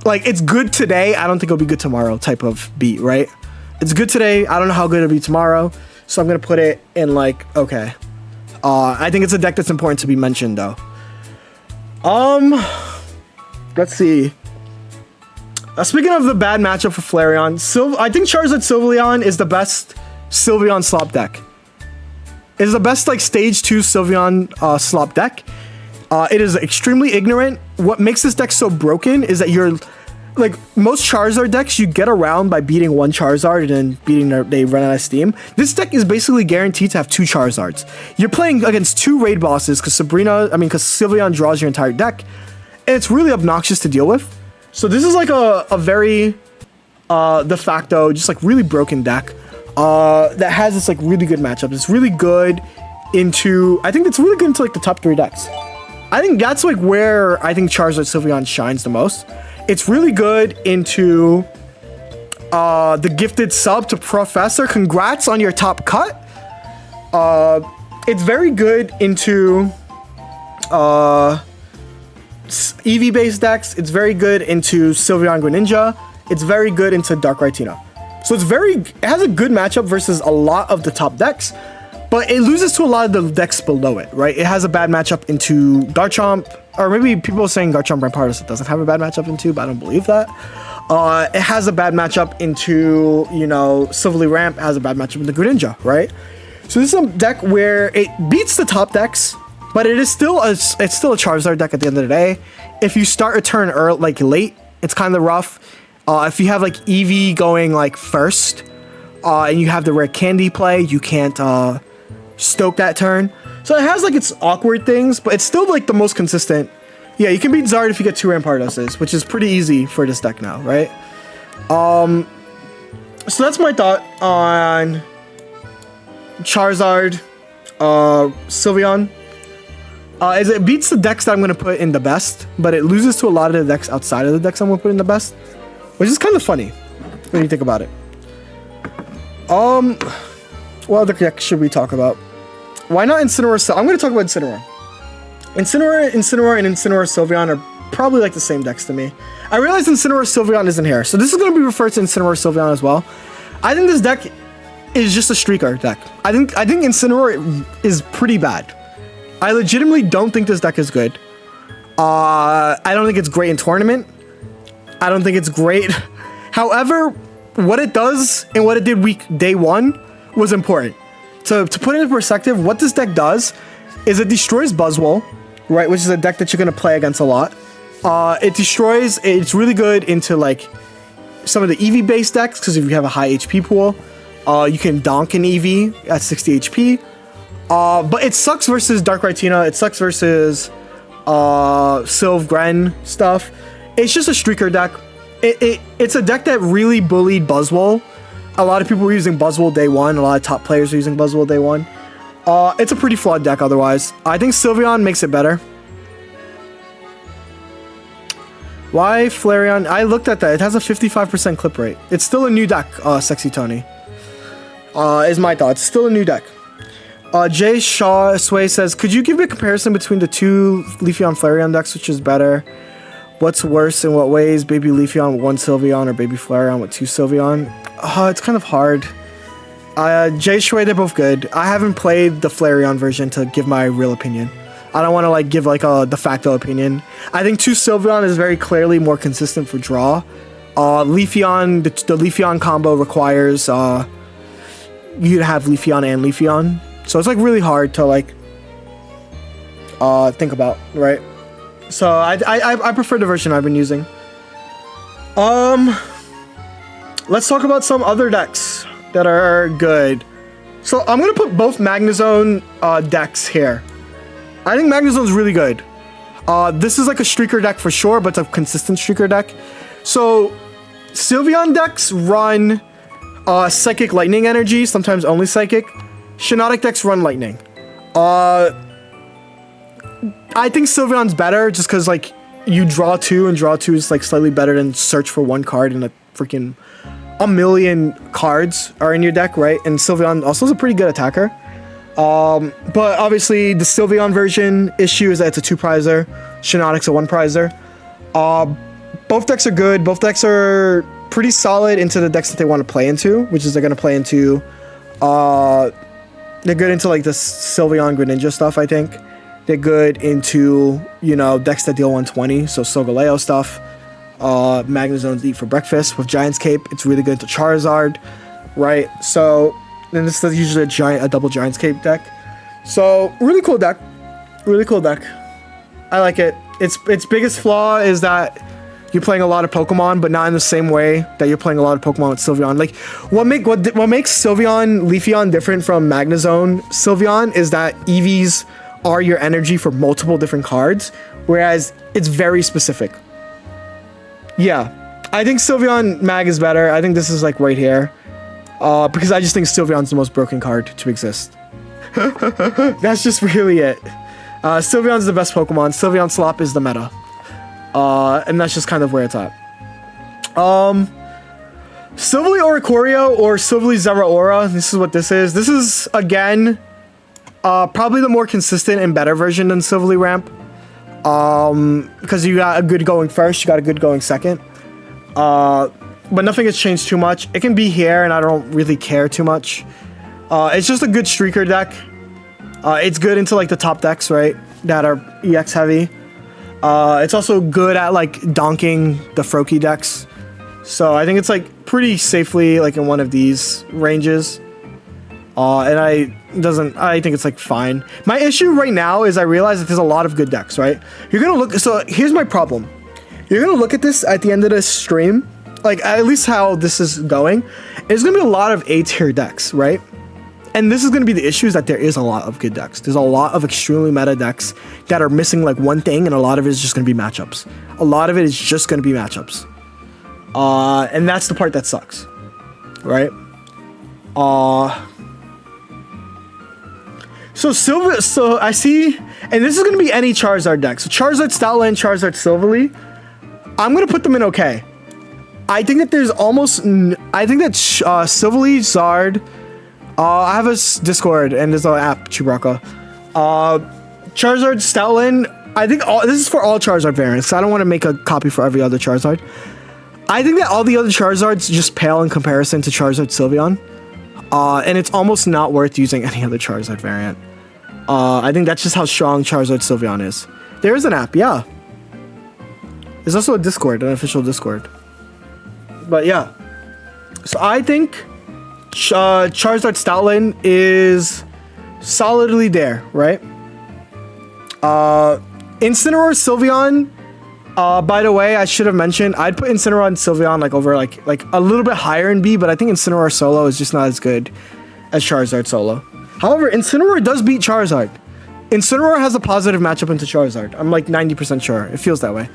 it's good today. I don't think it'll be good tomorrow type of beat, right? It's good today. I don't know how good it'll be tomorrow. So I'm going to put it in like, okay. I think it's a deck that's important to be mentioned though. Let's see. Speaking of the bad matchup for Flareon, I think Charizard Sylveon is the best Sylveon slop deck. It is the best like stage 2 Sylveon slop deck. It is extremely ignorant. What makes this deck so broken is that you're like most Charizard decks, you get around by beating one Charizard and then they run out of steam. This deck is basically guaranteed to have 2 Charizards. You're playing against 2 raid bosses because Sylveon draws your entire deck, and it's really obnoxious to deal with. So this is like a very de facto, just like really broken deck that has this like really good matchup. It's really good into, I think it's really good into like the top 3 decks. I think that's like where I think Charizard Sylveon shines the most. It's really good into the gifted sub to Professor. Congrats on your top cut. It's very good into EV based decks. It's very good into Sylveon Greninja. It's very good into Dark Rhytina. So it has a good matchup versus a lot of the top decks, but it loses to a lot of the decks below it, right? It has a bad matchup into Garchomp, or maybe people are saying Garchomp Rampardos it doesn't have a bad matchup into, but I don't believe that. It has a bad matchup into, you know, Silverly Ramp has a bad matchup into Greninja, right? So this is a deck where it beats the top decks, but it's still a Charizard deck at the end of the day. If you start a turn early, like late, it's kind of rough. If you have like EV going like first, and you have the rare candy play, you can't stoke that turn. So it has like its awkward things, but it's still like the most consistent. Yeah, you can beat Zard if you get 2 Rampardoses, which is pretty easy for this deck now, right? So that's my thought on Charizard Sylveon. Is it beats the decks that I'm going to put in the best, but it loses to a lot of the decks outside of the decks I'm going to put in the best, which is kind of funny when you think about it. What other deck should we talk about? Why not Incineroar? I'm going to talk about Incineroar. Incineroar, and Incineroar Sylveon are probably like the same decks to me. I realize Incineroar Sylveon isn't here, so this is going to be referred to Incineroar Sylveon as well. I think this deck is just a streaker deck. I think Incineroar is pretty bad. I legitimately don't think this deck is good. I don't think it's great in tournament. I don't think it's great. However, what it does and what it did day 1 was important. To put it in perspective, what this deck does is it destroys Buzzwole, right? Which is a deck that you're going to play against a lot. It's really good into like some of the EV based decks, because if you have a high HP pool, you can donk an EV at 60 HP. But it sucks versus Dark Rhytina. It sucks versus Sylve Gren stuff. It's just a streaker deck. It's a deck that really bullied Buzzwole. A lot of people were using Buzzwole day 1. A lot of top players are using Buzzwole day 1. It's a pretty flawed deck otherwise. I think Sylveon makes it better. Why Flareon? I looked at that. It has a 55% clip rate. It's still a new deck, Sexy Tony. Is my thought. It's still a new deck. Jay Shaw Sway says, could you give me a comparison between the 2 Leafeon Flareon decks, which is better? What's worse in what ways? Baby Leafeon with 1 Sylveon or Baby Flareon with 2 Sylveon? It's kind of hard. Jay Shui, they're both good. I haven't played the Flareon version to give my real opinion. I don't want to like give like a de facto opinion. I think 2 Sylveon is very clearly more consistent for draw. Leafeon, the Leafeon combo requires you to have Leafeon and Leafeon. So it's like really hard to like think about, right? So I prefer the version I've been using. Let's talk about some other decks that are good. So I'm gonna put both Magnezone decks here. I think Magnezone's really good. This is like a streaker deck for sure, but it's a consistent streaker deck. So Sylveon decks run Psychic Lightning Energy, sometimes only Psychic. Shiinotic decks run Lightning. I think Sylveon's better just because like you draw 2 and draw 2 is like slightly better than search for 1 card and a freaking a million cards are in your deck, right? And Sylveon also is a pretty good attacker. But obviously the Sylveon version issue is that it's a 2-prizer. Shiinotic's a 1-prizer. Both decks are good. Both decks are pretty solid into the decks that they want to play into, which is they're going to play into they're good into like the Sylveon Greninja stuff, I think. They're good into, you know, decks that deal 120, so Solgaleo stuff. Magnezone's Eat for Breakfast with Giant's Cape. It's really good into Charizard, right? So, and this is usually a double Giant's Cape deck. So, really cool deck. Really cool deck. I like it. Its biggest flaw is that you're playing a lot of Pokemon, but not in the same way that you're playing a lot of Pokemon with Sylveon. Like, what makes Sylveon Leafeon different from Magnezone Sylveon is that EVs are your energy for multiple different cards, whereas it's very specific. Yeah, I think Sylveon Mag is better. I think this is like right here. Because I just think Sylveon's the most broken card to exist. That's just really it. Sylveon's the best Pokemon. Sylveon Slop is the meta. And that's just kind of where it's at. Silvally Oricorio or Silvally Zeraora. This is what this is. This is, again, probably the more consistent and better version than Silvally Ramp. Because you got a good going first, you got a good going second. But nothing has changed too much. It can be here, and I don't really care too much. It's just a good streaker deck. It's good into like the top decks, right? That are EX heavy. It's also good at like donking the Froakie decks. So I think it's like pretty safely like in one of these ranges. And I think it's like fine. My issue right now is I realize that there's a lot of good decks, right? You're gonna look, so here's my problem. You're gonna look at this at the end of this stream, like at least how this is going. There's gonna be a lot of A-tier decks, right? And this is gonna be the issue, is that there is a lot of good decks. There's a lot of extremely meta decks that are missing like one thing, and a lot of it is just gonna be matchups. A lot of it is just gonna be matchups. And that's the part that sucks, right? So I see, and this is going to be any Charizard deck. So Charizard Stoutland, Charizard Silvally, I'm going to put them in okay. I think that there's almost, I think that Silvally, Zard, I have a Discord and there's an app, Chewbacca. Charizard Stoutland, I think this is for all Charizard variants. I don't want to make a copy for every other Charizard. I think that all the other Charizards just pale in comparison to Charizard Sylveon. And it's almost not worth using any other Charizard variant. I think that's just how strong Charizard Sylveon is. There is an app, yeah. There's also a Discord, an official Discord. But yeah. So I think Charizard Stoutland is solidly there, right? Incineroar Sylveon, by the way, I should have mentioned, I'd put Incineroar and Sylveon like over like a little bit higher in B, but I think Incineroar solo is just not as good as Charizard solo. However, Incineroar does beat Charizard. Incineroar has a positive matchup into Charizard. I'm like 90% sure. It feels that way.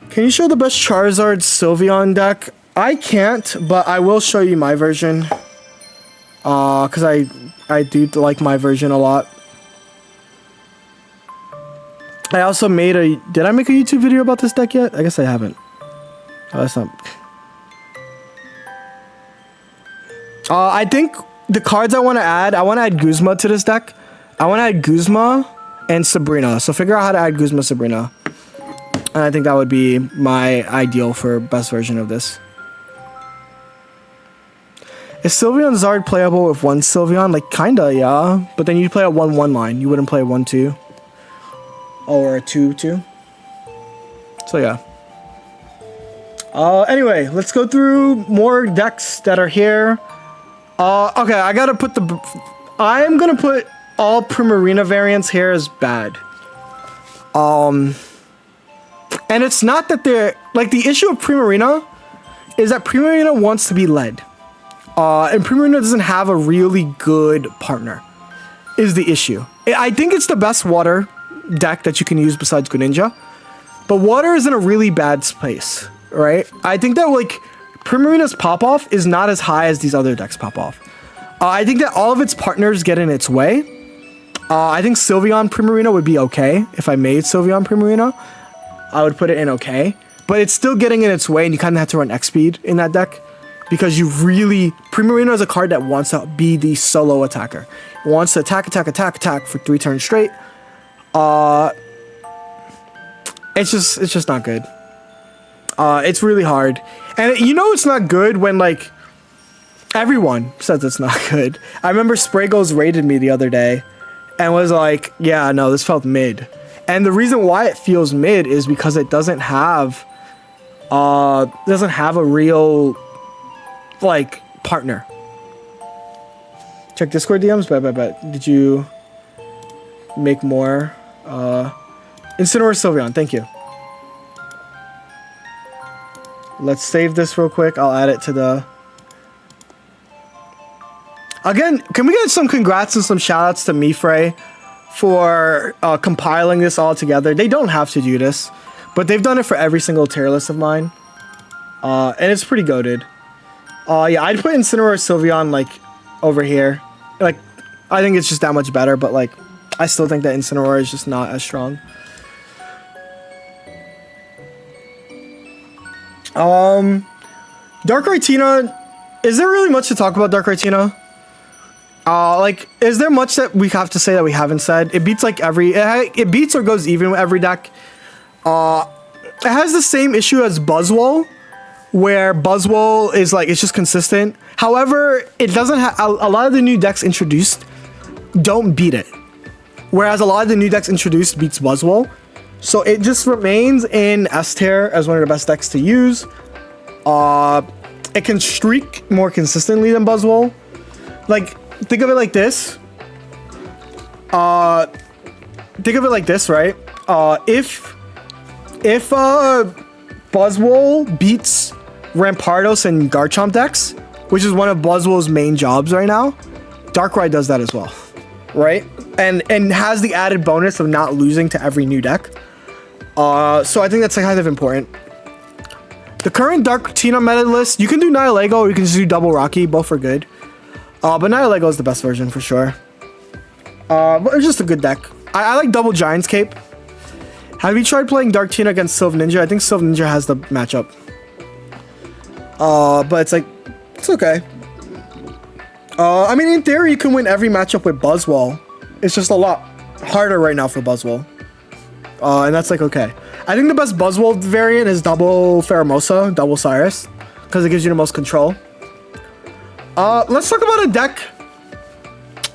Can you show the best Charizard Sylveon deck? I can't, but I will show you my version. Because I do like my version a lot. I also made a... Did I make a YouTube video about this deck yet? I guess I haven't. Oh, that's not... I think the cards I want to add Guzma to this deck. I want to add Guzma and Sabrina. So figure out how to add Guzma, Sabrina. And I think that would be my ideal for best version of this. Is Sylveon Zard playable with one Sylveon? Like, kinda, yeah. But then you'd play a 1-1 line. You wouldn't play a 1-2. Or a 2-2. So yeah. Anyway, let's go through more decks that are here. Okay, I gotta put I'm gonna put all Primarina variants here as bad. And it's not that they're... Like, the issue of Primarina is that Primarina wants to be led. And Primarina doesn't have a really good partner, is the issue. I think it's the best water deck that you can use besides Greninja, but water is in a really bad space, right? I think that like Primarina's pop-off is not as high as these other decks pop-off. I think that all of its partners get in its way. I think Sylveon Primarina would be okay. If I made Sylveon Primarina, I would put it in okay, but it's still getting in its way, and you kind of have to run X-Speed in that deck because you really... Primarina is a card that wants to be the solo attacker. It wants to attack for 3 turns straight. It's just not good. It's really hard. And you know it's not good when, like, everyone says it's not good. I remember Spragos rated me the other day and was like, yeah, no, this felt mid. And the reason why it feels mid is because it doesn't have a real, like, partner. Check Discord DMs, but did you make more? Incineroar Sylveon, thank you. Let's save this real quick. I'll add it to the... Again, can we get some congrats and some shoutouts to Mifrey for compiling this all together? They don't have to do this, but they've done it for every single tier list of mine. And it's pretty goated. Yeah, I'd put Incineroar Sylveon, like, over here. Like, I think it's just that much better, but, like, I still think that Incineroar is just not as strong. Darkrai Tina, is there really much to talk about Darkrai Tina? Like, is there much that we have to say that we haven't said? It beats, like, it beats or goes even with every deck. It has the same issue as Buzzwole, where Buzzwole is, like, it's just consistent. However, it doesn't have, a lot of the new decks introduced don't beat it. Whereas a lot of the new decks introduced beats Buzzwole. So it just remains in S tier as one of the best decks to use. It can streak more consistently than Buzzwole. Like, think of it like this. Think of it like this, right? If Buzzwole beats Rampardos and Garchomp decks, which is one of Buzzwole's main jobs right now, Darkrai does that as well, right? And has the added bonus of not losing to every new deck. So I think that's, like, kind of important. The current Dark Tina meta list, you can do Nihilego or you can just do Double Rocky. Both are good. But Nihilego is the best version for sure. But it's just a good deck. I like Double Giant's Cape. Have you tried playing Dark Tina against Sylve Ninja? I think Sylve Ninja has the matchup. But it's like, it's okay. I mean, in theory, you can win every matchup with Buzzwole. It's just a lot harder right now for Buzzwole. And that's, like, okay. I think the best Buzzwole variant is Double Pheromosa, Double Cyrus, because it gives you the most control. Let's talk about a deck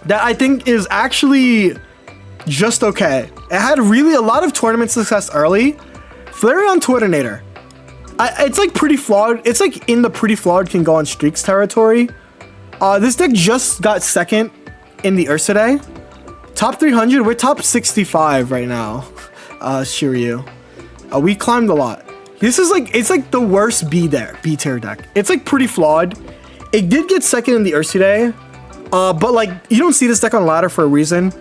that I think is actually just okay. It had really a lot of tournament success early. Flareon Twitternator. It's, like, pretty flawed. It's, like, in the pretty flawed can go on streaks territory. This deck just got second in the Ursa. Top 300, we're top 65 right now. Shiryu. We climbed a lot. This is, like, it's, like, the worst B tier deck. It's, like, pretty flawed. It did get second in the Ursa, but, like, you don't see this deck on ladder for a reason.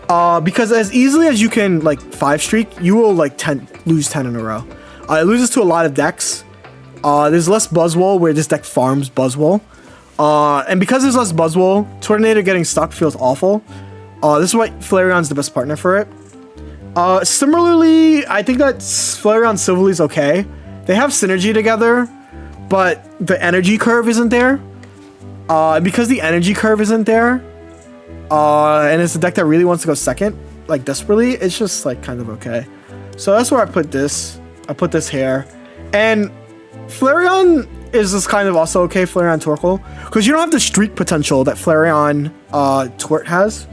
Because as easily as you can, like, 5 streak, you will, like, lose 10 in a row. It loses to a lot of decks. There's less Buzzwole where this deck farms Buzzwole. And because there's less Buzzwole, Tornado getting stuck feels awful. This is why Flareon's the best partner for it. Similarly, I think that Flareon Silvally okay. They have synergy together, but the energy curve isn't there. Because the energy curve isn't there, and it's a deck that really wants to go second, like, desperately, it's just, like, kind of okay. So that's where I put this. I put this here. And Flareon is just kind of also okay, Flareon Torkoal, because you don't have the streak potential that Flareon Twort has.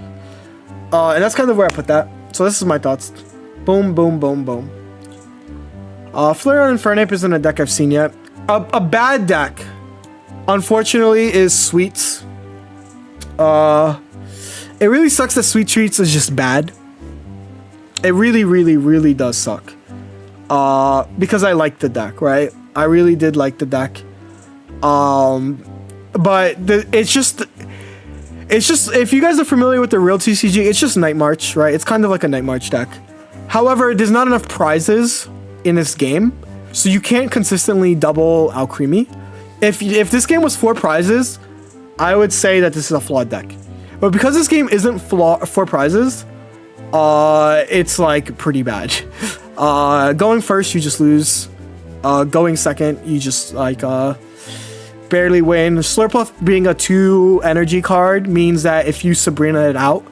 And that's kind of where I put that. So this is my thoughts. Boom, boom, boom, boom. Flareon Infernape isn't a deck I've seen yet. A bad deck, unfortunately, is Sweets. It really sucks that Sweet Treats is just bad. It really, really, really does suck. Because I like the deck, right? I really did like the deck. But it's just, if you guys are familiar with the real TCG, it's just Night March, right? It's kind of like a Night March deck. However, there's not enough prizes in this game, so you can't consistently double Alcremie. If this game was 4 prizes, I would say that this is a flawed deck. But because this game isn't 4 prizes, it's, like, pretty bad. Going first, you just lose. Going second, you just, like, barely win. Slurpuff being a 2 energy card means that if you Sabrina it out,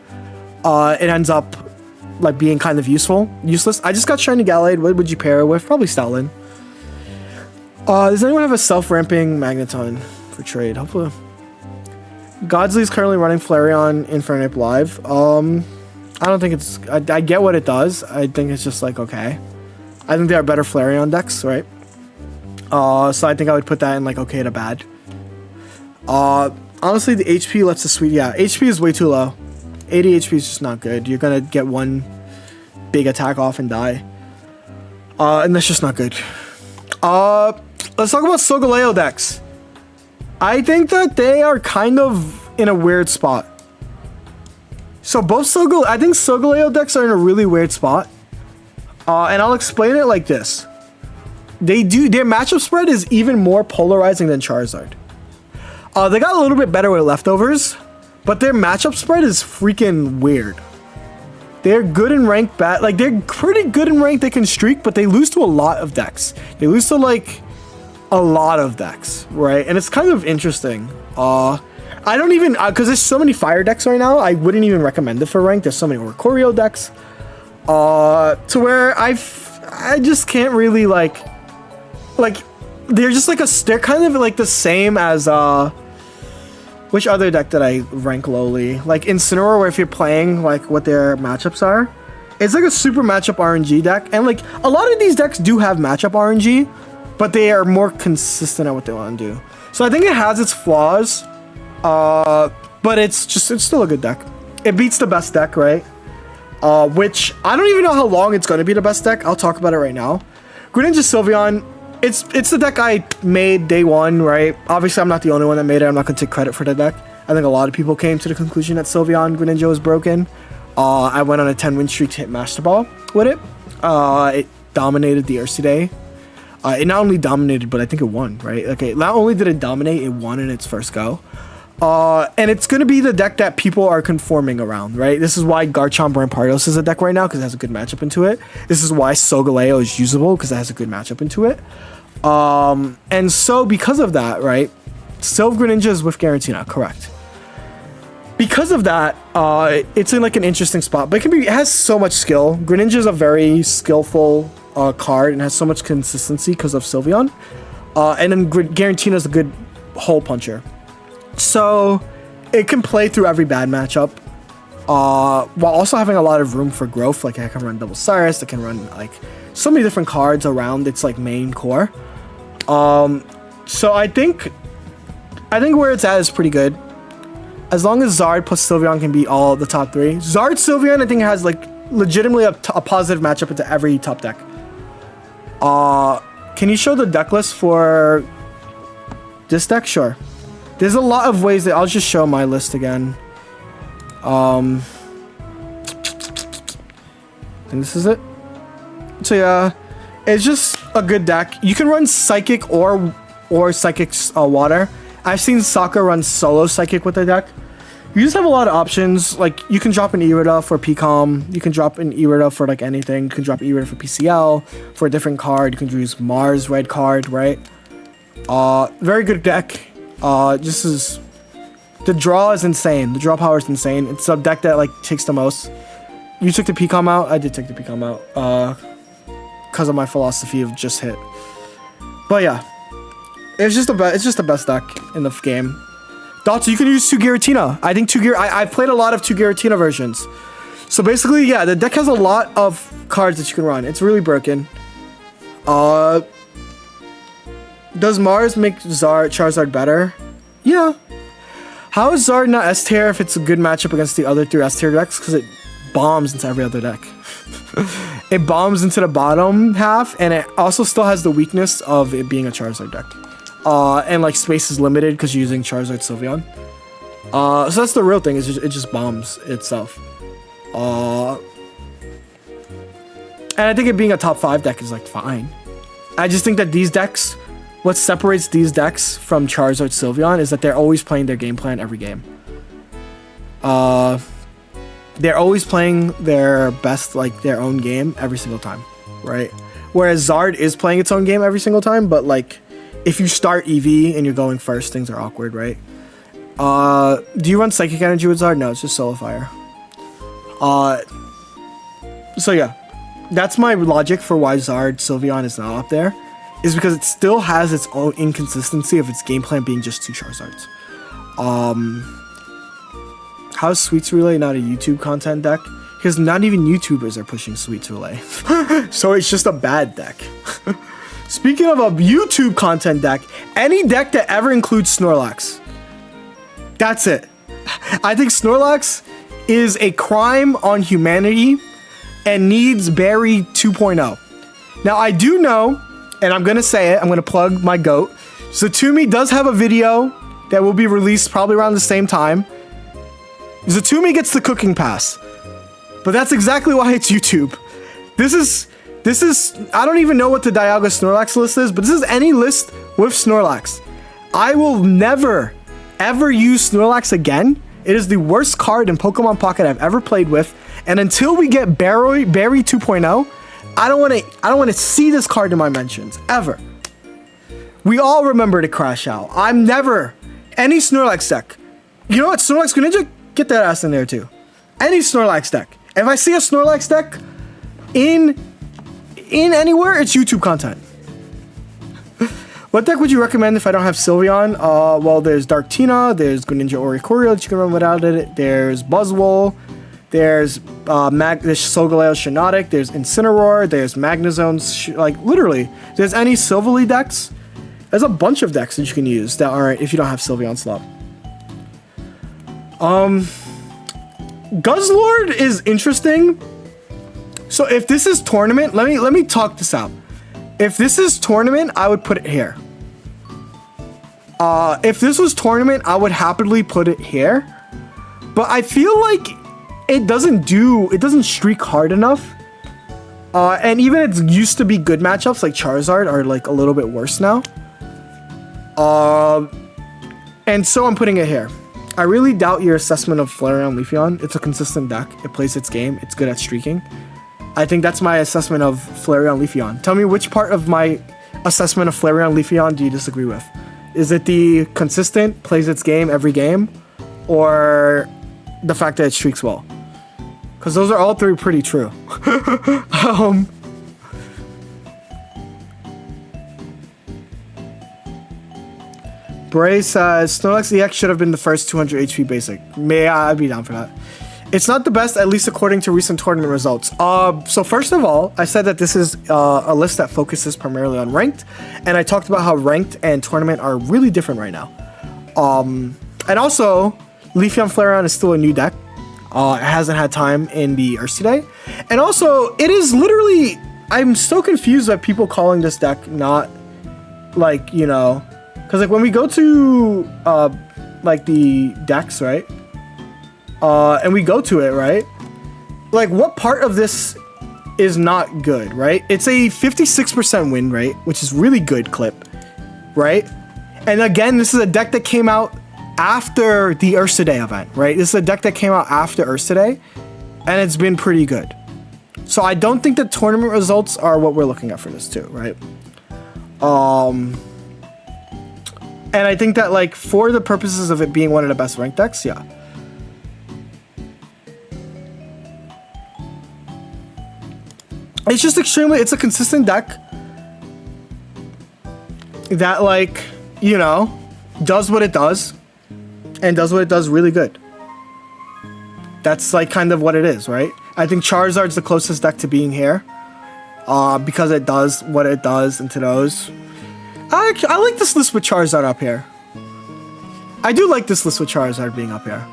it ends up, like, being kind of useless. I just got Shiny Gallade. What would you pair it with? Probably Stoutland. Does anyone have a self-ramping Magneton for trade? Hopefully. Godsley is currently running Flareon Infernape live. I don't think it's... I get what it does. I think it's just, like, okay. I think there are better Flareon decks, right? So I think I would put that in, like, okay to bad. Honestly, the HP lets the Sweet... Yeah, HP is way too low. 80 HP is just not good. You're gonna get one big attack off and die. And that's just not good. Let's talk about Solgaleo decks. I think that they are kind of in a weird spot. So both I think Solgaleo decks are in a really weird spot. And I'll explain it like this. their matchup spread is even more polarizing than Charizard. They got a little bit better with leftovers, but their matchup spread is freaking weird. They're good in ranked like they're pretty good in ranked. They can streak, but they lose to a lot of decks. They lose to like a lot of decks, right? And it's kind of interesting. I don't even, because there's so many fire decks right now, I wouldn't even recommend it for rank. There's so many Oricorio decks, to where I just can't really like, they're just like they're kind of like the same as, which other deck did I rank lowly? Like Incineroar, where if you're playing like what their matchups are, it's like a super matchup RNG deck. And like a lot of these decks do have matchup RNG, but they are more consistent at what they want to do. So I think it has its flaws. But it's still a good deck. It beats the best deck, right? Which I don't even know how long it's going to be the best deck. I'll talk about it right now. Greninja Sylveon, it's the deck I made day one, right? Obviously, I'm not the only one that made it. I'm not going to take credit for the deck. I think a lot of people came to the conclusion that Sylveon Greninja was broken. I went on a 10-win streak to hit Master Ball with it. It dominated the Ursa Day. It not only dominated, but I think it won, right? Okay, not only did it dominate, it won in its first go. And it's going to be the deck that people are conforming around, right? This is why Garchomp Rampardos is a deck right now, because it has a good matchup into it. This is why Solgaleo is usable, because it has a good matchup into it. And so because of that, right? Sylve Greninja is with Giratina, correct. Because of that, it's in like an interesting spot, but it has so much skill. Greninja is a very skillful card and has so much consistency because of Sylveon. And then Giratina is a good hole puncher. So it can play through every bad matchup, while also having a lot of room for growth. Like it can run Double Cyrus, it can run like so many different cards around its like main core. So I think where it's at is pretty good. As long as Zard plus Sylveon can beat all the top three. Zard Sylveon I think has like legitimately a positive matchup into every top deck. Can you show the deck list for this deck? Sure. There's a lot of ways that I'll just show my list again. And this is it. So yeah, it's just a good deck. You can run Psychic or Psychic Water. I've seen Sokka run solo Psychic with the deck. You just have a lot of options. Like you can drop an Irida for PCOM. You can drop an Irida for like anything. You can drop Irida for PCL for a different card. You can use Mars red card, right? Very good deck. Just is the draw is insane. The draw power is insane. It's a deck that like takes the most. You took the PCOM out. I did take the PCOM out because of my philosophy of just hit. But yeah, it's just the best deck in the game. Dotso, you can use 2 Giratina. I think I played a lot of 2 Giratina versions. So basically, yeah, the deck has a lot of cards that you can run. It's really broken. Does Mars make Charizard better? Yeah. How is Zard not S tier if it's a good matchup against the other 3 S tier decks? Because it bombs into every other deck. It bombs into the bottom half, and it also still has the weakness of it being a Charizard deck. And like space is limited because you're using Charizard Sylveon. So that's the real thing, is it just bombs itself. And I think it being a top 5 deck is like fine. I just think that these decks, what separates these decks from Charizard Sylveon is that they're always playing their game plan every game. They're always playing their best, like their own game every single time, right? Whereas Zard is playing its own game every single time, but like if you start EV and you're going first, things are awkward, right? Do you run Psychic Energy with Zard? No, it's just Solar Fire. So yeah, that's my logic for why Zard Sylveon is not up there. Is because it still has its own inconsistency of its game plan being just 2 Charizards. How is Sweets Relay not a YouTube content deck? Because not even YouTubers are pushing Sweets Relay. So it's just a bad deck. Speaking of a YouTube content deck, any deck that ever includes Snorlax. That's it. I think Snorlax is a crime on humanity and needs Berry 2.0. Now I do know, and I'm going to say it, I'm going to plug my GOAT. Zatumi does have a video that will be released probably around the same time. Zatumi gets the cooking pass. But that's exactly why it's YouTube. This is This is, I don't even know what the Dialga Snorlax list is, but this is any list with Snorlax. I will never, ever use Snorlax again. It is the worst card in Pokemon Pocket I've ever played with. And until we get Berry 2.0, I don't want to see this card in my mentions, ever. We all remember to Crash Out. I'm never, any Snorlax deck. You know what, Snorlax Greninja? Get that ass in there too. Any Snorlax deck. If I see a Snorlax deck in anywhere, it's YouTube content. What deck would you recommend if I don't have Sylveon? Well, there's Darktina, there's Greninja Oricorio that you can run without it, there's Buzzwole, there's Solgaleo Shiinotic, there's Incineroar, there's Magnezone, like literally, there's any Silvally decks. There's a bunch of decks that you can use that aren't if you don't have Sylveon slot. Guzzlord is interesting. So if this is tournament, let me talk this out. If this is tournament, I would put it here. If this was tournament, I would happily put it here. But I feel like it doesn't streak hard enough. And even it used to be good matchups like Charizard are like a little bit worse now. And so I'm putting it here. I really doubt your assessment of Flareon Leafeon. It's a consistent deck. It plays its game. It's good at streaking. I think that's my assessment of Flareon Leafeon. Tell me which part of my assessment of Flareon Leafeon do you disagree with? Is it the consistent, plays its game every game, or the fact that it streaks well? Because those are all three pretty true. Bray says, Snorlax EX should have been the first 200 HP basic. I'd be down for that. It's not the best, at least according to recent tournament results. So first of all, I said that this is a list that focuses primarily on ranked, and I talked about how ranked and tournament are really different right now. And also, Leafeon Flareon is still a new deck. It hasn't had time in the Earth today. And also, it is literally, I'm so confused by people calling this deck not, like, you know, because like when we go to like the decks, right? And we go to it, right? Like what part of this is not good, right? It's a 56% win rate, which is really good clip, right? And again, this is a deck that came out after the Earth Today event, right? This is a deck that came out after Earth Today, and it's been pretty good. So I don't think the tournament results are what we're looking at for this too, right? And I think that like for the purposes of it being one of the best ranked decks, yeah. It's just it's a consistent deck that like, you know, does what it does and does what it does really good. That's like kind of what it is, right? I think Charizard's the closest deck to being here because it does what it does into those. I like this list with Charizard up here. I do like this list with Charizard being up here.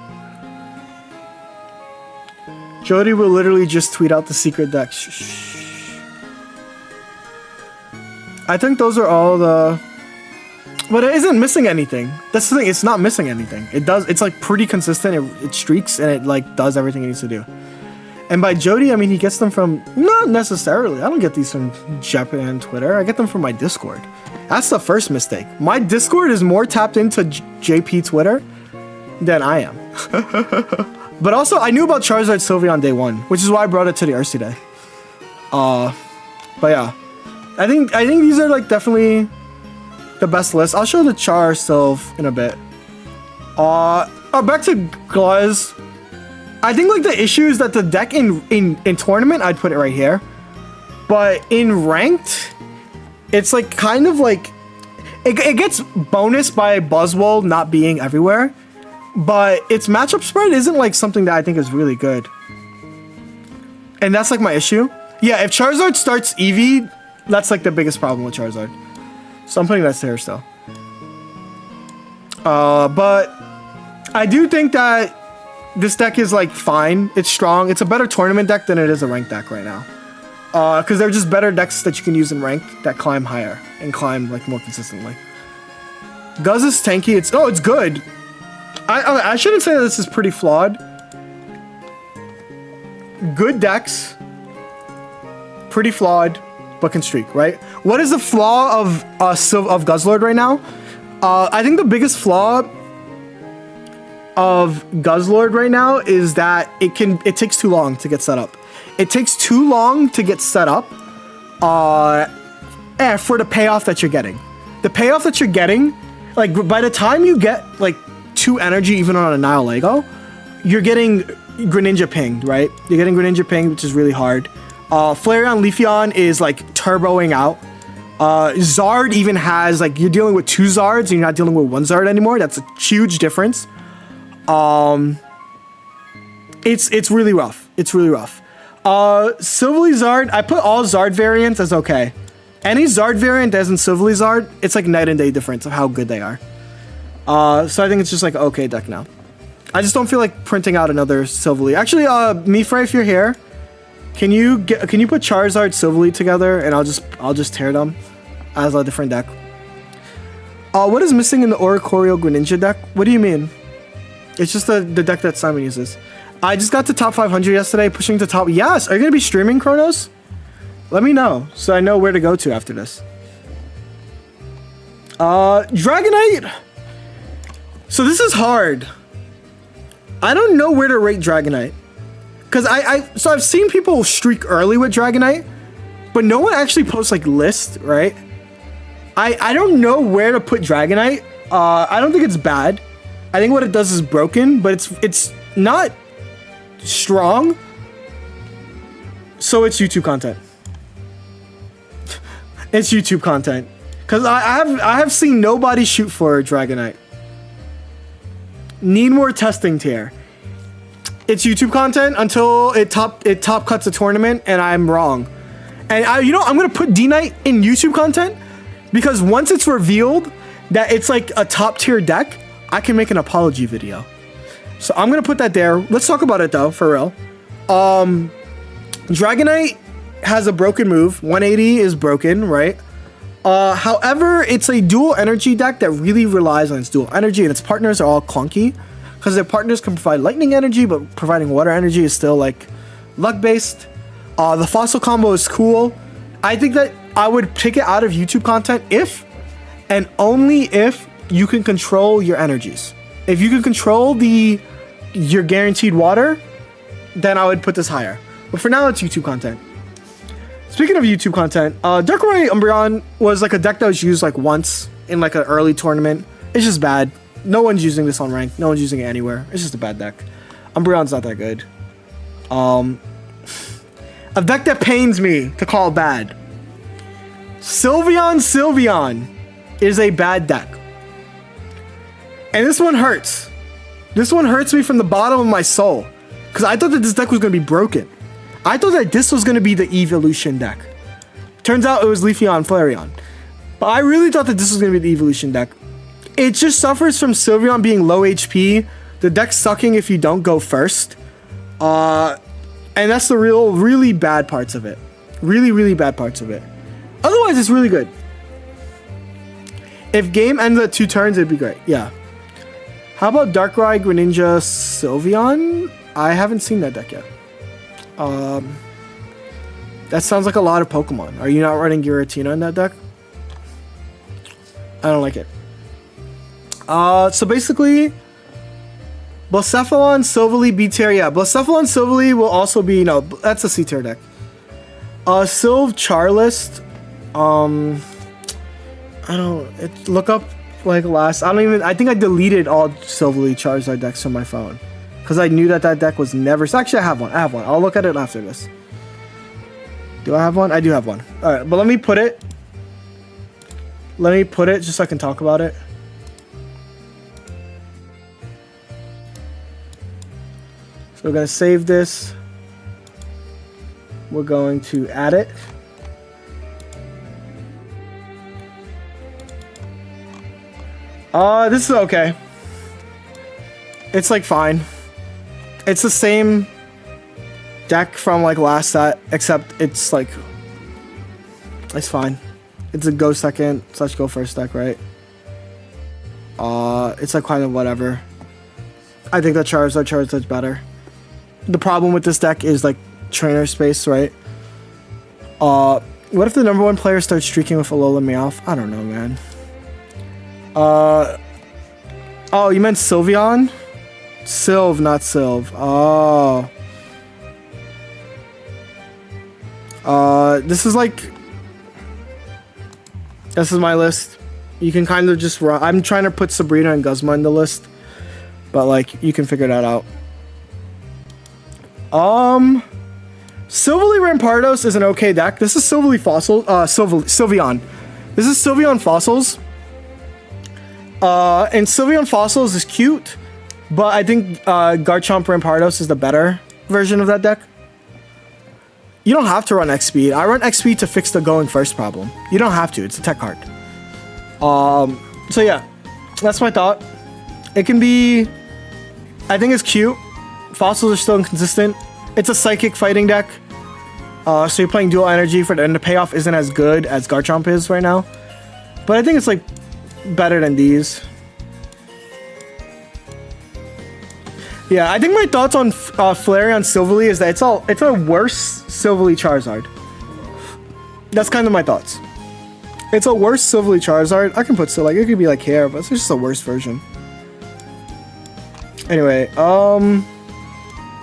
Jody will literally just tweet out the secret deck. Shh. I think those are all the... But it isn't missing anything. That's the thing, it's not missing anything. It's like pretty consistent, it streaks, and it like does everything it needs to do. And by Jody, I mean he gets them from... Not necessarily. I don't get these from Japan Twitter. I get them from my Discord. That's the first mistake. My Discord is more tapped into JP Twitter than I am. But also, I knew about Charizard Sylveon on day one, which is why I brought it to the Earth today. But yeah, I think these are like definitely the best list. I'll show the Char Sylve in a bit. Back to Gluz. I think like the issue is that the deck in tournament, I'd put it right here, but in ranked, it's like kind of like it gets bonus by Buzzwole not being everywhere, but its matchup spread isn't like something that I think is really good, and that's like my issue. Yeah, if Charizard starts Eevee, that's like the biggest problem with Charizard. So I'm putting that here still. But I do think that this deck is like fine. It's strong. It's a better tournament deck than it is a ranked deck right now. Because they're just better decks that you can use in ranked that climb higher and climb like more consistently. Guz is tanky. It's good. I shouldn't say that this is pretty flawed. Good decks pretty flawed, but can streak, right? What is the flaw of Guzzlord right now? I think the biggest flaw of Guzzlord right now is that it takes too long to get set up. It takes too long to get set up for the payoff that you're getting. The payoff that you're getting, like by the time you get like 2 energy even on a Nile Lego, you're getting Greninja pinged, right? You're getting Greninja pinged, which is really hard. Flareon Leafeon is like turboing out. Zard even has like, you're dealing with 2 Zards and you're not dealing with 1 Zard anymore. That's a huge difference. It's really rough. It's really rough. Silvally Zard, I put all Zard variants as okay. Any Zard variant that isn't Silvally Zard, it's like night and day difference of how good they are. So I think it's just like okay deck now. I just don't feel like printing out another Silvally. Actually, Mifray, if you're here, can you put Charizard Silvally together and I'll just tear them as a different deck. What is missing in the Oricorio Greninja deck? What do you mean? It's just the deck that Simon uses. I just got to top 500 yesterday, pushing to top. Yes, are you gonna be streaming, Kronos? Let me know so I know where to go to after this. Dragonite. So this is hard. I don't know where to rate Dragonite. Because so I've seen people streak early with Dragonite, but no one actually posts like list, right? I don't know where to put Dragonite. I don't think it's bad. I think what it does is broken, but it's not strong. So it's YouTube content. It's YouTube content. Because I have seen nobody shoot for Dragonite. Need more testing tier. It's YouTube content until it top cuts a tournament and I'm wrong. And I'm gonna put D-Knight in YouTube content because once it's revealed that it's like a top tier deck, I can make an apology video. So I'm gonna put that there. Let's talk about it though, for real. Dragonite has a broken move. 180 is broken, right? However, it's a dual energy deck that really relies on its dual energy, and its partners are all clunky because their partners can provide lightning energy, but providing water energy is still like luck based. The fossil combo is cool. I think that I would pick it out of YouTube content if and only if you can control your energies. If you can control your guaranteed water, then I would put this higher. But for now, it's YouTube content. Speaking of YouTube content, Darkrai Umbreon was like a deck that was used like once in like an early tournament. It's just bad. No one's using this on ranked. No one's using it anywhere. It's just a bad deck. Umbreon's not that good. A deck that pains me to call bad. Sylveon is a bad deck. And this one hurts. This one hurts me from the bottom of my soul. Because I thought that this deck was going to be broken. I thought that this was going to be the evolution deck. Turns out it was Leafeon Flareon. But I really thought that this was going to be the evolution deck. It just suffers from Sylveon being low HP. The deck sucking if you don't go first. And that's the really bad parts of it. Really, really bad parts of it. Otherwise, it's really good. If game ends at 2 turns, it'd be great. Yeah. How about Darkrai, Greninja, Sylveon? I haven't seen that deck yet. That sounds like a lot of Pokemon. Are you not running Giratina in that deck? I don't like it. So basically, Blacephalon, Silvally, B-tier. Yeah, Blacephalon, Silvally will also be, no, that's a C-tier deck. Sylve, Tierlist. Look up like last. I think I deleted all Silvally Charizard decks from my phone. Because I knew that deck was never... So actually, I have one. I'll look at it after this. Do I have one? I do have one. Alright, but let me put it just so I can talk about it. So we're going to save this. We're going to add it. This is okay. It's like fine. It's the same deck from like last set, except it's like, it's fine. It's a go second / go first deck, right? It's like kind of whatever. I think that Charizard's better. The problem with this deck is like trainer space, right? What if the number one player starts streaking with Alola Meowth? I don't know, man. Oh, you meant Sylveon? Sylve, not Sylve. Oh. This is like... This is my list. You can kind of just run... I'm trying to put Sabrina and Guzma in the list. But, like, you can figure that out. Silvally Rampardos is an okay deck. This is Silvally Fossil... Sylveon. This is Sylveon Fossils. And Sylveon Fossils is cute. But I think Garchomp Rampardos is the better version of that deck. You don't have to run X-Speed. I run X-Speed to fix the going first problem. You don't have to. It's a tech card. So yeah. That's my thought. It can be... I think it's cute. Fossils are still inconsistent. It's a psychic fighting deck. So you're playing dual energy for and the payoff isn't as good as Garchomp is right now. But I think it's like better than these. Yeah, I think my thoughts on Flareon Silvally is that it's a worse Silvally Charizard. That's kind of my thoughts. It's a worse Silvally Charizard. I can put so like it could be like hair, but it's just a worse version. Anyway,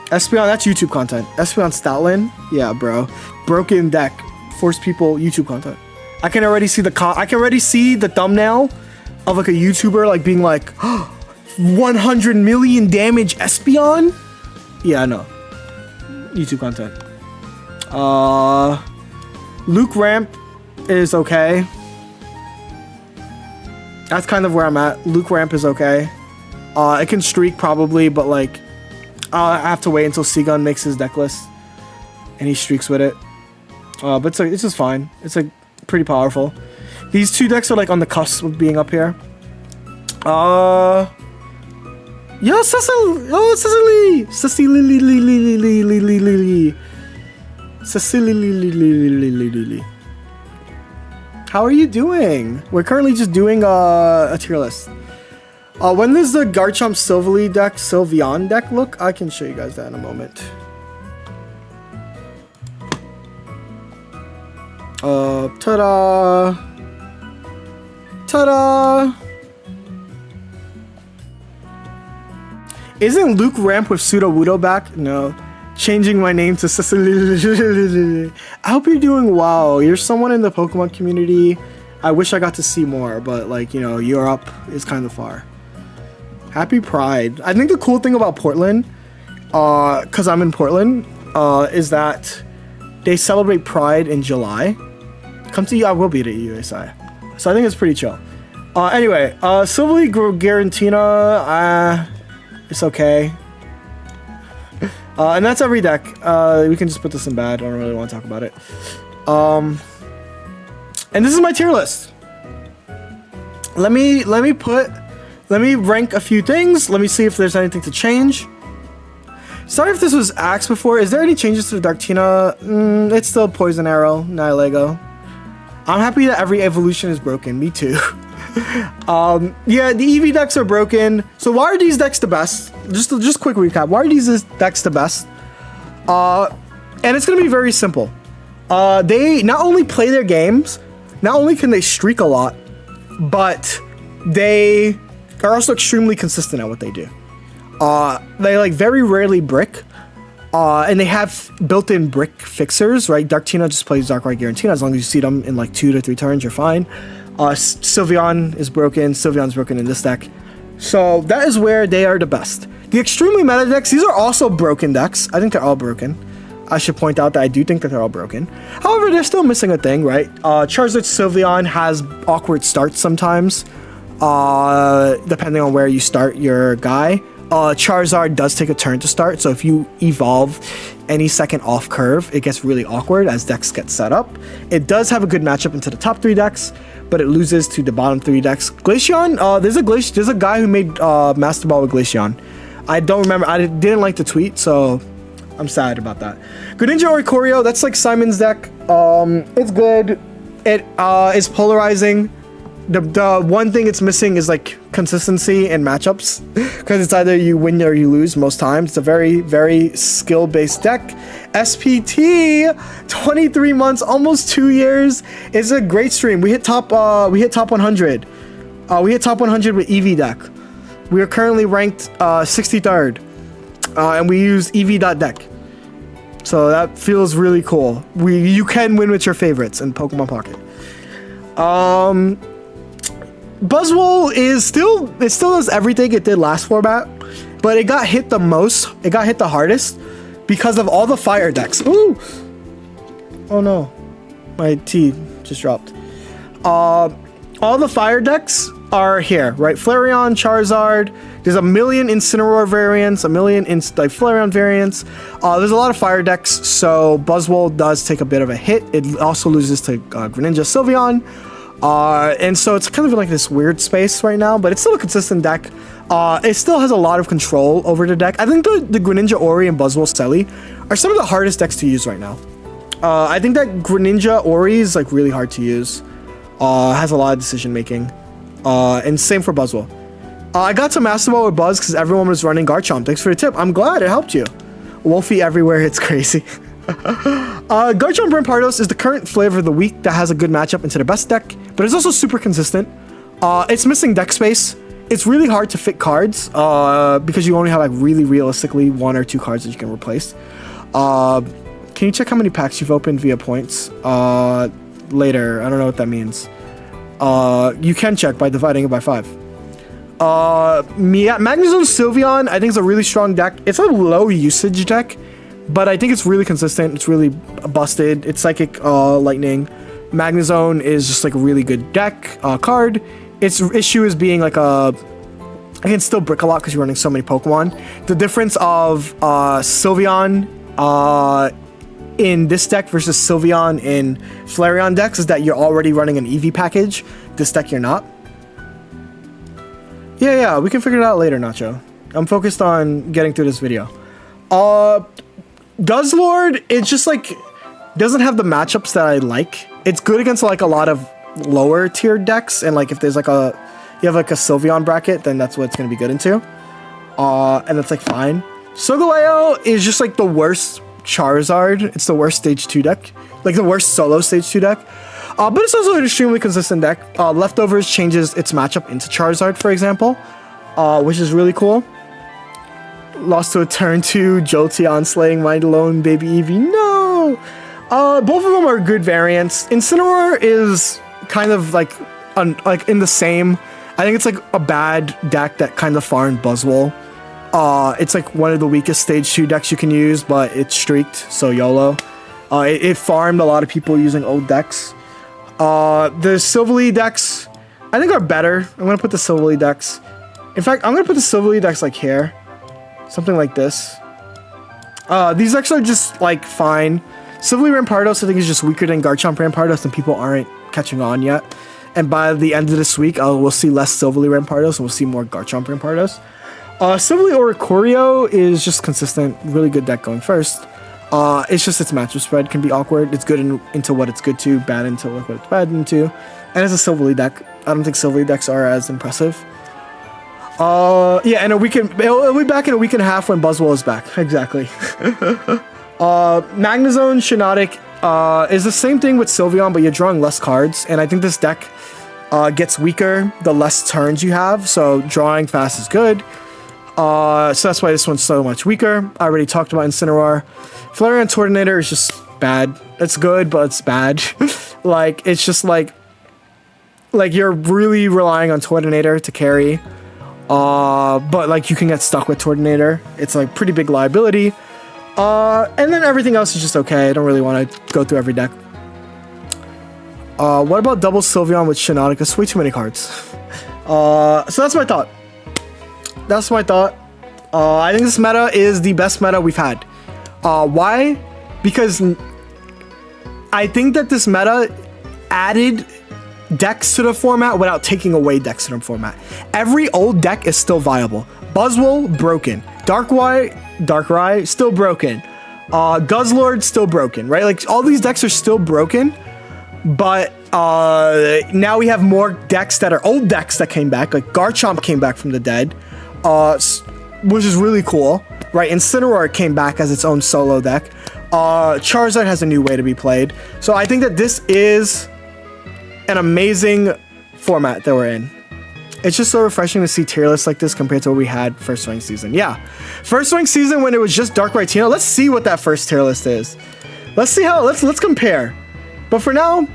Espeon, that's YouTube content. Espeon Stoutland, yeah, bro. Broken deck, force people YouTube content. I can already see the thumbnail of like a YouTuber like being like, 100 million damage Espeon. Yeah, I know. YouTube content. Luke Ramp is okay. That's kind of where I'm at. Luke Ramp is okay. It can streak probably, but like I have to wait until Seagun makes his deck list and he streaks with it. But it's just fine. It's like pretty powerful. These two decks are like on the cusp of being up here. Yo, Cecily! Oh, Cecily! Cecily. How are you doing? We're currently just doing a tier list. When does the Garchomp Sylveon deck look? I can show you guys that in a moment. Ta-da! Ta-da! Isn't Luke Ramp with Sudowoodo back? No. Changing my name to Cecily. I hope you're doing well. You're someone in the Pokemon community. I wish I got to see more, but like, you know, Europe is kind of far. Happy Pride. I think the cool thing about Portland, because I'm in Portland, is that they celebrate Pride in July. Come to you, I will be at USI. So I think it's pretty chill. Anyway, Silvally Garantina, it's okay. And that's every deck. We can just put this in bad. I don't really want to talk about it. And this is my tier list. Let me rank a few things. Let me see if there's anything to change. Sorry if this was asked before. Is there any changes to the Darktina? It's still Poison Arrow, Nihilego. I'm happy that every evolution is broken. Me too. Yeah, the EV decks are broken. So why are these decks the best? Just quick recap. Why are these decks the best? And it's gonna be very simple. They not only play their games, not only can they streak a lot, but they are also extremely consistent at what they do. They like very rarely brick. And they have built-in brick fixers, right? Darktina just plays Darkrai Garantina. As long as you see them in like 2 to 3 turns, you're fine. Sylveon is broken. Sylveon's broken in this deck. So that is where they are the best. The extremely meta decks, these are also broken decks. I think they're all broken. I should point out that I do think that they're all broken. However, they're still missing a thing, right? Charizard Sylveon has awkward starts sometimes, depending on where you start your guy. Charizard does take a turn to start, so if you evolve any second off curve, it gets really awkward as decks get set up. It does have a good matchup into the top 3 decks, but it loses to the bottom 3 decks. Glaceon, there's a guy who made Master Ball with Glaceon. I don't remember, I didn't like the tweet, so I'm sad about that. Greninja Oricorio, that's like Simon's deck. It's good. It is polarizing. The one thing it's missing is like consistency in matchups, because it's either you win or you lose most times. It's a very, very skill-based deck. SPT, 23 months, almost 2 years. It's a great stream. We hit top 100. We hit top 100 with EV deck. We are currently ranked 63rd, and we use EV.deck. So that feels really cool. You can win with your favorites in Pokemon Pocket. Buzzwole it still does everything it did last format, but it got hit the most. It got hit the hardest because of all the fire decks. Ooh! Oh no, my tea just dropped. All the fire decks are here, right? Flareon, Charizard. There's a million Incineroar variants, a million Flareon variants. There's a lot of fire decks, so Buzzwole does take a bit of a hit. It also loses to Greninja, Sylveon. And so it's kind of like this weird space right now, but it's still a consistent deck. It still has a lot of control over the deck. I think the Greninja Ori and Buzzwole Selly are some of the hardest decks to use right now. I think that Greninja Ori is like really hard to use. Has a lot of decision making. And same for Buzzwole. I got to Master Ball with Buzz because everyone was running Garchomp. Thanks for the tip. I'm glad it helped you. Wolfie everywhere, it's crazy. Garchomp Rampardos is the current flavor of the week that has a good matchup into the best deck, but it's also super consistent. It's missing deck space. It's really hard to fit cards because you only have like really realistically 1 or 2 cards that you can replace. Can you check how many packs you've opened via points? Later. I don't know what that means. You can check by dividing it by 5. Magnezone Sylveon, I think is a really strong deck. It's a low usage deck, but I think it's really consistent. It's really busted. It's Psychic Lightning. Magnezone is just like a really good deck card. Its issue is being like I can still brick a lot because you're running so many Pokemon. The difference of Sylveon in this deck versus Sylveon in Flareon decks is that you're already running an EV package. This deck you're not. Yeah, we can figure it out later, Nacho. I'm focused on getting through this video. Guzzlord, it's just like doesn't have the matchups that I like. It's good against like a lot of lower tier decks, and like if there's like you have like a Sylveon bracket, then that's what it's gonna be good into. And that's like fine. Solgaleo is just like the worst Charizard. It's the worst stage 2 deck, like the worst solo stage 2 deck. But it's also an extremely consistent deck. Leftovers changes its matchup into Charizard, for example, which is really cool. Lost to a turn 2, Jolteon slaying my lone baby Eevee. No! Both of them are good variants. Incineroar is kind of like in the same. I think it's like a bad deck that kind of farmed Buzzwole. It's like one of the weakest stage 2 decks you can use, but it's streaked, so YOLO. It farmed a lot of people using old decks. The Silvally decks, I think are better. I'm gonna put the Silvally decks. In fact, I'm gonna put the Silvally decks like here. Something like this. These decks are just like fine. Silvally Rampardos I think is just weaker than Garchomp Rampardos and people aren't catching on yet. And by the end of this week, we'll see less Silvally Rampardos and we'll see more Garchomp Rampardos. Silvally Oricorio is just consistent, really good deck going first. It's just its matchup spread can be awkward. It's good into what it's good to, bad into what it's bad into. And it's a Silvally deck. I don't think Silvally decks are as impressive. Yeah, and it'll be back in a week and a half when Buzzwole is back. Exactly. Magnezone Shiinotic is the same thing with Sylveon, but you're drawing less cards. And I think this deck gets weaker the less turns you have. So drawing fast is good. So that's why this one's so much weaker. I already talked about Incineroar. Flareon Tortinator is just bad. It's good, but it's bad. Like, it's just like you're really relying on Tortinator to carry. But like you can get stuck with Tortinator. It's like pretty big liability. And then everything else is just okay. I don't really want to go through every deck. What about double Sylveon with Shiinotic? That's way too many cards. So that's my thought. I think this meta is the best meta we've had. Why? Because I think that this meta added decks to the format without taking away decks to the format. Every old deck is still viable. Buzzwole, broken. Darkrai, still broken. Guzzlord, still broken, right? Like, all these decks are still broken, but Now we have more decks that are old decks that came back, like Garchomp came back from the dead, which is really cool, right? Incineroar came back as its own solo deck. Charizard has a new way to be played. So I think that this is an amazing format that we're in. It's just so refreshing to see tier lists like this compared to what we had first swing season. Yeah, first swing season when it was just Dark Rhytino. Let's see what that first tier list is. Let's see how, let's compare. But for now,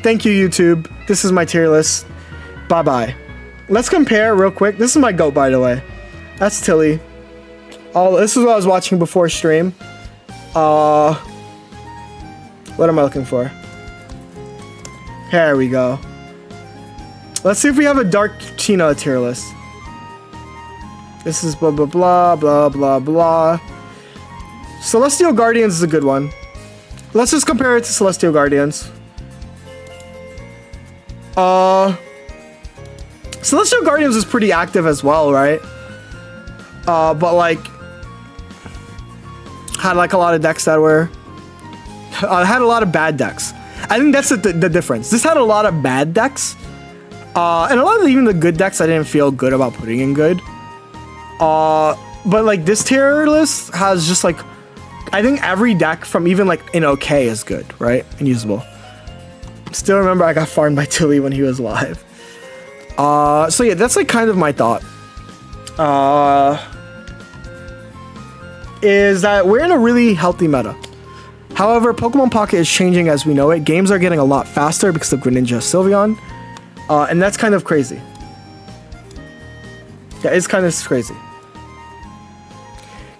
thank you, YouTube. This is my tier list. Bye-bye. Let's compare real quick. This is my GOAT, by the way. That's Tilly. This is what I was watching before stream. What am I looking for? Here we go. Let's see if we have a Dark Chino tier list. This is blah, blah, blah, blah, blah, blah. Celestial Guardians is a good one. Let's just compare it to Celestial Guardians. Celestial Guardians is pretty active as well, right? But like, had like a lot of decks that were, had a lot of bad decks. I think that's the difference. This had a lot of bad decks. And a lot of even the good decks I didn't feel good about putting in good. But like this tier list has just like, I think every deck from even like an okay is good, right? And usable. Still remember I got farmed by Tilly when he was live. So yeah, that's like kind of my thought. Is that we're in a really healthy meta. However, Pokemon Pocket is changing as we know it. Games are getting a lot faster because of Greninja Sylveon. And that's kind of crazy. Yeah, it's kind of crazy.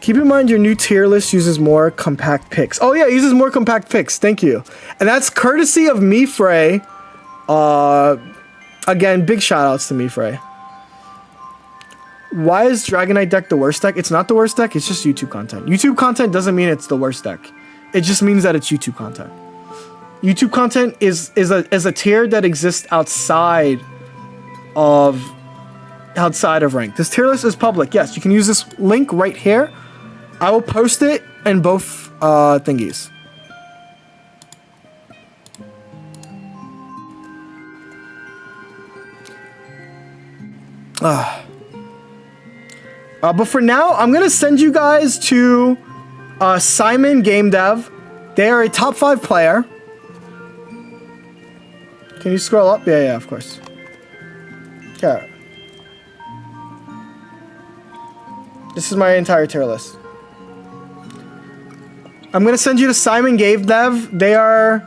Keep in mind your new tier list uses more compact picks. Oh yeah, it uses more compact picks. Thank you. And that's courtesy of MeFrey. Again, big shout outs to MeFrey. Why is Dragonite deck the worst deck? It's not the worst deck, it's just YouTube content. YouTube content doesn't mean it's the worst deck. It just means that it's YouTube content. YouTube content is a tier that exists outside of rank. This tier list is public. Yes, you can use this link right here. I will post it in both thingies. But for now, I'm gonna send you guys to Simon Game Dev. They are a top 5 player. Can you scroll up? Yeah, of course. Okay. This is my entire tier list. I'm gonna send you to Simon Game Dev. They are,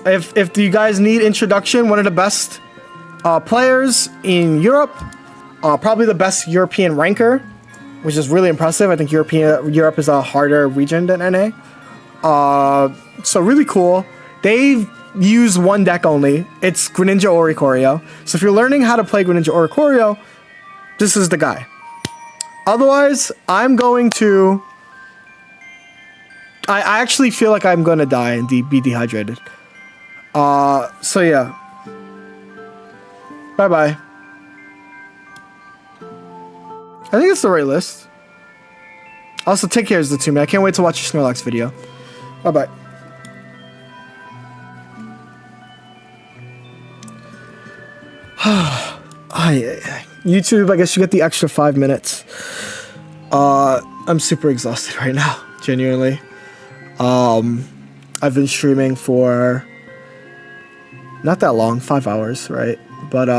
if you guys need introduction, one of the best players in Europe. Probably the best European ranker, which is really impressive. I think Europe is a harder region than NA. So really cool. They've used one deck only. It's Greninja Oricorio. So if you're learning how to play Greninja Oricorio, this is the guy. Otherwise, I'm going to... I actually feel like I'm going to die and be dehydrated. So yeah. Bye-bye. I think it's the right list. Also, take care of the 2 man. I can't wait to watch your Snorlax video. Bye-bye. YouTube, I guess you get the extra 5 minutes. I'm super exhausted right now, genuinely. I've been streaming for not that long, 5 hours, right? But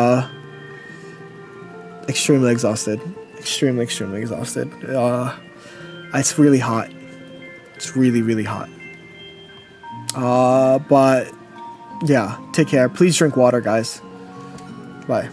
extremely exhausted. Extremely exhausted. It's really hot. It's really, really hot. But yeah, take care. Please drink water, guys. Bye.